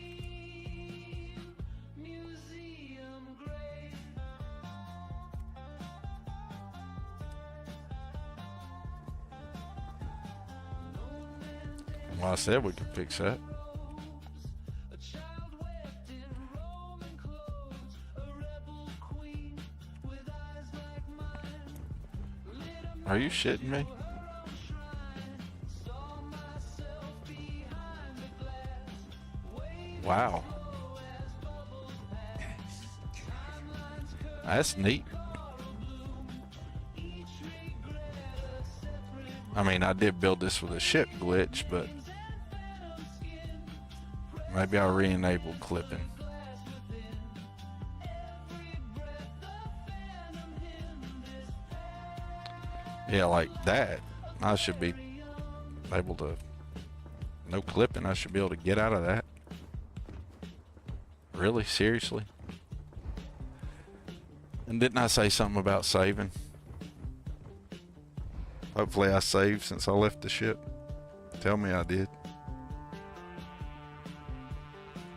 Well, I said we could fix that. Are you shitting me? Wow. That's neat. I mean, I did build this with a ship glitch, but maybe I'll re-enable clipping. Yeah, like that. I should be able to, no clipping, I should be able to get out of that. Really? Seriously? And didn't I say something about saving? Hopefully I saved since I left the ship. Tell me I did.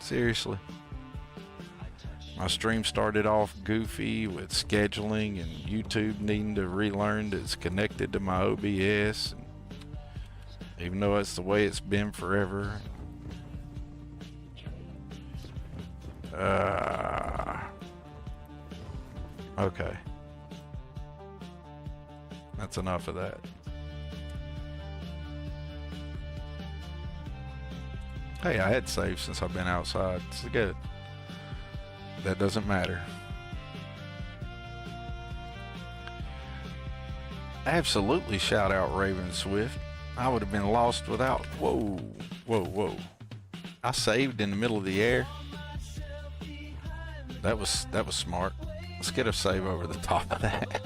Seriously. My stream started off goofy with scheduling and YouTube needing to relearn that it's connected to my OBS. And even though that's the way it's been forever. Okay. That's enough of that. Hey, I had saved since I've been outside. It's good. That doesn't matter. Absolutely shout out Raven Swift. I would have been lost without. Whoa, whoa, whoa. I saved in the middle of the air. That was smart. Let's get a save over the top of that.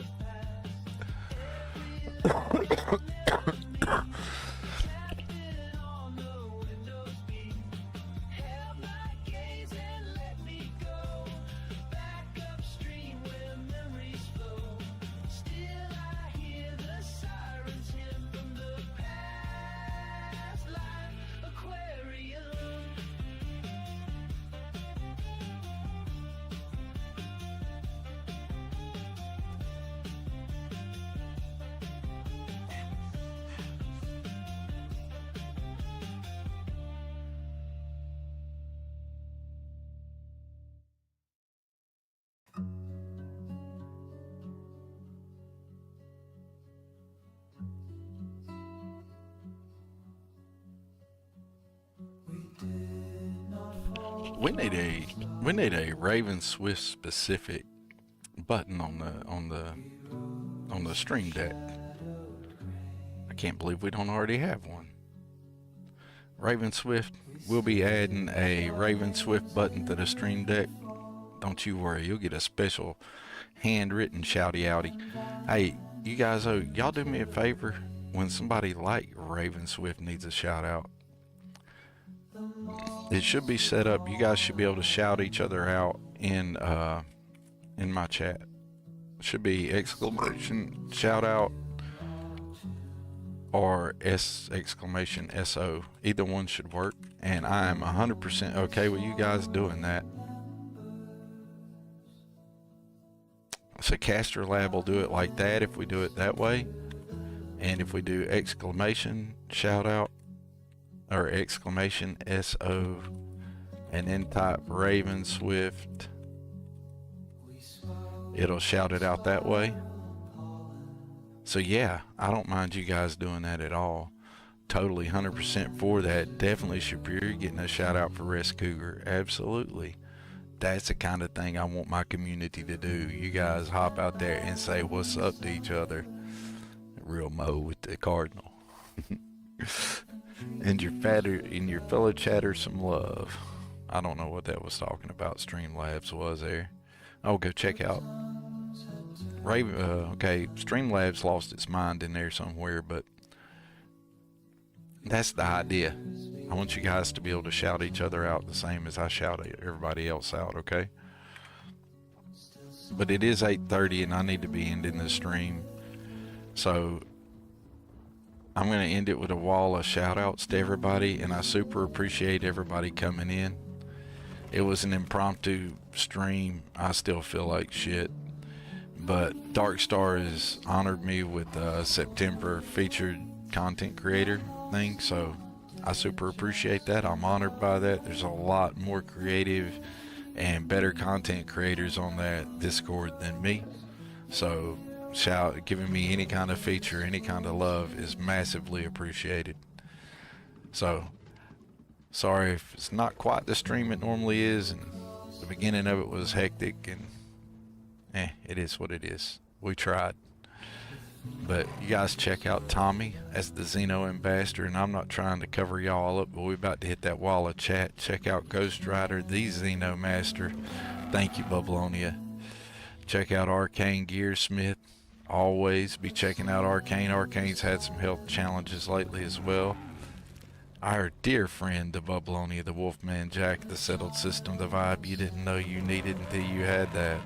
We need a Raven Swift specific button on the Stream Deck. I can't believe we don't already have one. Raven Swift, we'll be adding a Raven Swift button to the Stream Deck. Don't you worry, you'll get a special handwritten shouty outy. Hey, you guys, y'all do me a favor. When somebody like Raven Swift needs a shout out, it should be set up. You guys should be able to shout each other out in my chat. It should be exclamation shout out or exclamation SO. Either one should work, and I am 100% okay with you guys doing that. So Caster Lab will do it like that if we do it that way, and if we do exclamation shout out or exclamation SO and then type Raven Swift, it'll shout it out that way. So yeah, I don't mind you guys doing that at all. Totally 100% for that. Definitely Superior getting a shout out for Res Cougar. Absolutely. That's the kind of thing I want my community to do. You guys hop out there and say what's up to each other. Real Mo with the Cardinal. And your fellow chatter some love. I don't know what that was talking about. Streamlabs was there. Oh, go check out Raven. Okay, Streamlabs lost its mind in there somewhere, but that's the idea. I want you guys to be able to shout each other out the same as I shout everybody else out, okay? But it is 8:30 and I need to be ending the stream. So I'm going to end it with a wall of shout outs to everybody, and I super appreciate everybody coming in. It was an impromptu stream. I still feel like shit. But DarkStar has honored me with a September featured content creator thing, so I super appreciate that. I'm honored by that. There's a lot more creative and better content creators on that Discord than me. So giving me any kind of feature, any kind of love is massively appreciated. So sorry if it's not quite the stream it normally is, and the beginning of it was hectic, and it is what it is. We tried. But you guys check out Tommy as the Xeno Ambassador, and I'm not trying to cover y'all up, but we're about to hit that wall of chat. Check out Ghost Rider, the Xeno Master. Thank you, Babylonia. Check out Arcane Gearsmith. Always be checking out Arcane. Arcane's had some health challenges lately as well. Our dear friend, the Babylonia, the Wolfman Jack, the Settled System, the vibe you didn't know you needed until you had that.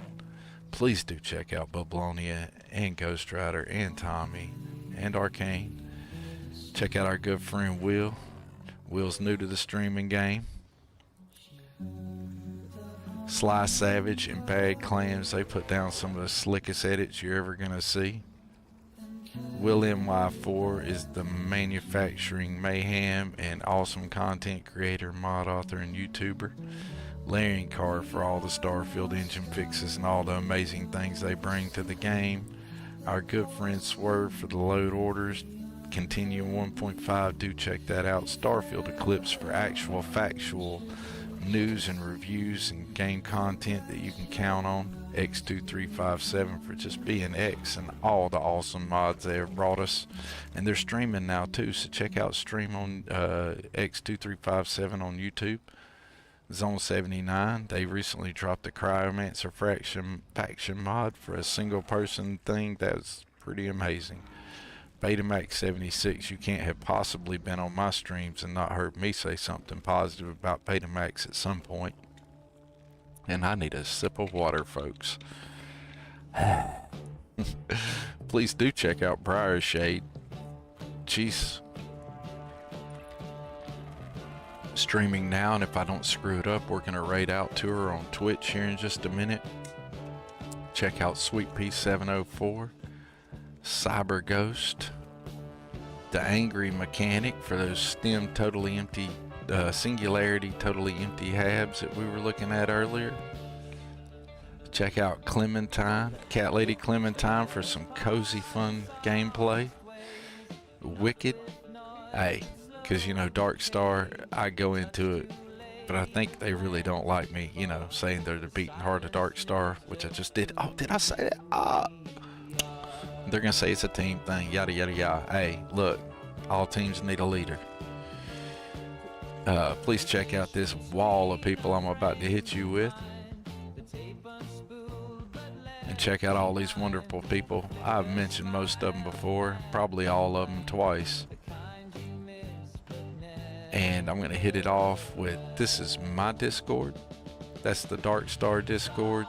Please do check out Babylonia and Ghost Rider and Tommy and Arcane. Check out our good friend Will. Will's new to the streaming game. Sly Savage and Bad Clams, they put down some of the slickest edits you're ever gonna see. Will MY4 is the manufacturing mayhem and awesome content creator, mod author, and YouTuber. Larry Carr for all the Starfield engine fixes and all the amazing things they bring to the game. Our good friend Swerve for the load orders. Continue 1.5, do check that out. Starfield Eclipse for actual factual news and reviews and game content that you can count on. X2357 for just being X and all the awesome mods they have brought us. And they're streaming now too, so check out stream on X2357 on YouTube. Zone 79, they recently dropped the Cryomancer faction mod for a single person thing that's pretty amazing. Betamax 76, you can't have possibly been on my streams and not heard me say something positive about Betamax at some point. And I need a sip of water, folks. Please do check out Briar Shade. Jeez. Streaming now, and if I don't screw it up, we're going to raid out to her on Twitch here in just a minute. Check out Sweet Pea 704. Cyber Ghost, the Angry Mechanic for those stem totally empty, singularity totally empty habs that we were looking at earlier. Check out Clementine, Cat Lady Clementine for some cozy fun gameplay. Wicked, hey, because you know DarkStar, I go into it, but I think they really don't like me, you know, saying they're the beating heart of DarkStar, which I just did. Oh, did I say that? They're gonna say it's a team thing, yada yada yada. Hey, look, all teams need a leader. Please check out this wall of people I'm about to hit you with, and check out all these wonderful people. I've mentioned most of them before, probably all of them twice. And I'm gonna hit it off with, this is my Discord. That's the DarkStar Discord.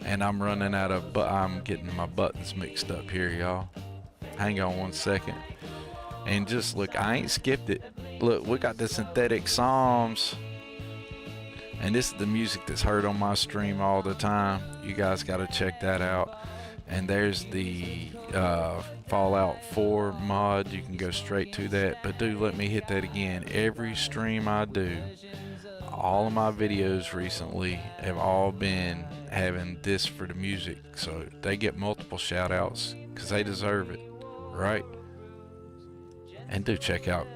And I'm running out of, I'm getting my buttons mixed up here, y'all. Hang on one second. And just look, I ain't skipped it. Look, we got the synthetic Psalms. And this is the music that's heard on my stream all the time. You guys got to check that out. And there's the Fallout 4 mod. You can go straight to that. But do let me hit that again. Every stream I do, all of my videos recently have all been having this for the music, so they get multiple shout outs because they deserve it, right? And do check out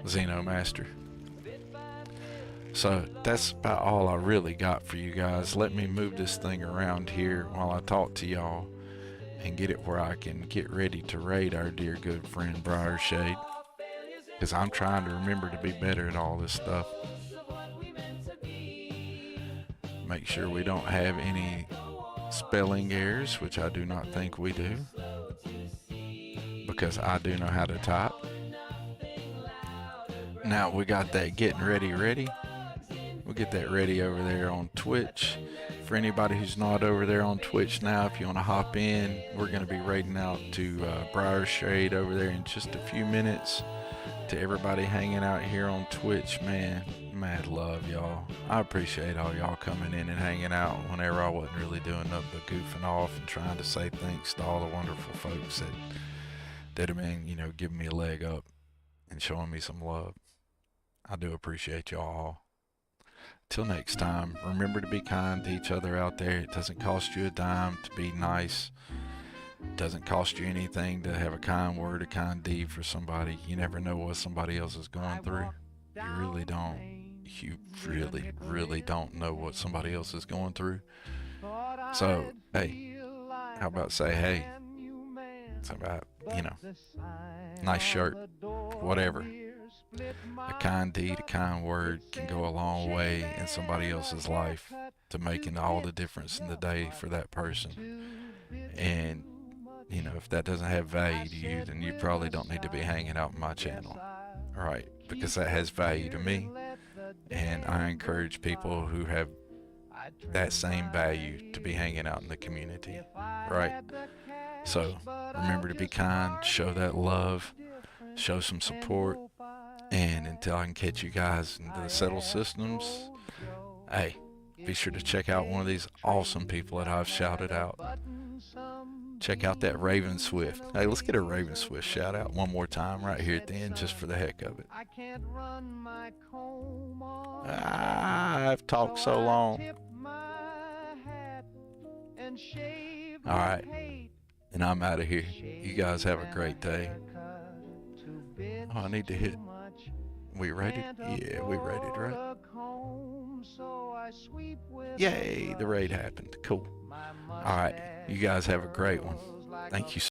Xenomaster. So that's about all I really got for you guys. Let me move this thing around here while I talk to y'all and get it where I can get ready to raid our dear good friend Briar Shade, because I'm trying to remember to be better at all this stuff. Make sure we don't have any spelling errors, which I do not think we do, because I do know how to type. Now we got that getting ready. We'll get that ready over there on Twitch. For anybody who's not over there on Twitch now, if you want to hop in, we're going to be raiding out to Briar Shade over there in just a few minutes. To everybody hanging out here on Twitch, man, mad love, y'all. I appreciate all y'all coming in and hanging out whenever I wasn't really doing nothing but goofing off and trying to say thanks to all the wonderful folks that have been, you know, giving me a leg up and showing me some love. I do appreciate y'all all. Till next time, remember to be kind to each other out there. It doesn't cost you a dime to be nice. It doesn't cost you anything to have a kind word, a kind deed for somebody. You never know what somebody else is going through. You really don't. You really, really don't know what somebody else is going through. So, hey, how about say, hey, it's about, you know, nice shirt, whatever. A kind deed, a kind word can go a long way in somebody else's life to making all the difference in the day for that person. And, you know, if that doesn't have value to you, then you probably don't need to be hanging out on my channel. Right? Because that has value to me. And I encourage people who have that same value to be hanging out in the community. Right? So, remember to be kind, show that love, show some support. And until I can catch you guys into the settled systems, hey, be sure to check out one of these awesome people that I've shouted out. Check out that Raven Swift. Hey, let's get a Raven Swift shout out one more time right here at the end just for the heck of it. I've talked so long. Alright, and I'm out of here. You guys have a great day. Oh, I need to hit. We rated? Yeah, we rated, right? Yay, the raid happened. Cool. Alright, you guys have a great one. Thank you